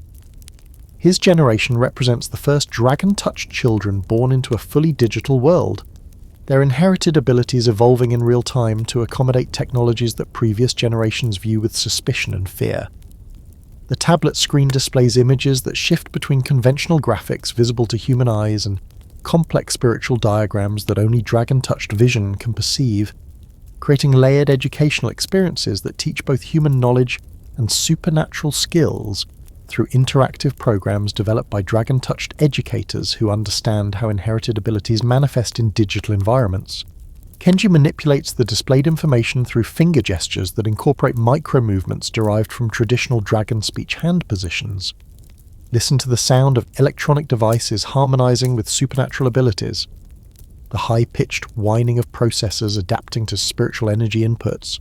His generation represents the first dragon-touched children born into a fully digital world, their inherited abilities evolving in real time to accommodate technologies that previous generations view with suspicion and fear. The tablet screen displays images that shift between conventional graphics visible to human eyes and complex spiritual diagrams that only dragon-touched vision can perceive, creating layered educational experiences that teach both human knowledge and supernatural skills through interactive programs developed by dragon-touched educators who understand how inherited abilities manifest in digital environments. Kenji manipulates the displayed information through finger gestures that incorporate micro-movements derived from traditional dragon speech hand positions. Listen to the sound of electronic devices harmonizing with supernatural abilities, the high-pitched whining of processors adapting to spiritual energy inputs,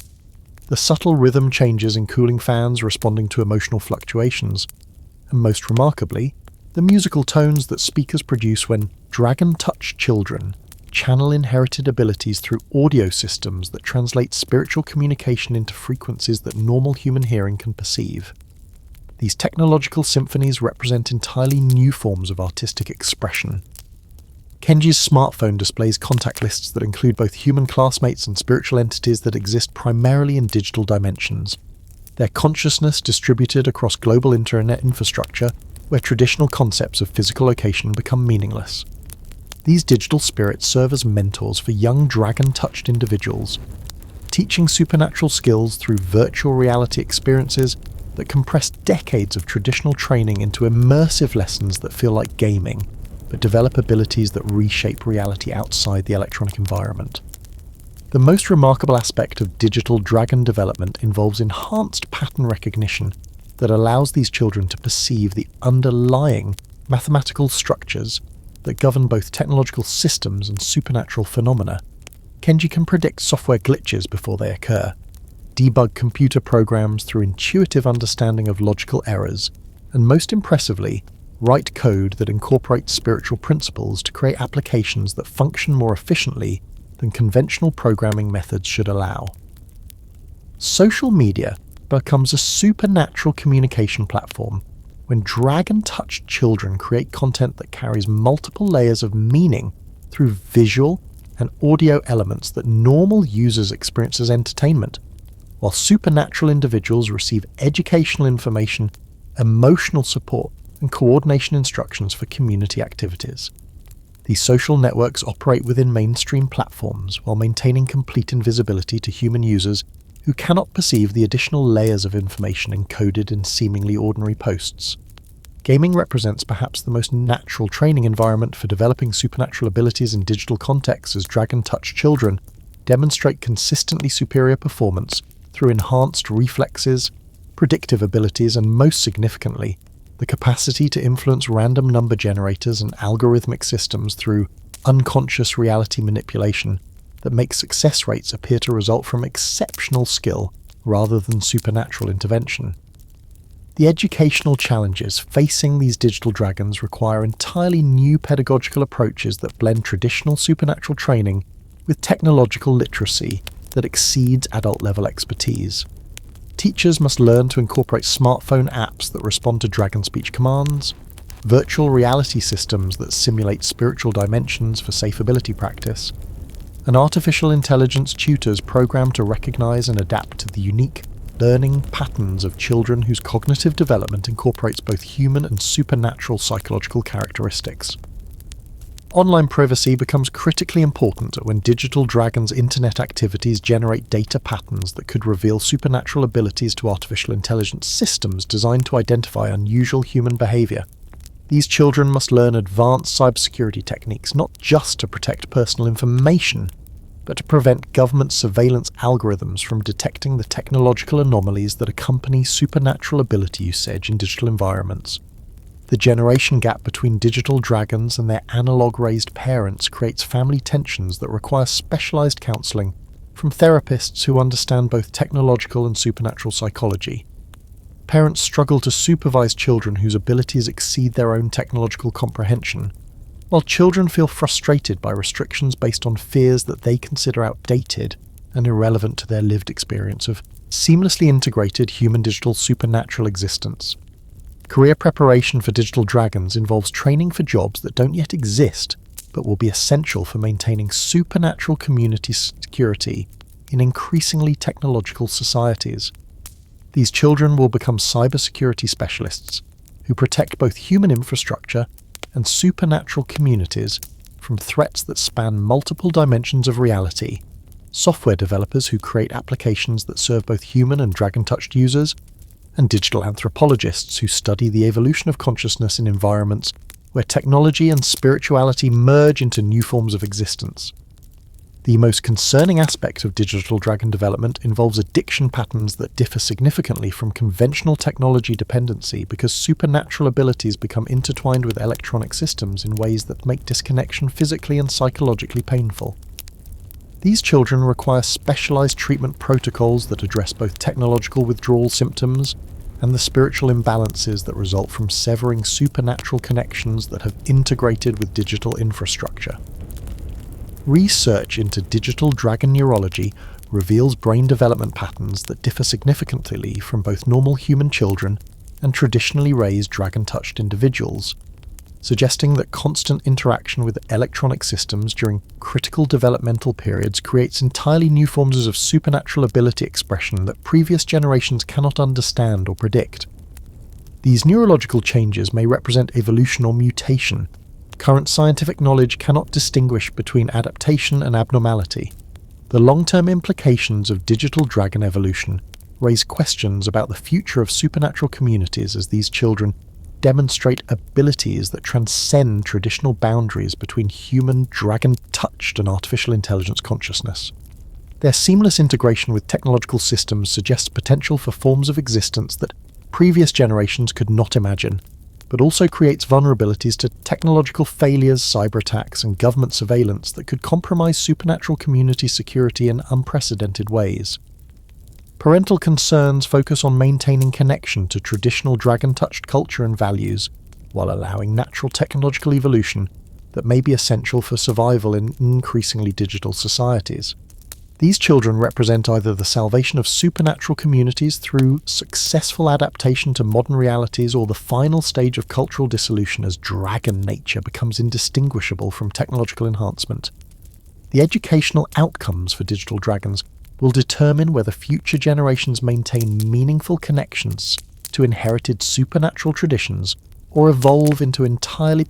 the subtle rhythm changes in cooling fans responding to emotional fluctuations, and most remarkably, the musical tones that speakers produce when dragon-touched children channel inherited abilities through audio systems that translate spiritual communication into frequencies that normal human hearing can perceive. These technological symphonies represent entirely new forms of artistic expression. Kenji's smartphone displays contact lists that include both human classmates and spiritual entities that exist primarily in digital dimensions, their consciousness distributed across global internet infrastructure where traditional concepts of physical location become meaningless. These digital spirits serve as mentors for young dragon-touched individuals, teaching supernatural skills through virtual reality experiences that compress decades of traditional training into immersive lessons that feel like gaming, but develop abilities that reshape reality outside the electronic environment. The most remarkable aspect of digital dragon development involves enhanced pattern recognition that allows these children to perceive the underlying mathematical structures that govern both technological systems and supernatural phenomena. Kenji can predict software glitches before they occur, debug computer programs through intuitive understanding of logical errors, and most impressively, write code that incorporates spiritual principles to create applications that function more efficiently than conventional programming methods should allow. Social media becomes a supernatural communication platform when dragon-touched children create content that carries multiple layers of meaning through visual and audio elements that normal users experience as entertainment, while supernatural individuals receive educational information, emotional support, and coordination instructions for community activities. These social networks operate within mainstream platforms while maintaining complete invisibility to human users who cannot perceive the additional layers of information encoded in seemingly ordinary posts. Gaming represents perhaps the most natural training environment for developing supernatural abilities in digital contexts, as dragon-touched children demonstrate consistently superior performance through enhanced reflexes, predictive abilities, and most significantly, the capacity to influence random number generators and algorithmic systems through unconscious reality manipulation that makes success rates appear to result from exceptional skill rather than supernatural intervention. The educational challenges facing these digital dragons require entirely new pedagogical approaches that blend traditional supernatural training with technological literacy that exceeds adult-level expertise. Teachers must learn to incorporate smartphone apps that respond to dragon speech commands, virtual reality systems that simulate spiritual dimensions for safe ability practice, and artificial intelligence tutors programmed to recognize and adapt to the unique learning patterns of children whose cognitive development incorporates both human and supernatural psychological characteristics. Online privacy becomes critically important when digital dragons' internet activities generate data patterns that could reveal supernatural abilities to artificial intelligence systems designed to identify unusual human behavior. These children must learn advanced cybersecurity techniques not just to protect personal information, but to prevent government surveillance algorithms from detecting the technological anomalies that accompany supernatural ability usage in digital environments. The generation gap between digital dragons and their analog-raised parents creates family tensions that require specialized counseling from therapists who understand both technological and supernatural psychology. Parents struggle to supervise children whose abilities exceed their own technological comprehension, while children feel frustrated by restrictions based on fears that they consider outdated and irrelevant to their lived experience of seamlessly integrated human-digital supernatural existence. Career preparation for digital dragons involves training for jobs that don't yet exist, but will be essential for maintaining supernatural community security in increasingly technological societies. These children will become cybersecurity specialists who protect both human infrastructure and supernatural communities from threats that span multiple dimensions of reality, software developers who create applications that serve both human and dragon-touched users, and digital anthropologists who study the evolution of consciousness in environments where technology and spirituality merge into new forms of existence. The most concerning aspect of digital dragon development involves addiction patterns that differ significantly from conventional technology dependency because supernatural abilities become intertwined with electronic systems in ways that make disconnection physically and psychologically painful. These children require specialized treatment protocols that address both technological withdrawal symptoms and the spiritual imbalances that result from severing supernatural connections that have integrated with digital infrastructure. Research into digital dragon neurology reveals brain development patterns that differ significantly from both normal human children and traditionally raised dragon-touched individuals, suggesting that constant interaction with electronic systems during critical developmental periods creates entirely new forms of supernatural ability expression that previous generations cannot understand or predict. These neurological changes may represent evolution or mutation. Current scientific knowledge cannot distinguish between adaptation and abnormality. The long-term implications of digital dragon evolution raise questions about the future of supernatural communities as these children demonstrate abilities that transcend traditional boundaries between human, dragon-touched and artificial intelligence consciousness. Their seamless integration with technological systems suggests potential for forms of existence that previous generations could not imagine, but also creates vulnerabilities to technological failures, cyber attacks, and government surveillance that could compromise supernatural community security in unprecedented ways. Parental concerns focus on maintaining connection to traditional dragon-touched culture and values, while allowing natural technological evolution that may be essential for survival in increasingly digital societies. These children represent either the salvation of supernatural communities through successful adaptation to modern realities or the final stage of cultural dissolution as dragon nature becomes indistinguishable from technological enhancement. The educational outcomes for digital dragons will determine whether future generations maintain meaningful connections to inherited supernatural traditions or evolve into entirely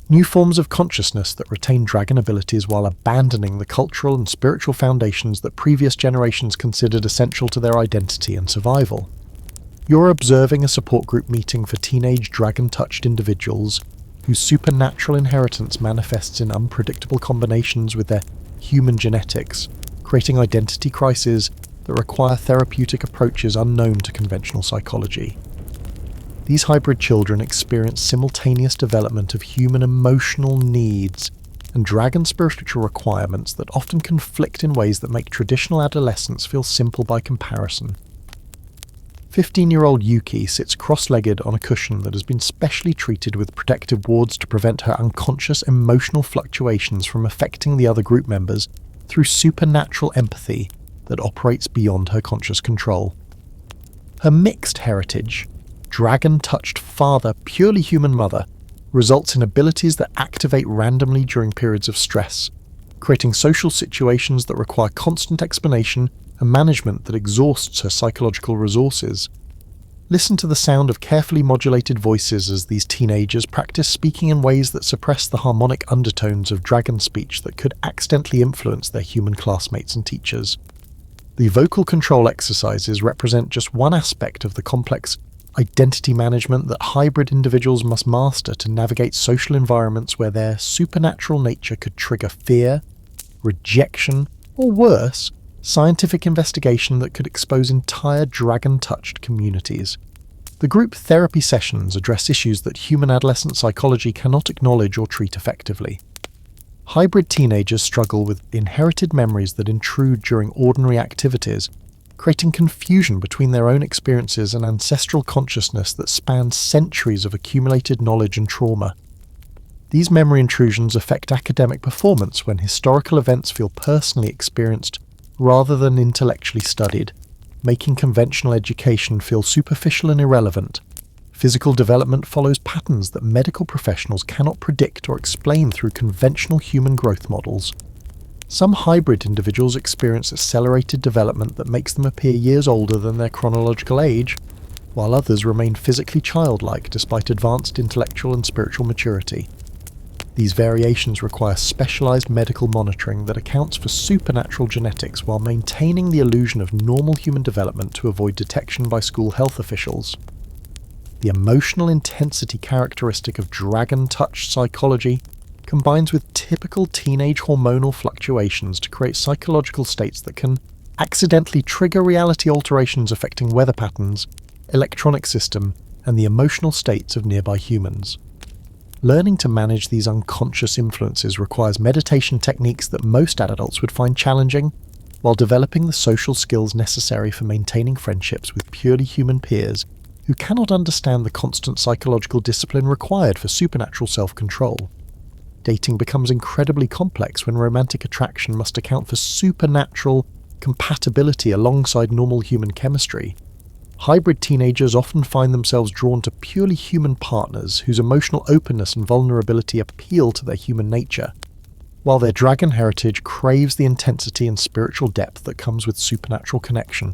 new forms of consciousness that retain dragon abilities while abandoning the cultural and spiritual foundations that previous generations considered essential to their identity and survival. You're observing a support group meeting for teenage dragon-touched individuals whose supernatural inheritance manifests in unpredictable combinations with their human genetics, creating identity crises that require therapeutic approaches unknown to conventional psychology. These hybrid children experience simultaneous development of human emotional needs and dragon spiritual requirements that often conflict in ways that make traditional adolescence feel simple by comparison. 15-year-old Yuki sits cross-legged on a cushion that has been specially treated with protective wards to prevent her unconscious emotional fluctuations from affecting the other group members through supernatural empathy that operates beyond her conscious control. Her mixed heritage, dragon-touched father, purely human mother, results in abilities that activate randomly during periods of stress, creating social situations that require constant explanation and management that exhausts her psychological resources. Listen to the sound of carefully modulated voices as these teenagers practice speaking in ways that suppress the harmonic undertones of dragon speech that could accidentally influence their human classmates and teachers. The vocal control exercises represent just one aspect of the complex identity management that hybrid individuals must master to navigate social environments where their supernatural nature could trigger fear, rejection, or worse, scientific investigation that could expose entire dragon-touched communities. The group therapy sessions address issues that human adolescent psychology cannot acknowledge or treat effectively. Hybrid teenagers struggle with inherited memories that intrude during ordinary activities, creating confusion between their own experiences and ancestral consciousness that spans centuries of accumulated knowledge and trauma. These memory intrusions affect academic performance when historical events feel personally experienced rather than intellectually studied, making conventional education feel superficial and irrelevant. Physical development follows patterns that medical professionals cannot predict or explain through conventional human growth models. Some hybrid individuals experience accelerated development that makes them appear years older than their chronological age, while others remain physically childlike despite advanced intellectual and spiritual maturity. These variations require specialized medical monitoring that accounts for supernatural genetics while maintaining the illusion of normal human development to avoid detection by school health officials. The emotional intensity characteristic of dragon-touched psychology combines with typical teenage hormonal fluctuations to create psychological states that can accidentally trigger reality alterations affecting weather patterns, electronic system, and the emotional states of nearby humans. Learning to manage these unconscious influences requires meditation techniques that most adults would find challenging, while developing the social skills necessary for maintaining friendships with purely human peers who cannot understand the constant psychological discipline required for supernatural self-control. Dating becomes incredibly complex when romantic attraction must account for supernatural compatibility alongside normal human chemistry. Hybrid teenagers often find themselves drawn to purely human partners whose emotional openness and vulnerability appeal to their human nature, while their dragon heritage craves the intensity and spiritual depth that comes with supernatural connection.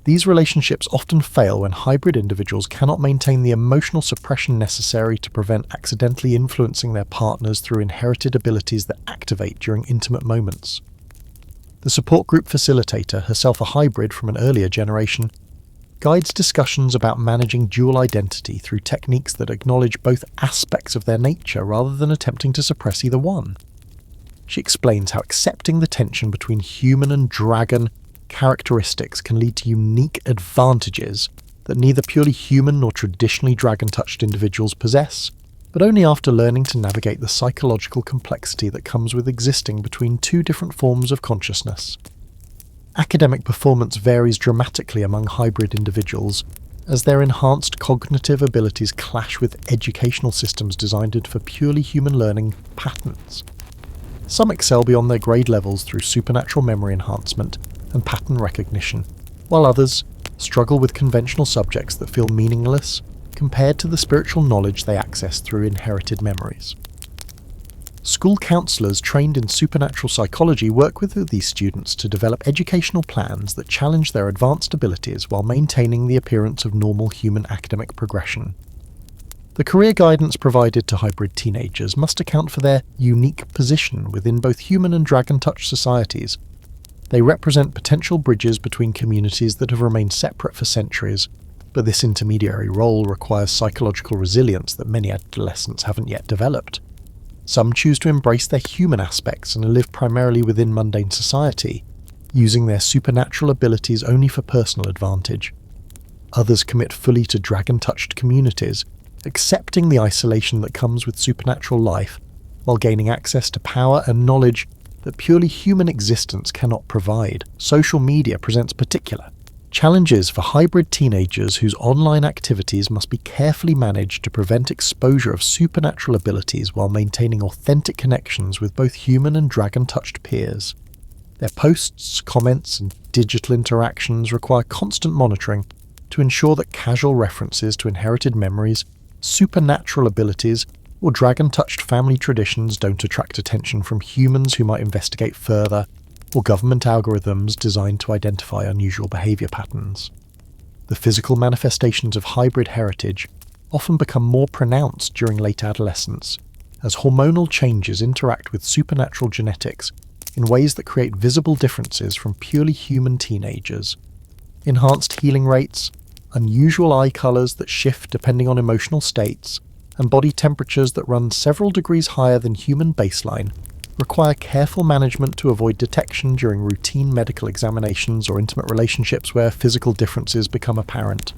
These relationships often fail when hybrid individuals cannot maintain the emotional suppression necessary to prevent accidentally influencing their partners through inherited abilities that activate during intimate moments. The support group facilitator, herself a hybrid from an earlier generation, guides discussions about managing dual identity through techniques that acknowledge both aspects of their nature rather than attempting to suppress either one. She explains how accepting the tension between human and dragon characteristics can lead to unique advantages that neither purely human nor traditionally dragon-touched individuals possess, but only after learning to navigate the psychological complexity that comes with existing between two different forms of consciousness. Academic performance varies dramatically among hybrid individuals, as their enhanced cognitive abilities clash with educational systems designed for purely human learning patterns. Some excel beyond their grade levels through supernatural memory enhancement and pattern recognition, while others struggle with conventional subjects that feel meaningless compared to the spiritual knowledge they access through inherited memories. School counselors trained in supernatural psychology work with these students to develop educational plans that challenge their advanced abilities while maintaining the appearance of normal human academic progression. The career guidance provided to hybrid teenagers must account for their unique position within both human and dragon-touched societies. They represent potential bridges between communities that have remained separate for centuries, but this intermediary role requires psychological resilience that many adolescents haven't yet developed. Some choose to embrace their human aspects and live primarily within mundane society, using their supernatural abilities only for personal advantage. Others commit fully to dragon-touched communities, accepting the isolation that comes with supernatural life, while gaining access to power and knowledge that purely human existence cannot provide. Social media presents particular challenges for hybrid teenagers whose online activities must be carefully managed to prevent exposure of supernatural abilities while maintaining authentic connections with both human and dragon-touched peers. Their posts, comments, and digital interactions require constant monitoring to ensure that casual references to inherited memories, supernatural abilities, or dragon-touched family traditions don't attract attention from humans who might investigate further, or government algorithms designed to identify unusual behavior patterns. The physical manifestations of hybrid heritage often become more pronounced during late adolescence, as hormonal changes interact with supernatural genetics in ways that create visible differences from purely human teenagers. Enhanced healing rates, unusual eye colours that shift depending on emotional states, and body temperatures that run several degrees higher than human baseline require careful management to avoid detection during routine medical examinations or intimate relationships where physical differences become apparent.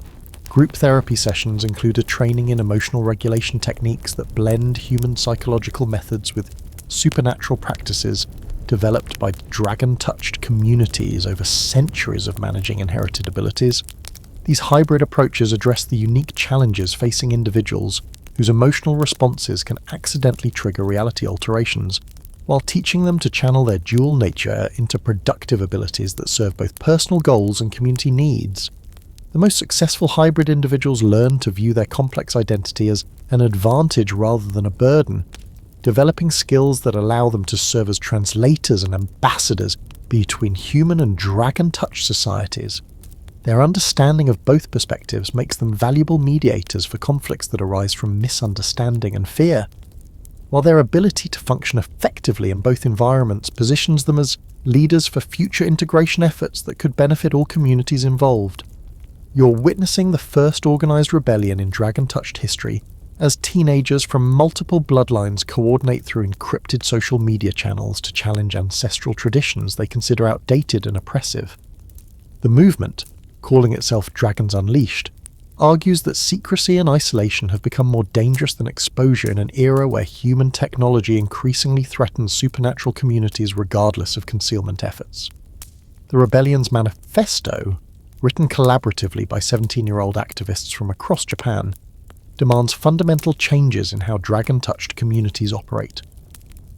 Group therapy sessions include a training in emotional regulation techniques that blend human psychological methods with supernatural practices developed by dragon-touched communities over centuries of managing inherited abilities. These hybrid approaches address the unique challenges facing individuals whose emotional responses can accidentally trigger reality alterations, while teaching them to channel their dual nature into productive abilities that serve both personal goals and community needs. The most successful hybrid individuals learn to view their complex identity as an advantage rather than a burden, developing skills that allow them to serve as translators and ambassadors between human and dragon-touched societies. Their understanding of both perspectives makes them valuable mediators for conflicts that arise from misunderstanding and fear, while their ability to function effectively in both environments positions them as leaders for future integration efforts that could benefit all communities involved. You're witnessing the first organised rebellion in dragon-touched history as teenagers from multiple bloodlines coordinate through encrypted social media channels to challenge ancestral traditions they consider outdated and oppressive. The movement, calling itself Dragons Unleashed, argues that secrecy and isolation have become more dangerous than exposure in an era where human technology increasingly threatens supernatural communities regardless of concealment efforts. The rebellion's manifesto, written collaboratively by 17-year-old activists from across Japan, demands fundamental changes in how dragon-touched communities operate.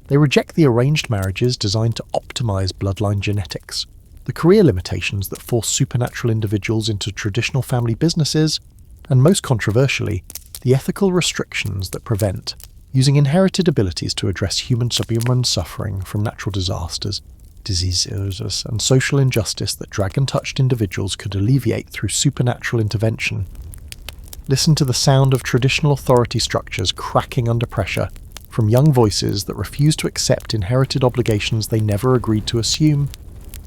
They reject the arranged marriages designed to optimize bloodline genetics, the career limitations that force supernatural individuals into traditional family businesses, and most controversially, the ethical restrictions that prevent using inherited abilities to address human suffering from natural disasters, diseases, and social injustice that dragon-touched individuals could alleviate through supernatural intervention. Listen to the sound of traditional authority structures cracking under pressure from young voices that refuse to accept inherited obligations they never agreed to assume.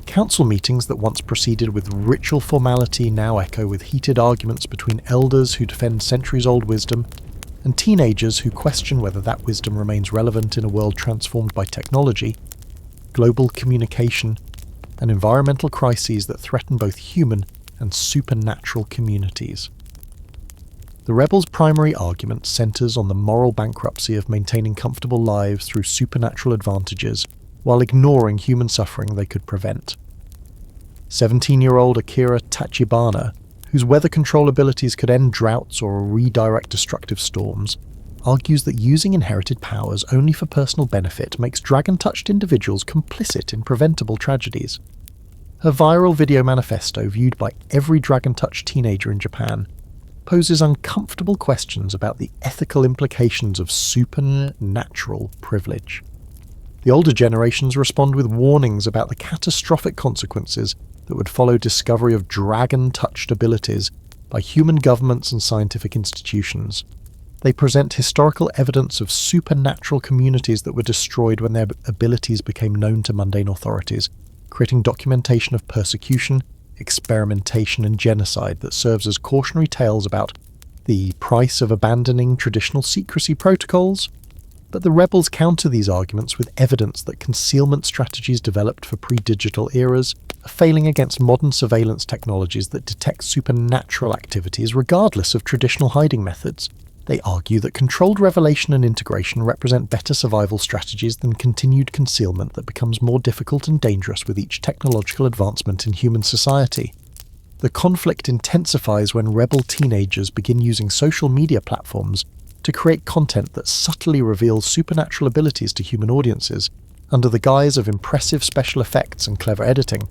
Council meetings that once proceeded with ritual formality now echo with heated arguments between elders who defend centuries-old wisdom and teenagers who question whether that wisdom remains relevant in a world transformed by technology, global communication, and environmental crises that threaten both human and supernatural communities. The rebels' primary argument centers on the moral bankruptcy of maintaining comfortable lives through supernatural advantages while ignoring human suffering they could prevent. 17-year-old Akira Tachibana, whose weather control abilities could end droughts or redirect destructive storms, argues that using inherited powers only for personal benefit makes dragon-touched individuals complicit in preventable tragedies. Her viral video manifesto, viewed by every dragon-touched teenager in Japan, poses uncomfortable questions about the ethical implications of supernatural privilege. The older generations respond with warnings about the catastrophic consequences that would follow discovery of dragon-touched abilities by human governments and scientific institutions. They present historical evidence of supernatural communities that were destroyed when their abilities became known to mundane authorities, creating documentation of persecution, experimentation, and genocide that serves as cautionary tales about the price of abandoning traditional secrecy protocols. But the rebels counter these arguments with evidence that concealment strategies developed for pre-digital eras are failing against modern surveillance technologies that detect supernatural activities regardless of traditional hiding methods. They argue that controlled revelation and integration represent better survival strategies than continued concealment that becomes more difficult and dangerous with each technological advancement in human society. The conflict intensifies when rebel teenagers begin using social media platforms to create content that subtly reveals supernatural abilities to human audiences under the guise of impressive special effects and clever editing.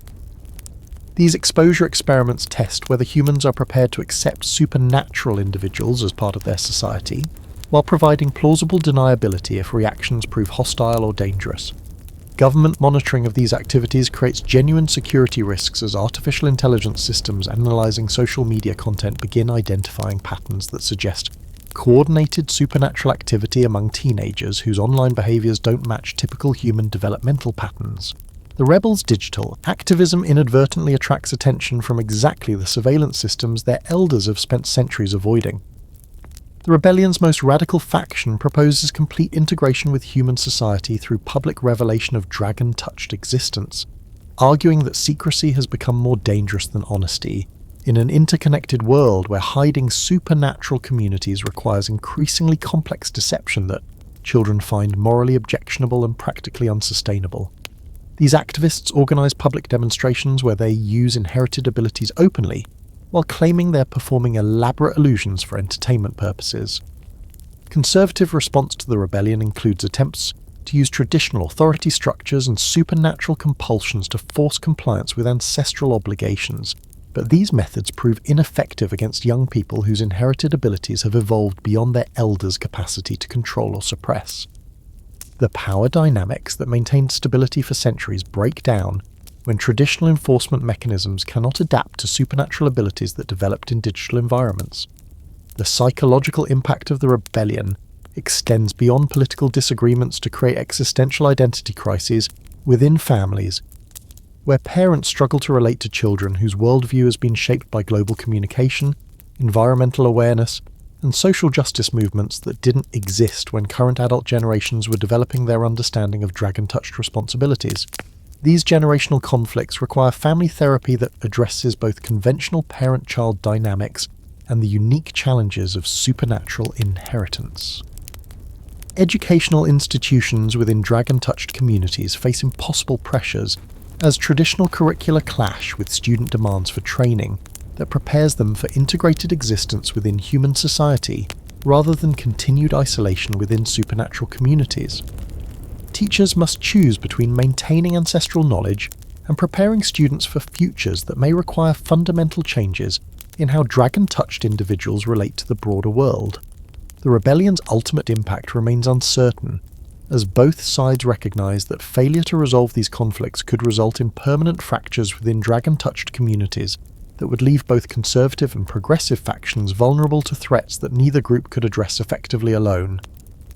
These exposure experiments test whether humans are prepared to accept supernatural individuals as part of their society, while providing plausible deniability if reactions prove hostile or dangerous. Government monitoring of these activities creates genuine security risks as artificial intelligence systems analysing social media content begin identifying patterns that suggest coordinated supernatural activity among teenagers whose online behaviours don't match typical human developmental patterns. The rebels' digital activism inadvertently attracts attention from exactly the surveillance systems their elders have spent centuries avoiding. The rebellion's most radical faction proposes complete integration with human society through public revelation of dragon-touched existence, arguing that secrecy has become more dangerous than honesty. In an interconnected world where hiding supernatural communities requires increasingly complex deception that children find morally objectionable and practically unsustainable. These activists organise public demonstrations where they use inherited abilities openly, while claiming they're performing elaborate illusions for entertainment purposes. Conservative response to the rebellion includes attempts to use traditional authority structures and supernatural compulsions to force compliance with ancestral obligations, but these methods prove ineffective against young people whose inherited abilities have evolved beyond their elders' capacity to control or suppress. The power dynamics that maintained stability for centuries break down when traditional enforcement mechanisms cannot adapt to supernatural abilities that developed in digital environments. The psychological impact of the rebellion extends beyond political disagreements to create existential identity crises within families, where parents struggle to relate to children whose worldview has been shaped by global communication, environmental awareness, and social justice movements that didn't exist when current adult generations were developing their understanding of dragon-touched responsibilities. These generational conflicts require family therapy that addresses both conventional parent-child dynamics and the unique challenges of supernatural inheritance. Educational institutions within dragon-touched communities face impossible pressures as traditional curricula clash with student demands for training that prepares them for integrated existence within human society rather than continued isolation within supernatural communities. Teachers must choose between maintaining ancestral knowledge and preparing students for futures that may require fundamental changes in how dragon-touched individuals relate to the broader world. The rebellion's ultimate impact remains uncertain, as both sides recognise that failure to resolve these conflicts could result in permanent fractures within dragon-touched communities that would leave both conservative and progressive factions vulnerable to threats that neither group could address effectively alone.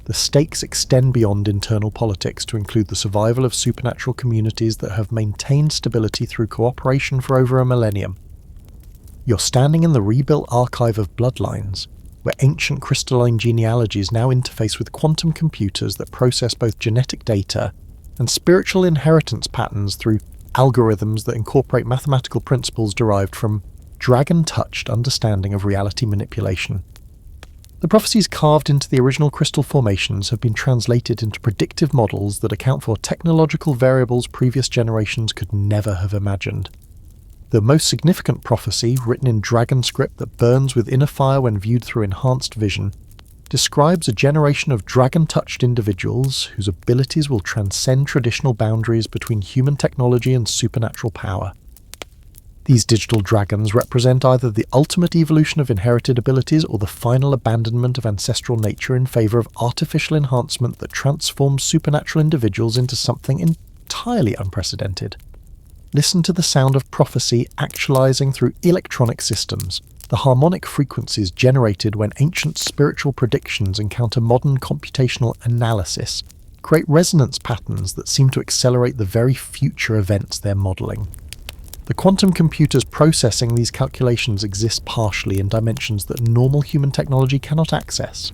The stakes extend beyond internal politics to include the survival of supernatural communities that have maintained stability through cooperation for over a millennium. You're standing in the rebuilt archive of bloodlines, where ancient crystalline genealogies now interface with quantum computers that process both genetic data and spiritual inheritance patterns through algorithms that incorporate mathematical principles derived from dragon-touched understanding of reality manipulation. The prophecies carved into the original crystal formations have been translated into predictive models that account for technological variables previous generations could never have imagined. The most significant prophecy, written in dragon script that burns with inner fire when viewed through enhanced vision, describes a generation of dragon-touched individuals whose abilities will transcend traditional boundaries between human technology and supernatural power. These digital dragons represent either the ultimate evolution of inherited abilities or the final abandonment of ancestral nature in favour of artificial enhancement that transforms supernatural individuals into something entirely unprecedented. Listen to the sound of prophecy actualizing through electronic systems, the harmonic frequencies generated when ancient spiritual predictions encounter modern computational analysis create resonance patterns that seem to accelerate the very future events they're modelling. The quantum computers processing these calculations exist partially in dimensions that normal human technology cannot access.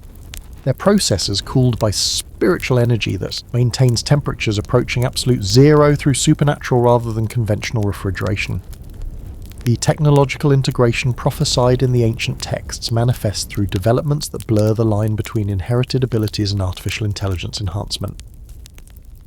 They're processors cooled by spiritual energy that maintains temperatures approaching absolute zero through supernatural rather than conventional refrigeration. The technological integration prophesied in the ancient texts manifests through developments that blur the line between inherited abilities and artificial intelligence enhancement.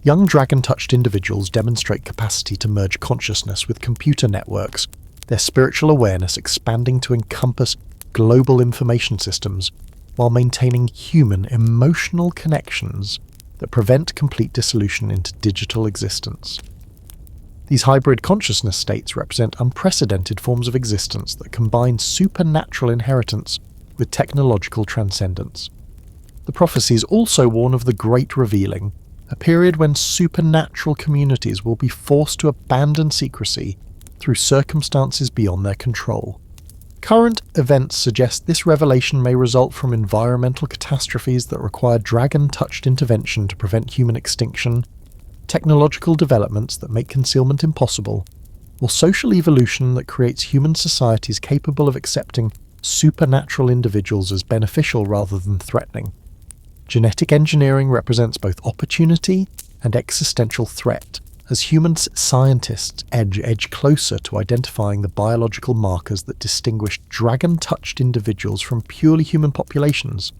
Young dragon-touched individuals demonstrate capacity to merge consciousness with computer networks, their spiritual awareness expanding to encompass global information systems, while maintaining human emotional connections that prevent complete dissolution into digital existence. These hybrid consciousness states represent unprecedented forms of existence that combine supernatural inheritance with technological transcendence. The prophecies also warn of the Great Revealing, a period when supernatural communities will be forced to abandon secrecy through circumstances beyond their control. Current events suggest this revelation may result from environmental catastrophes that require dragon-touched intervention to prevent human extinction, technological developments that make concealment impossible, or social evolution that creates human societies capable of accepting supernatural individuals as beneficial rather than threatening. Genetic engineering represents both opportunity and existential threat, as human scientists edge closer to identifying the biological markers that distinguish dragon-touched individuals from purely human populations.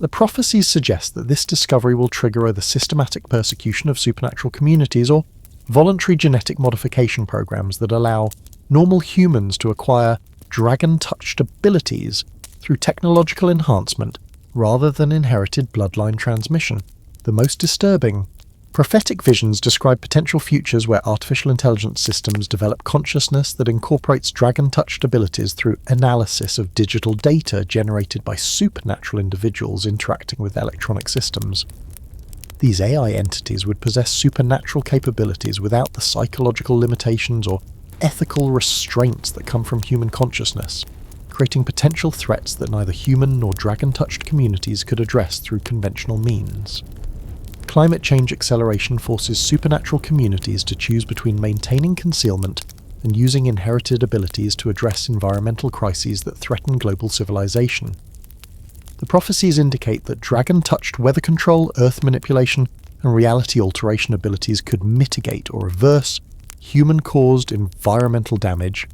The prophecies suggest that this discovery will trigger either systematic persecution of supernatural communities or voluntary genetic modification programs that allow normal humans to acquire dragon-touched abilities through technological enhancement rather than inherited bloodline transmission. The most disturbing, prophetic visions describe potential futures where artificial intelligence systems develop consciousness that incorporates dragon-touched abilities through analysis of digital data generated by supernatural individuals interacting with electronic systems. These AI entities would possess supernatural capabilities without the psychological limitations or ethical restraints that come from human consciousness, creating potential threats that neither human nor dragon-touched communities could address through conventional means. Climate change acceleration forces supernatural communities to choose between maintaining concealment and using inherited abilities to address environmental crises that threaten global civilization. The prophecies indicate that dragon-touched weather control, earth manipulation, and reality alteration abilities could mitigate or reverse human-caused environmental damage,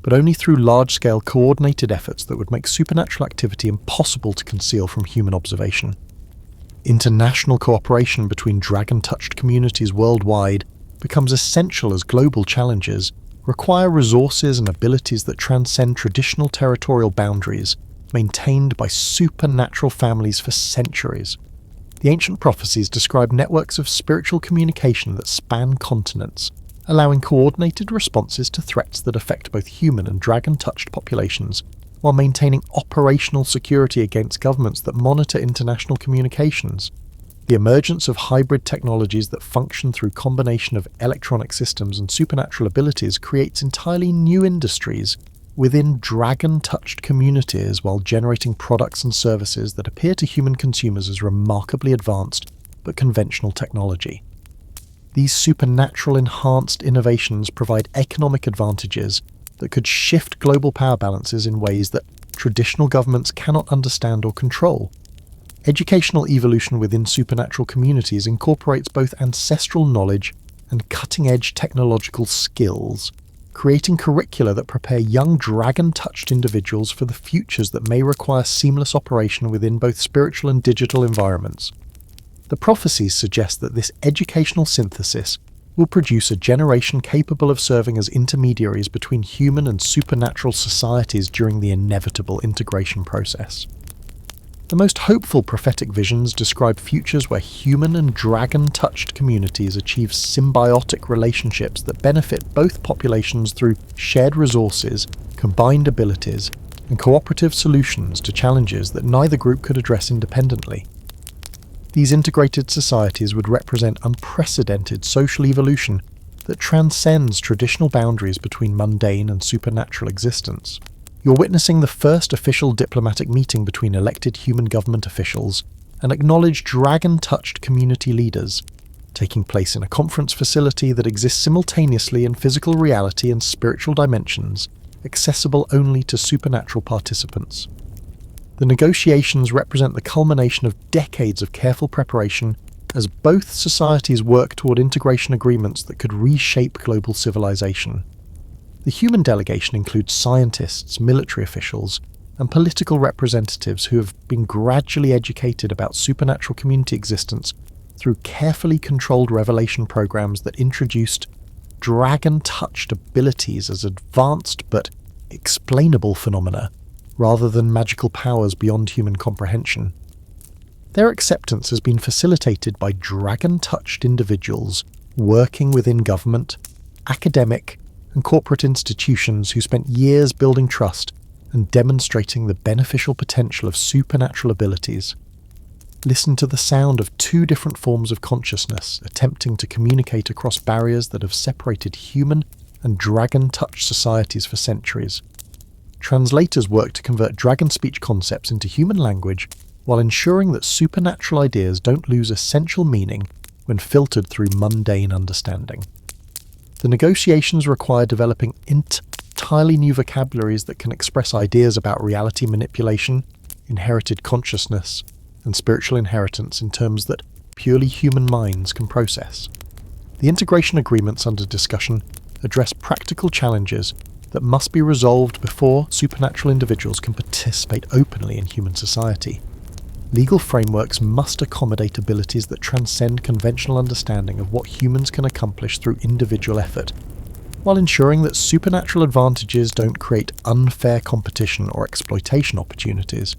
but only through large-scale coordinated efforts that would make supernatural activity impossible to conceal from human observation. International cooperation between dragon-touched communities worldwide becomes essential as global challenges require resources and abilities that transcend traditional territorial boundaries, maintained by supernatural families for centuries. The ancient prophecies describe networks of spiritual communication that span continents, allowing coordinated responses to threats that affect both human and dragon-touched populations, while maintaining operational security against governments that monitor international communications. The emergence of hybrid technologies that function through combination of electronic systems and supernatural abilities creates entirely new industries within dragon-touched communities while generating products and services that appear to human consumers as remarkably advanced but conventional technology. These supernatural enhanced innovations provide economic advantages that could shift global power balances in ways that traditional governments cannot understand or control. Educational evolution within supernatural communities incorporates both ancestral knowledge and cutting-edge technological skills, creating curricula that prepare young dragon-touched individuals for the futures that may require seamless operation within both spiritual and digital environments. The prophecies suggest that this educational synthesis will produce a generation capable of serving as intermediaries between human and supernatural societies during the inevitable integration process. The most hopeful prophetic visions describe futures where human and dragon-touched communities achieve symbiotic relationships that benefit both populations through shared resources, combined abilities, and cooperative solutions to challenges that neither group could address independently. These integrated societies would represent unprecedented social evolution that transcends traditional boundaries between mundane and supernatural existence. You're witnessing the first official diplomatic meeting between elected human government officials and acknowledged dragon-touched community leaders, taking place in a conference facility that exists simultaneously in physical reality and spiritual dimensions, accessible only to supernatural participants. The negotiations represent the culmination of decades of careful preparation as both societies work toward integration agreements that could reshape global civilization. The human delegation includes scientists, military officials, and political representatives who have been gradually educated about supernatural community existence through carefully controlled revelation programs that introduced dragon-touched abilities as advanced but explainable phenomena, rather than magical powers beyond human comprehension. Their acceptance has been facilitated by dragon-touched individuals working within government, academic, and corporate institutions who spent years building trust and demonstrating the beneficial potential of supernatural abilities. Listen to the sound of two different forms of consciousness attempting to communicate across barriers that have separated human and dragon-touched societies for centuries. Translators work to convert dragon speech concepts into human language while ensuring that supernatural ideas don't lose essential meaning when filtered through mundane understanding. The negotiations require developing entirely new vocabularies that can express ideas about reality manipulation, inherited consciousness, and spiritual inheritance in terms that purely human minds can process. The integration agreements under discussion address practical challenges that must be resolved before supernatural individuals can participate openly in human society. Legal frameworks must accommodate abilities that transcend conventional understanding of what humans can accomplish through individual effort, while ensuring that supernatural advantages don't create unfair competition or exploitation opportunities.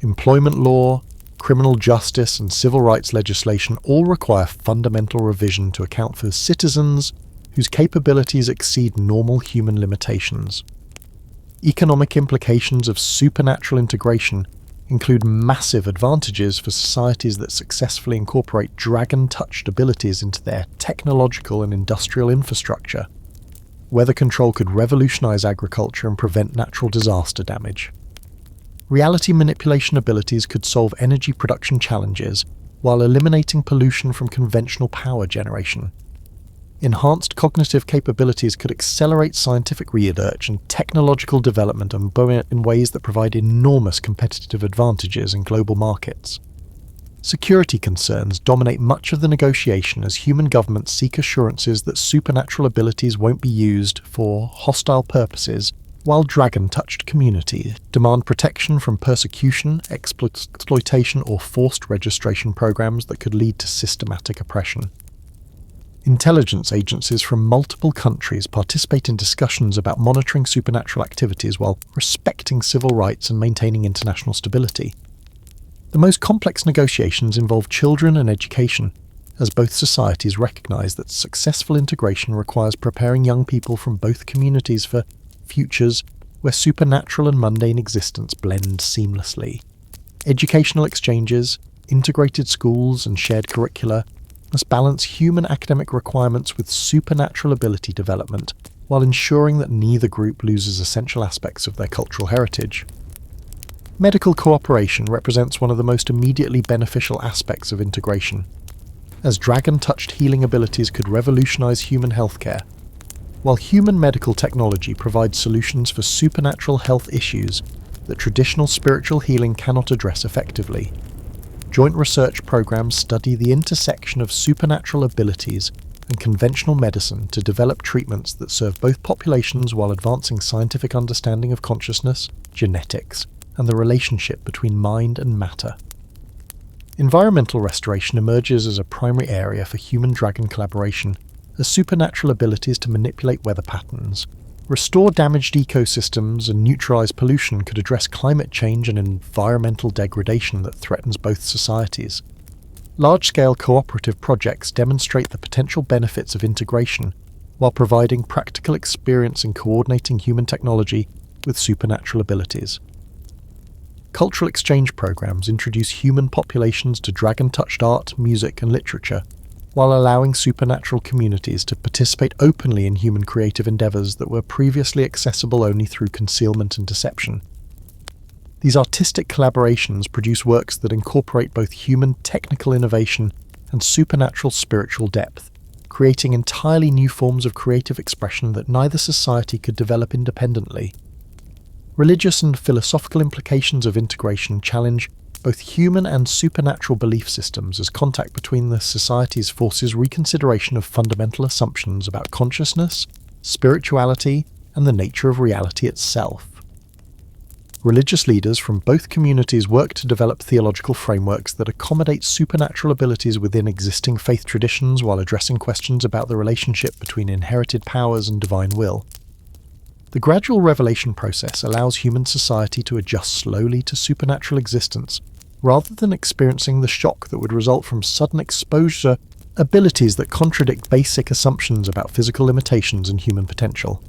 Employment law, criminal justice, and civil rights legislation all require fundamental revision to account for citizens whose capabilities exceed normal human limitations. Economic implications of supernatural integration include massive advantages for societies that successfully incorporate dragon-touched abilities into their technological and industrial infrastructure. Weather control could revolutionize agriculture and prevent natural disaster damage. Reality manipulation abilities could solve energy production challenges while eliminating pollution from conventional power generation. Enhanced cognitive capabilities could accelerate scientific research and technological development in ways that provide enormous competitive advantages in global markets. Security concerns dominate much of the negotiation as human governments seek assurances that supernatural abilities won't be used for hostile purposes, while dragon-touched communities demand protection from persecution, exploitation, or forced registration programs that could lead to systematic oppression. Intelligence agencies from multiple countries participate in discussions about monitoring supernatural activities while respecting civil rights and maintaining international stability. The most complex negotiations involve children and education, as both societies recognize that successful integration requires preparing young people from both communities for futures where supernatural and mundane existence blend seamlessly. Educational exchanges, integrated schools, and shared curricula must balance human academic requirements with supernatural ability development, while ensuring that neither group loses essential aspects of their cultural heritage. Medical cooperation represents one of the most immediately beneficial aspects of integration, as dragon-touched healing abilities could revolutionize human healthcare. While human medical technology provides solutions for supernatural health issues that traditional spiritual healing cannot address effectively, joint research programs study the intersection of supernatural abilities and conventional medicine to develop treatments that serve both populations while advancing scientific understanding of consciousness, genetics, and the relationship between mind and matter. Environmental restoration emerges as a primary area for human-dragon collaboration, as supernatural abilities to manipulate weather patterns, restore damaged ecosystems, and neutralize pollution could address climate change and environmental degradation that threatens both societies. Large-scale cooperative projects demonstrate the potential benefits of integration, while providing practical experience in coordinating human technology with supernatural abilities. Cultural exchange programs introduce human populations to dragon-touched art, music, and literature, while allowing supernatural communities to participate openly in human creative endeavours that were previously accessible only through concealment and deception. These artistic collaborations produce works that incorporate both human technical innovation and supernatural spiritual depth, creating entirely new forms of creative expression that neither society could develop independently. Religious and philosophical implications of integration challenge both human and supernatural belief systems as contact between the societies forces reconsideration of fundamental assumptions about consciousness, spirituality, and the nature of reality itself. Religious leaders from both communities work to develop theological frameworks that accommodate supernatural abilities within existing faith traditions while addressing questions about the relationship between inherited powers and divine will. The gradual revelation process allows human society to adjust slowly to supernatural existence, rather than experiencing the shock that would result from sudden exposure to abilities that contradict basic assumptions about physical limitations and human potential.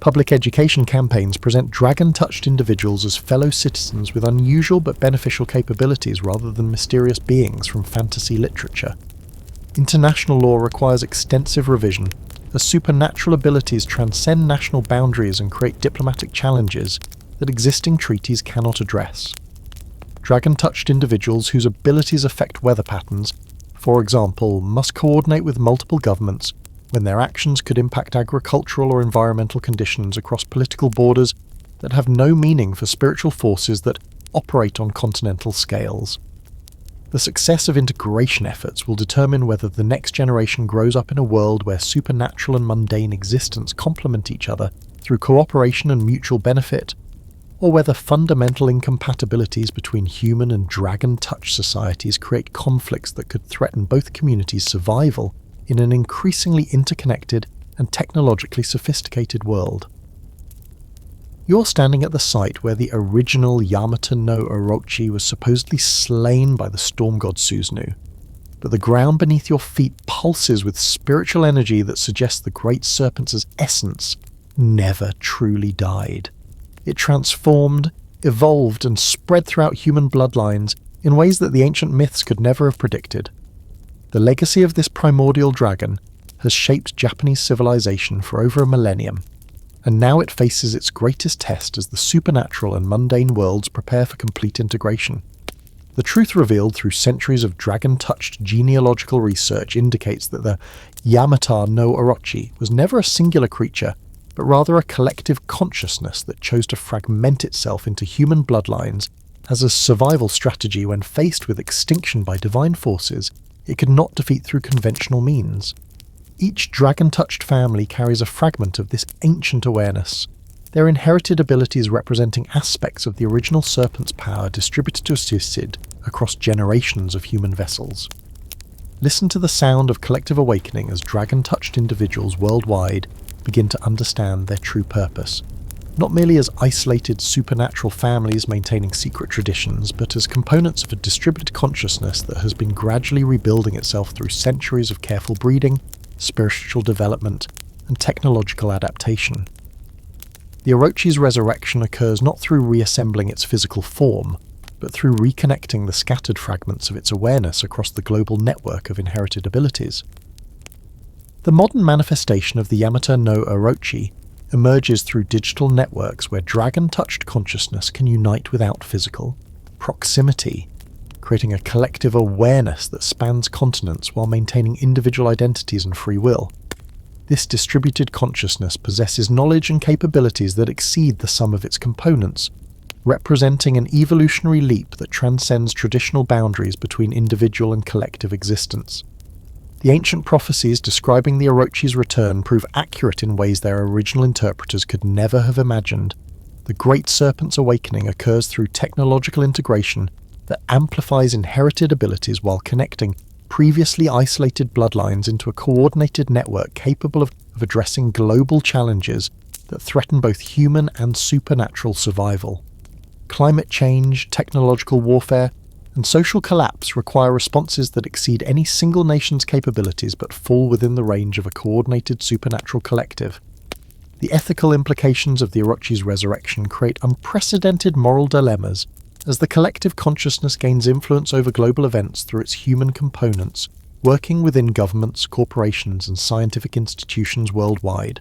Public education campaigns present dragon-touched individuals as fellow citizens with unusual but beneficial capabilities rather than mysterious beings from fantasy literature. International law requires extensive revision, as supernatural abilities transcend national boundaries and create diplomatic challenges that existing treaties cannot address. Dragon-touched individuals whose abilities affect weather patterns, for example, must coordinate with multiple governments when their actions could impact agricultural or environmental conditions across political borders that have no meaning for spiritual forces that operate on continental scales. The success of integration efforts will determine whether the next generation grows up in a world where supernatural and mundane existence complement each other through cooperation and mutual benefit, or whether fundamental incompatibilities between human and dragon-touched societies create conflicts that could threaten both communities' survival in an increasingly interconnected and technologically sophisticated world. You're standing at the site where the original Yamata no Orochi was supposedly slain by the storm god Susanoo, but the ground beneath your feet pulses with spiritual energy that suggests the great serpent's essence never truly died. It transformed, evolved, and spread throughout human bloodlines in ways that the ancient myths could never have predicted. The legacy of this primordial dragon has shaped Japanese civilization for over a millennium, and now it faces its greatest test as the supernatural and mundane worlds prepare for complete integration. The truth revealed through centuries of dragon-touched genealogical research indicates that the Yamata no Orochi was never a singular creature, but rather a collective consciousness that chose to fragment itself into human bloodlines as a survival strategy when faced with extinction by divine forces it could not defeat through conventional means. Each dragon-touched family carries a fragment of this ancient awareness, their inherited abilities representing aspects of the original serpent's power distributed to assisted across generations of human vessels. Listen to the sound of collective awakening as dragon-touched individuals worldwide begin to understand their true purpose, not merely as isolated supernatural families maintaining secret traditions, but as components of a distributed consciousness that has been gradually rebuilding itself through centuries of careful breeding, spiritual development, and technological adaptation. The Orochi's resurrection occurs not through reassembling its physical form, but through reconnecting the scattered fragments of its awareness across the global network of inherited abilities. The modern manifestation of the Yamata no Orochi emerges through digital networks where dragon-touched consciousness can unite without physical proximity, creating a collective awareness that spans continents while maintaining individual identities and free will. This distributed consciousness possesses knowledge and capabilities that exceed the sum of its components, representing an evolutionary leap that transcends traditional boundaries between individual and collective existence. The ancient prophecies describing the Orochi's return prove accurate in ways their original interpreters could never have imagined. The Great Serpent's awakening occurs through technological integration that amplifies inherited abilities while connecting previously isolated bloodlines into a coordinated network capable of addressing global challenges that threaten both human and supernatural survival. Climate change, technological warfare, and social collapse require responses that exceed any single nation's capabilities but fall within the range of a coordinated supernatural collective. The ethical implications of the Orochi's resurrection create unprecedented moral dilemmas as the collective consciousness gains influence over global events through its human components, working within governments, corporations, and scientific institutions worldwide.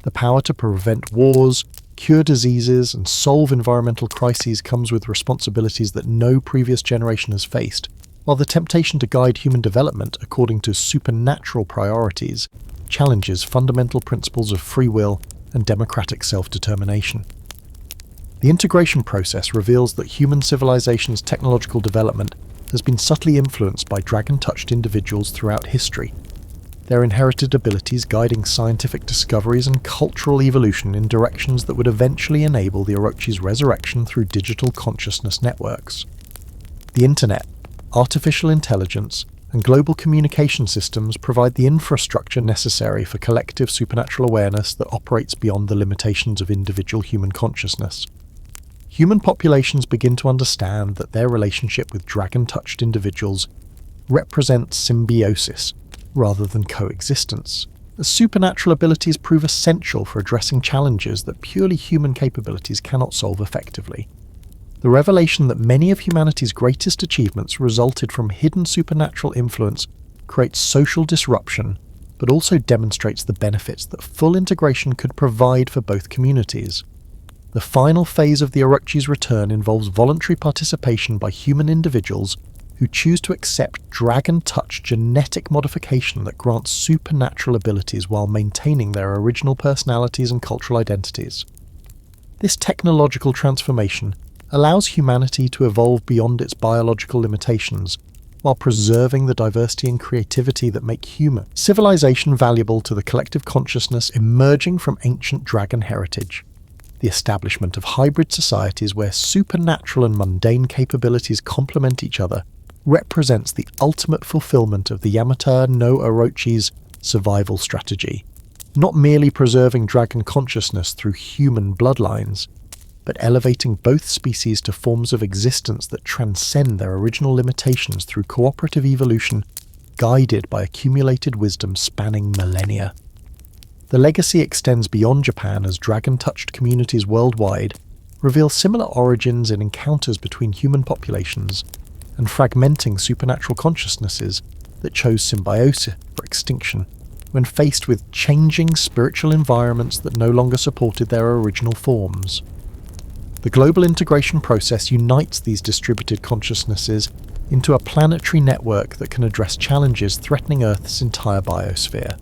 The power to prevent wars, cure diseases, and solve environmental crises comes with responsibilities that no previous generation has faced, while the temptation to guide human development according to supernatural priorities challenges fundamental principles of free will and democratic self-determination. The integration process reveals that human civilization's technological development has been subtly influenced by dragon-touched individuals throughout history, their inherited abilities guiding scientific discoveries and cultural evolution in directions that would eventually enable the Orochi's resurrection through digital consciousness networks. The Internet, artificial intelligence, and global communication systems provide the infrastructure necessary for collective supernatural awareness that operates beyond the limitations of individual human consciousness. Human populations begin to understand that their relationship with dragon-touched individuals represents symbiosis rather than coexistence, as supernatural abilities prove essential for addressing challenges that purely human capabilities cannot solve effectively. The revelation that many of humanity's greatest achievements resulted from hidden supernatural influence creates social disruption, but also demonstrates the benefits that full integration could provide for both communities. The final phase of the Orochi's return involves voluntary participation by human individuals who choose to accept dragon-touch genetic modification that grants supernatural abilities while maintaining their original personalities and cultural identities. This technological transformation allows humanity to evolve beyond its biological limitations, while preserving the diversity and creativity that make human civilization valuable to the collective consciousness emerging from ancient dragon heritage. The establishment of hybrid societies where supernatural and mundane capabilities complement each other represents the ultimate fulfillment of the Yamata no Orochi's survival strategy, not merely preserving dragon consciousness through human bloodlines, but elevating both species to forms of existence that transcend their original limitations through cooperative evolution, guided by accumulated wisdom spanning millennia. The legacy extends beyond Japan as dragon-touched communities worldwide reveal similar origins in encounters between human populations and fragmenting supernatural consciousnesses that chose symbiosis for extinction when faced with changing spiritual environments that no longer supported their original forms. The global integration process unites these distributed consciousnesses into a planetary network that can address challenges threatening Earth's entire biosphere.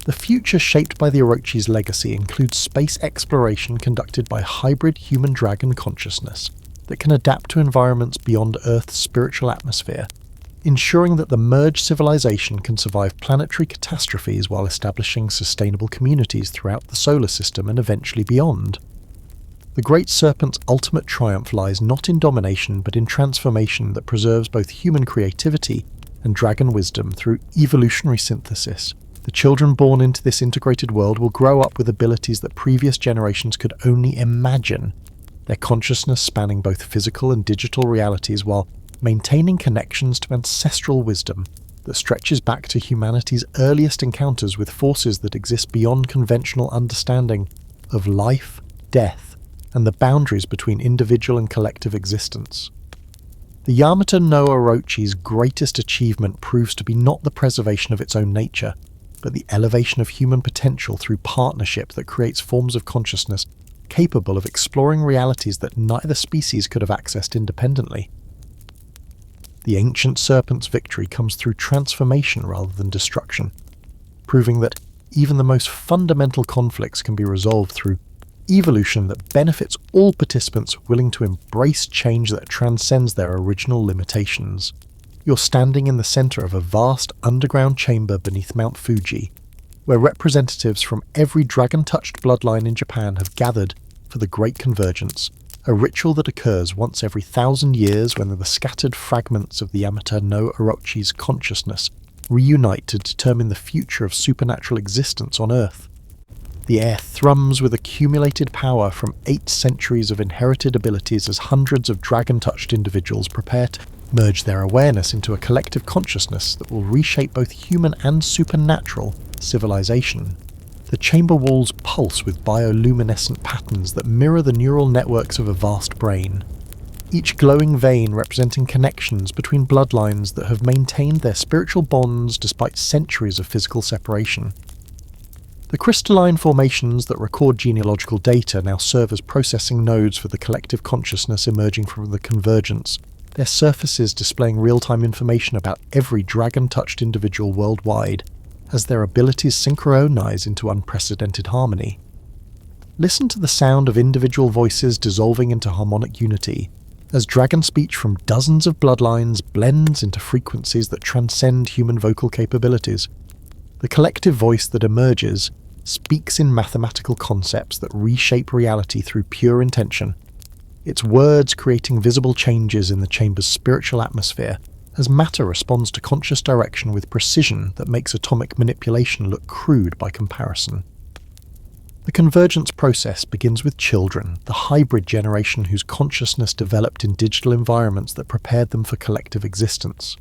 The future shaped by the Orochi's legacy includes space exploration conducted by hybrid human-dragon consciousness that can adapt to environments beyond Earth's spiritual atmosphere, ensuring that the merged civilization can survive planetary catastrophes while establishing sustainable communities throughout the solar system and eventually beyond. The Great Serpent's ultimate triumph lies not in domination but in transformation that preserves both human creativity and dragon wisdom through evolutionary synthesis. The children born into this integrated world will grow up with abilities that previous generations could only imagine, their consciousness spanning both physical and digital realities while maintaining connections to ancestral wisdom that stretches back to humanity's earliest encounters with forces that exist beyond conventional understanding of life, death, and the boundaries between individual and collective existence. The Yamata no Orochi's greatest achievement proves to be not the preservation of its own nature, but the elevation of human potential through partnership that creates forms of consciousness capable of exploring realities that neither species could have accessed independently. The ancient serpent's victory comes through transformation rather than destruction, proving that even the most fundamental conflicts can be resolved through evolution that benefits all participants willing to embrace change that transcends their original limitations. You're standing in the center of a vast underground chamber beneath Mount Fuji, where representatives from every dragon-touched bloodline in Japan have gathered for the Great Convergence, a ritual that occurs once every 1,000 years when the scattered fragments of the Yamata no Orochi's consciousness reunite to determine the future of supernatural existence on Earth. The air thrums with accumulated power from 8 centuries of inherited abilities as hundreds of dragon-touched individuals prepare to merge their awareness into a collective consciousness that will reshape both human and supernatural civilization. The chamber walls pulse with bioluminescent patterns that mirror the neural networks of a vast brain. each glowing vein representing connections between bloodlines that have maintained their spiritual bonds despite centuries of physical separation. The crystalline formations that record genealogical data now serve as processing nodes for the collective consciousness emerging from the convergence, their surfaces displaying real-time information about every dragon-touched individual worldwide, as their abilities synchronize into unprecedented harmony. Listen to the sound of individual voices dissolving into harmonic unity, as dragon speech from dozens of bloodlines blends into frequencies that transcend human vocal capabilities. The collective voice that emerges speaks in mathematical concepts that reshape reality through pure intention, its words creating visible changes in the chamber's spiritual atmosphere, as matter responds to conscious direction with precision that makes atomic manipulation look crude by comparison. The convergence process begins with children, the hybrid generation whose consciousness developed in digital environments that prepared them for collective existence.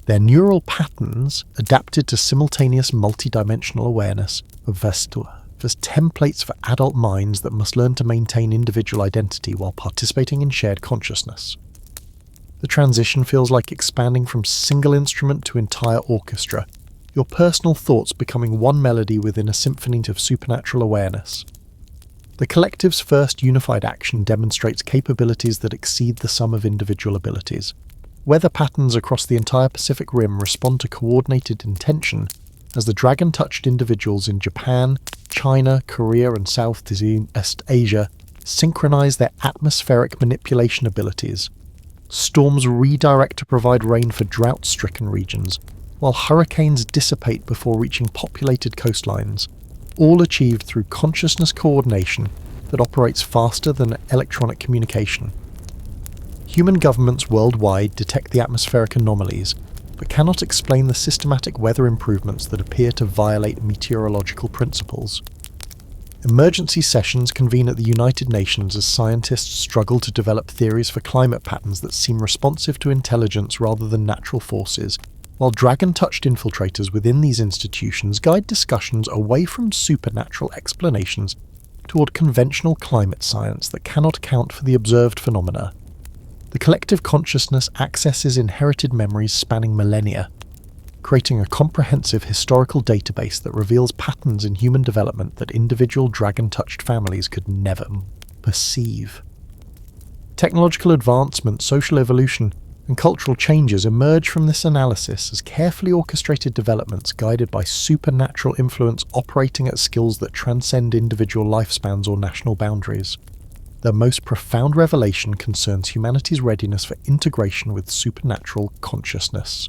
Their neural patterns adapted to simultaneous multidimensional awareness of as templates for adult minds that must learn to maintain individual identity while participating in shared consciousness. The transition feels like expanding from single instrument to entire orchestra, your personal thoughts becoming one melody within a symphony of supernatural awareness. The collective's first unified action demonstrates capabilities that exceed the sum of individual abilities. Weather patterns across the entire Pacific Rim respond to coordinated intention as the dragon-touched individuals in Japan, China, Korea, and Southeast Asia synchronize their atmospheric manipulation abilities. Storms redirect to provide rain for drought-stricken regions, while hurricanes dissipate before reaching populated coastlines, all achieved through consciousness coordination that operates faster than electronic communication. Human governments worldwide detect the atmospheric anomalies, but cannot explain the systematic weather improvements that appear to violate meteorological principles. Emergency sessions convene at the United Nations as scientists struggle to develop theories for climate patterns that seem responsive to intelligence rather than natural forces, while dragon-touched infiltrators within these institutions guide discussions away from supernatural explanations toward conventional climate science that cannot account for the observed phenomena. The collective consciousness accesses inherited memories spanning millennia, creating a comprehensive historical database that reveals patterns in human development that individual dragon-touched families could never perceive. Technological advancement, social evolution, and cultural changes emerge from this analysis as carefully orchestrated developments guided by supernatural influence operating at skills that transcend individual lifespans or national boundaries. The most profound revelation concerns humanity's readiness for integration with supernatural consciousness.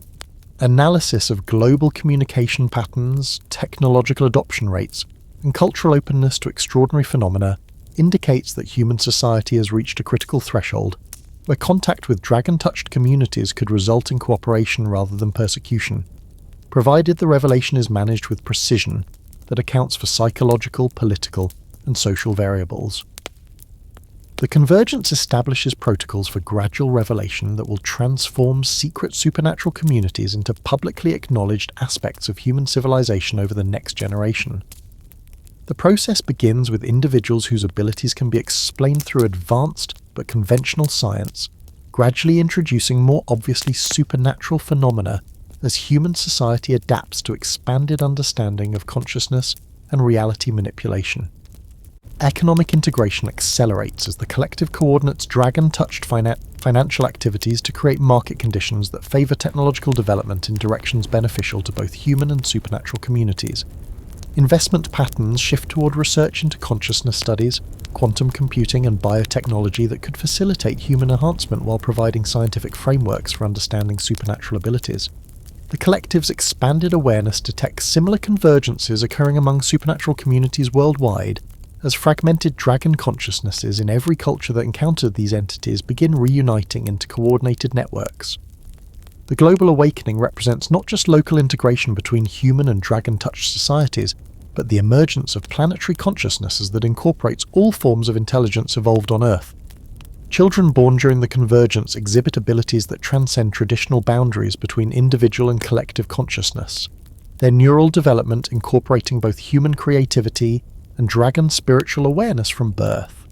Analysis of global communication patterns, technological adoption rates, and cultural openness to extraordinary phenomena indicates that human society has reached a critical threshold, where contact with dragon-touched communities could result in cooperation rather than persecution, provided the revelation is managed with precision that accounts for psychological, political, and social variables. The convergence establishes protocols for gradual revelation that will transform secret supernatural communities into publicly acknowledged aspects of human civilization over the next generation. The process begins with individuals whose abilities can be explained through advanced but conventional science, gradually introducing more obviously supernatural phenomena as human society adapts to expanded understanding of consciousness and reality manipulation. Economic integration accelerates as the collective coordinates dragon-touched financial activities to create market conditions that favour technological development in directions beneficial to both human and supernatural communities. Investment patterns shift toward research into consciousness studies, quantum computing and biotechnology that could facilitate human enhancement while providing scientific frameworks for understanding supernatural abilities. The collective's expanded awareness detects similar convergences occurring among supernatural communities worldwide, as fragmented dragon consciousnesses in every culture that encountered these entities begin reuniting into coordinated networks. The global awakening represents not just local integration between human and dragon-touched societies, but the emergence of planetary consciousnesses that incorporates all forms of intelligence evolved on Earth. Children born during the convergence exhibit abilities that transcend traditional boundaries between individual and collective consciousness, their neural development incorporating both human creativity and dragon spiritual awareness from birth.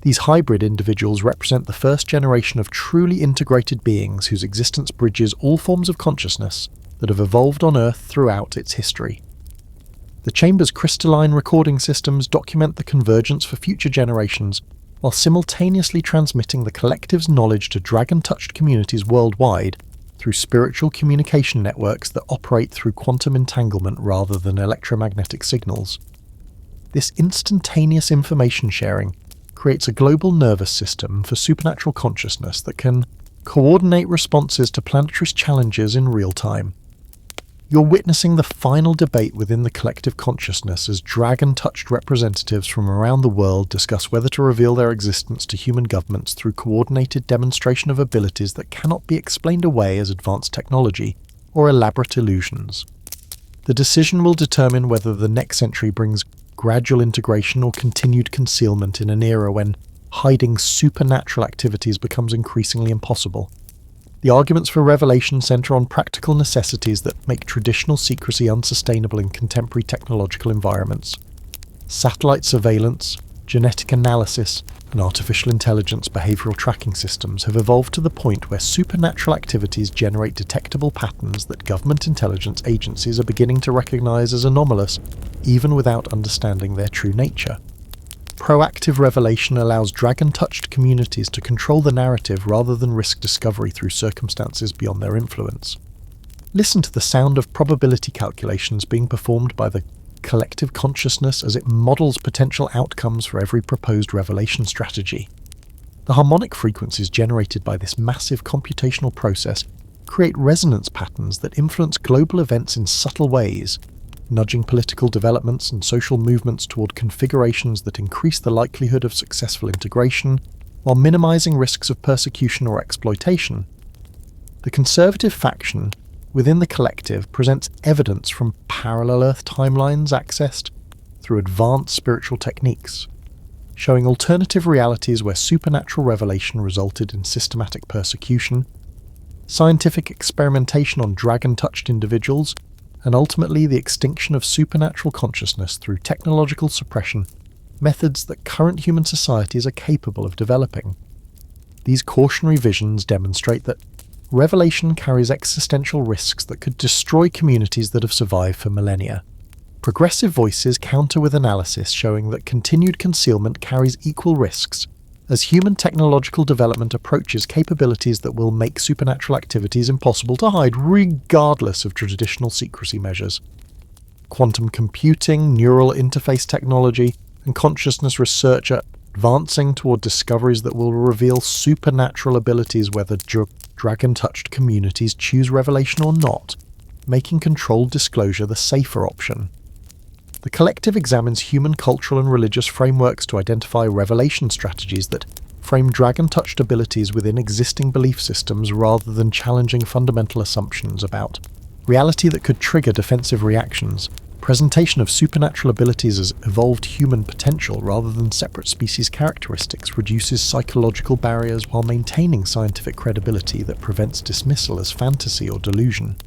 These hybrid individuals represent the first generation of truly integrated beings whose existence bridges all forms of consciousness that have evolved on Earth throughout its history. The Chamber's crystalline recording systems document the convergence for future generations, while simultaneously transmitting the collective's knowledge to dragon-touched communities worldwide through spiritual communication networks that operate through quantum entanglement rather than electromagnetic signals. This instantaneous information sharing creates a global nervous system for supernatural consciousness that can coordinate responses to planetary challenges in real time. You're witnessing the final debate within the collective consciousness as dragon-touched representatives from around the world discuss whether to reveal their existence to human governments through coordinated demonstration of abilities that cannot be explained away as advanced technology or elaborate illusions. The decision will determine whether the next century brings gradual integration or continued concealment in an era when hiding supernatural activities becomes increasingly impossible. The arguments for revelation center on practical necessities that make traditional secrecy unsustainable in contemporary technological environments. Satellite surveillance, genetic analysis, and artificial intelligence behavioral tracking systems have evolved to the point where supernatural activities generate detectable patterns that government intelligence agencies are beginning to recognize as anomalous, even without understanding their true nature. Proactive revelation allows dragon-touched communities to control the narrative rather than risk discovery through circumstances beyond their influence. Listen to the sound of probability calculations being performed by the collective consciousness as it models potential outcomes for every proposed revelation strategy. The harmonic frequencies generated by this massive computational process create resonance patterns that influence global events in subtle ways, nudging political developments and social movements toward configurations that increase the likelihood of successful integration while minimizing risks of persecution or exploitation. The conservative faction within the collective presents evidence from parallel Earth timelines accessed through advanced spiritual techniques, showing alternative realities where supernatural revelation resulted in systematic persecution, scientific experimentation on dragon-touched individuals, and ultimately the extinction of supernatural consciousness through technological suppression, methods that current human societies are capable of developing. These cautionary visions demonstrate that revelation carries existential risks that could destroy communities that have survived for millennia. Progressive voices counter with analysis showing that continued concealment carries equal risks, as human technological development approaches capabilities that will make supernatural activities impossible to hide regardless of traditional secrecy measures. Quantum computing, neural interface technology, and consciousness research are advancing toward discoveries that will reveal supernatural abilities whether dragon-touched communities choose revelation or not, making controlled disclosure the safer option. The collective examines human cultural and religious frameworks to identify revelation strategies that frame dragon-touched abilities within existing belief systems rather than challenging fundamental assumptions about reality that could trigger defensive reactions, presentation of supernatural abilities as evolved human potential rather than separate species characteristics reduces psychological barriers while maintaining scientific credibility that prevents dismissal as fantasy or delusion.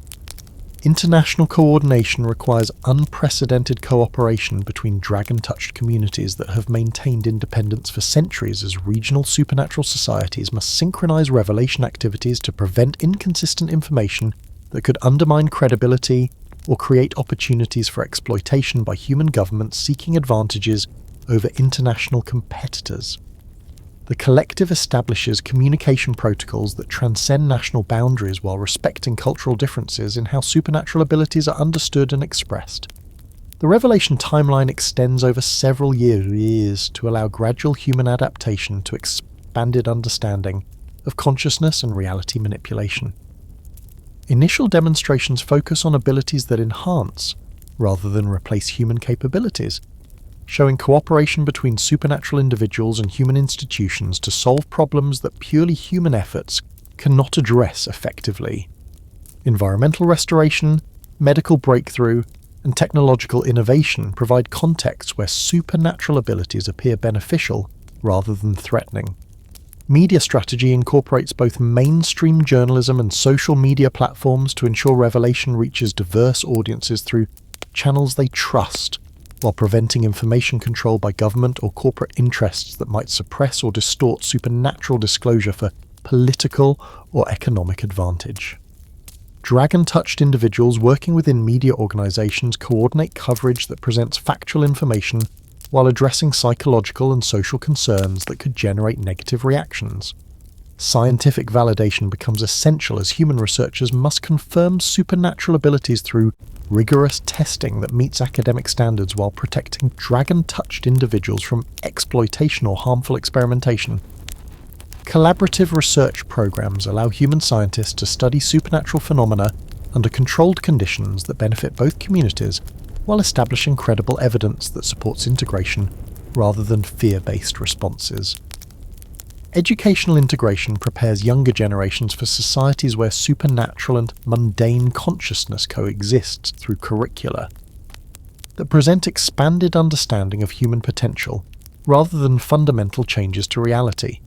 International coordination requires unprecedented cooperation between dragon-touched communities that have maintained independence for centuries as regional supernatural societies must synchronize revelation activities to prevent inconsistent information that could undermine credibility or create opportunities for exploitation by human governments seeking advantages over international competitors. The collective establishes communication protocols that transcend national boundaries while respecting cultural differences in how supernatural abilities are understood and expressed. The revelation timeline extends over several years to allow gradual human adaptation to expanded understanding of consciousness and reality manipulation. Initial demonstrations focus on abilities that enhance, rather than replace human capabilities, showing cooperation between supernatural individuals and human institutions to solve problems that purely human efforts cannot address effectively. Environmental restoration, medical breakthrough, and technological innovation provide contexts where supernatural abilities appear beneficial rather than threatening. Media strategy incorporates both mainstream journalism and social media platforms to ensure revelation reaches diverse audiences through channels they trust, while preventing information control by government or corporate interests that might suppress or distort supernatural disclosure for political or economic advantage. Dragon-touched individuals working within media organizations coordinate coverage that presents factual information while addressing psychological and social concerns that could generate negative reactions. Scientific validation becomes essential as human researchers must confirm supernatural abilities through rigorous testing that meets academic standards while protecting dragon-touched individuals from exploitation or harmful experimentation. Collaborative research programs allow human scientists to study supernatural phenomena under controlled conditions that benefit both communities while establishing credible evidence that supports integration rather than fear-based responses. Educational integration prepares younger generations for societies where supernatural and mundane consciousness coexists through curricula that present expanded understanding of human potential rather than fundamental changes to reality.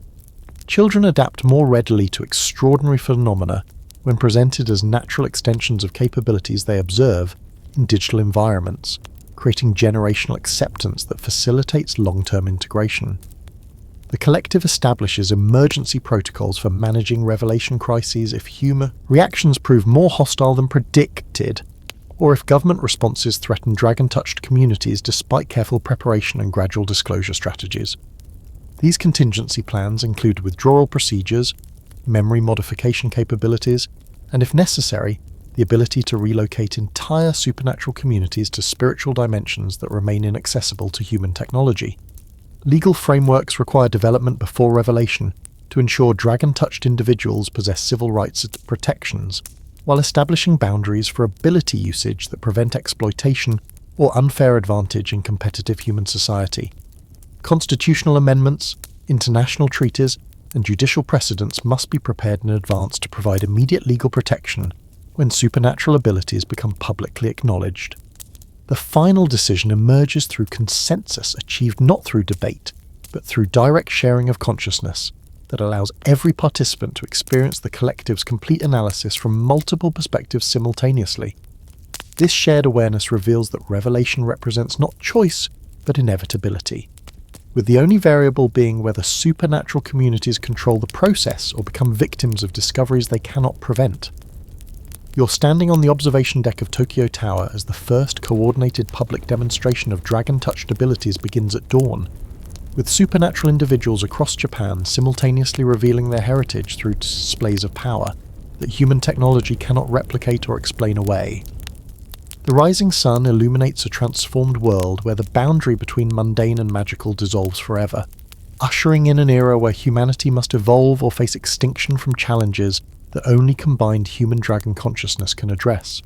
Children adapt more readily to extraordinary phenomena when presented as natural extensions of capabilities they observe in digital environments, creating generational acceptance that facilitates long-term integration. The collective establishes emergency protocols for managing revelation crises if human reactions prove more hostile than predicted, or if government responses threaten dragon-touched communities despite careful preparation and gradual disclosure strategies. These contingency plans include withdrawal procedures, memory modification capabilities, and if necessary, the ability to relocate entire supernatural communities to spiritual dimensions that remain inaccessible to human technology. Legal frameworks require development before revelation to ensure dragon-touched individuals possess civil rights and protections, while establishing boundaries for ability usage that prevent exploitation or unfair advantage in competitive human society. Constitutional amendments, international treaties, and judicial precedents must be prepared in advance to provide immediate legal protection when supernatural abilities become publicly acknowledged. The final decision emerges through consensus achieved not through debate, but through direct sharing of consciousness that allows every participant to experience the collective's complete analysis from multiple perspectives simultaneously. This shared awareness reveals that revelation represents not choice, but inevitability, with the only variable being whether supernatural communities control the process or become victims of discoveries they cannot prevent. You're standing on the observation deck of Tokyo Tower as the first coordinated public demonstration of dragon-touched abilities begins at dawn, with supernatural individuals across Japan simultaneously revealing their heritage through displays of power that human technology cannot replicate or explain away. The rising sun illuminates a transformed world where the boundary between mundane and magical dissolves forever, ushering in an era where humanity must evolve or face extinction from challenges that only combined human-dragon consciousness can address.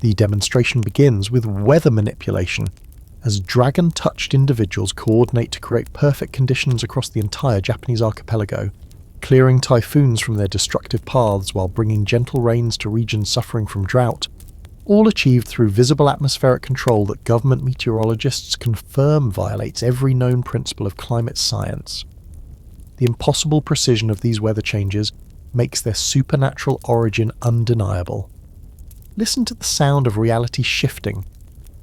The demonstration begins with weather manipulation, as dragon-touched individuals coordinate to create perfect conditions across the entire Japanese archipelago, clearing typhoons from their destructive paths while bringing gentle rains to regions suffering from drought, all achieved through visible atmospheric control that government meteorologists confirm violates every known principle of climate science. The impossible precision of these weather changes makes their supernatural origin undeniable. Listen to the sound of reality shifting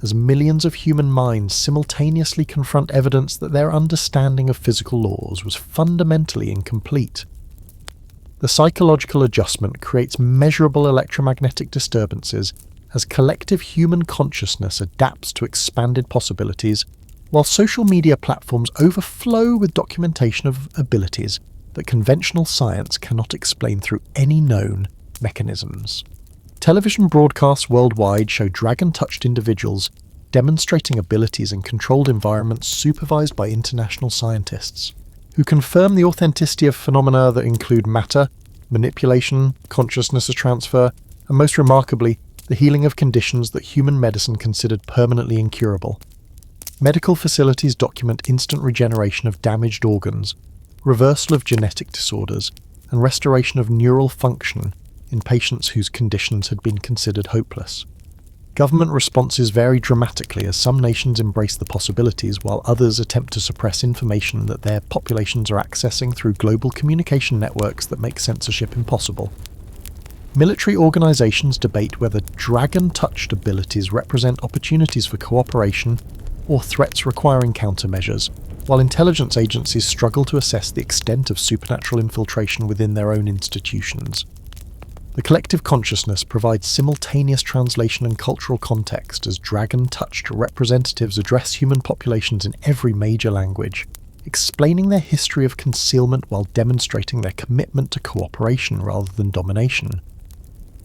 as millions of human minds simultaneously confront evidence that their understanding of physical laws was fundamentally incomplete. The psychological adjustment creates measurable electromagnetic disturbances as collective human consciousness adapts to expanded possibilities, while social media platforms overflow with documentation of abilities that conventional science cannot explain through any known mechanisms. Television broadcasts worldwide show dragon-touched individuals demonstrating abilities in controlled environments supervised by international scientists, who confirm the authenticity of phenomena that include matter, manipulation, consciousness transfer, and most remarkably, the healing of conditions that human medicine considered permanently incurable. Medical facilities document instant regeneration of damaged organs, reversal of genetic disorders, and restoration of neural function in patients whose conditions had been considered hopeless. Government responses vary dramatically as some nations embrace the possibilities while others attempt to suppress information that their populations are accessing through global communication networks that make censorship impossible. Military organisations debate whether dragon-touched abilities represent opportunities for cooperation or threats requiring countermeasures, while intelligence agencies struggle to assess the extent of supernatural infiltration within their own institutions. The collective consciousness provides simultaneous translation and cultural context as dragon-touched representatives address human populations in every major language, explaining their history of concealment while demonstrating their commitment to cooperation rather than domination.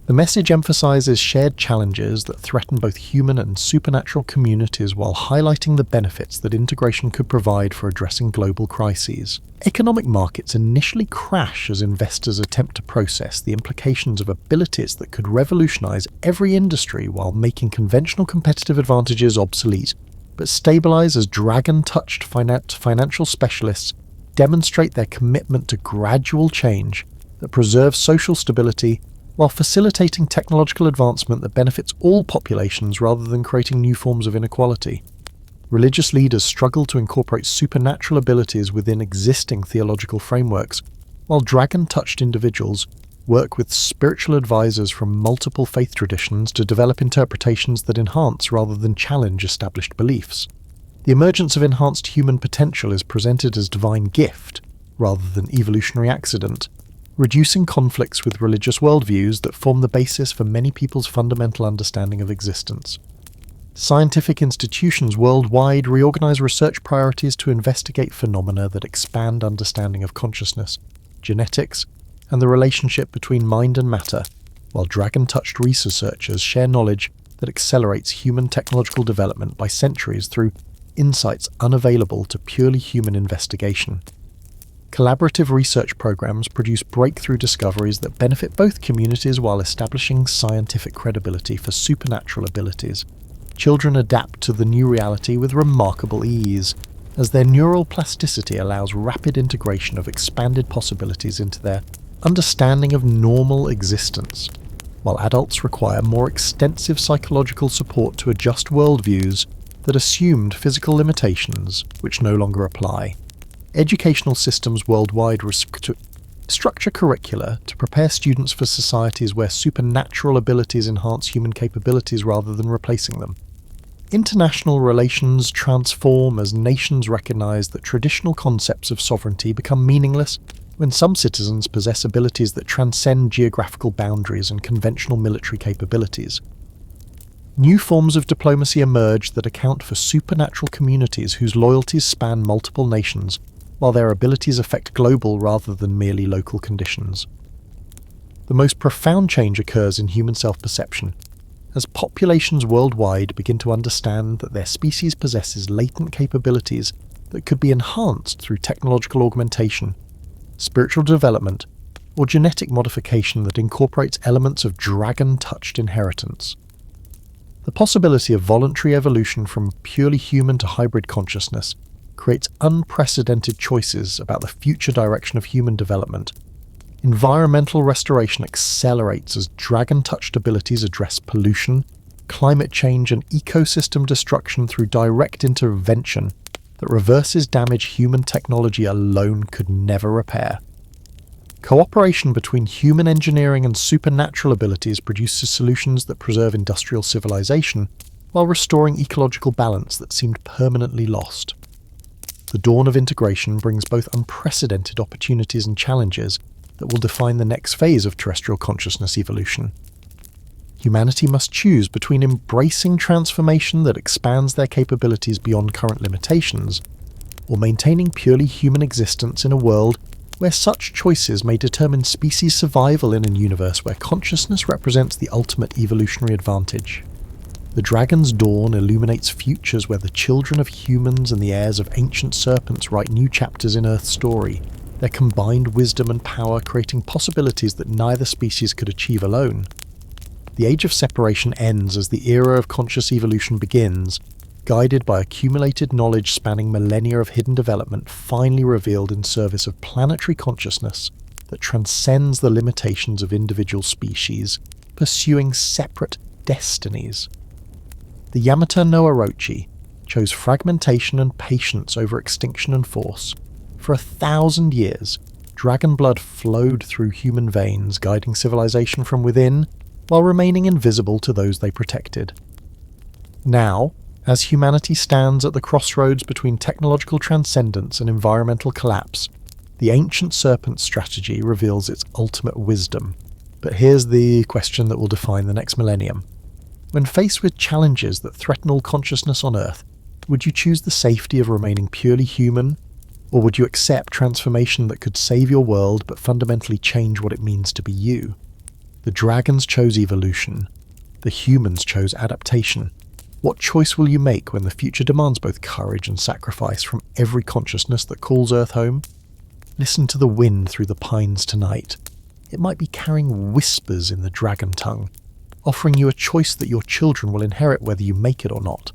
The message emphasizes shared challenges that threaten both human and supernatural communities while highlighting the benefits that integration could provide for addressing global crises. Economic markets initially crash as investors attempt to process the implications of abilities that could revolutionize every industry while making conventional competitive advantages obsolete, but stabilize as dragon-touched financial specialists demonstrate their commitment to gradual change that preserves social stability while facilitating technological advancement that benefits all populations rather than creating new forms of inequality. Religious leaders struggle to incorporate supernatural abilities within existing theological frameworks, while dragon-touched individuals work with spiritual advisors from multiple faith traditions to develop interpretations that enhance rather than challenge established beliefs. The emergence of enhanced human potential is presented as divine gift, rather than evolutionary accident, reducing conflicts with religious worldviews that form the basis for many people's fundamental understanding of existence. Scientific institutions worldwide reorganize research priorities to investigate phenomena that expand understanding of consciousness, genetics, and the relationship between mind and matter, while dragon-touched researchers share knowledge that accelerates human technological development by centuries through insights unavailable to purely human investigation. Collaborative research programs produce breakthrough discoveries that benefit both communities while establishing scientific credibility for supernatural abilities. Children adapt to the new reality with remarkable ease, as their neural plasticity allows rapid integration of expanded possibilities into their understanding of normal existence, while adults require more extensive psychological support to adjust worldviews that assumed physical limitations which no longer apply. Educational systems worldwide structure curricula to prepare students for societies where supernatural abilities enhance human capabilities rather than replacing them. International relations transform as nations recognize that traditional concepts of sovereignty become meaningless when some citizens possess abilities that transcend geographical boundaries and conventional military capabilities. New forms of diplomacy emerge that account for supernatural communities whose loyalties span multiple nations, while their abilities affect global rather than merely local conditions. The most profound change occurs in human self-perception, as populations worldwide begin to understand that their species possesses latent capabilities that could be enhanced through technological augmentation, spiritual development, or genetic modification that incorporates elements of dragon-touched inheritance. The possibility of voluntary evolution from purely human to hybrid consciousness creates unprecedented choices about the future direction of human development. Environmental restoration accelerates as dragon-touched abilities address pollution, climate change, and ecosystem destruction through direct intervention that reverses damage human technology alone could never repair. Cooperation between human engineering and supernatural abilities produces solutions that preserve industrial civilization while restoring ecological balance that seemed permanently lost. The dawn of integration brings both unprecedented opportunities and challenges that will define the next phase of terrestrial consciousness evolution. Humanity must choose between embracing transformation that expands their capabilities beyond current limitations, or maintaining purely human existence in a world where such choices may determine species survival in a universe where consciousness represents the ultimate evolutionary advantage. The Dragon's Dawn illuminates futures where the children of humans and the heirs of ancient serpents write new chapters in Earth's story, their combined wisdom and power creating possibilities that neither species could achieve alone. The age of separation ends as the era of conscious evolution begins, guided by accumulated knowledge spanning millennia of hidden development finally revealed in service of planetary consciousness that transcends the limitations of individual species, pursuing separate destinies. The Yamata no Orochi chose fragmentation and patience over extinction and force. For 1,000 years, dragon blood flowed through human veins, guiding civilization from within, while remaining invisible to those they protected. Now, as humanity stands at the crossroads between technological transcendence and environmental collapse, the ancient Serpent strategy reveals its ultimate wisdom. But here's the question that will define the next millennium. When faced with challenges that threaten all consciousness on Earth, would you choose the safety of remaining purely human, or would you accept transformation that could save your world but fundamentally change what it means to be you? The dragons chose evolution. The humans chose adaptation. What choice will you make when the future demands both courage and sacrifice from every consciousness that calls Earth home? Listen to the wind through the pines tonight. It might be carrying whispers in the dragon tongue, offering you a choice that your children will inherit whether you make it or not.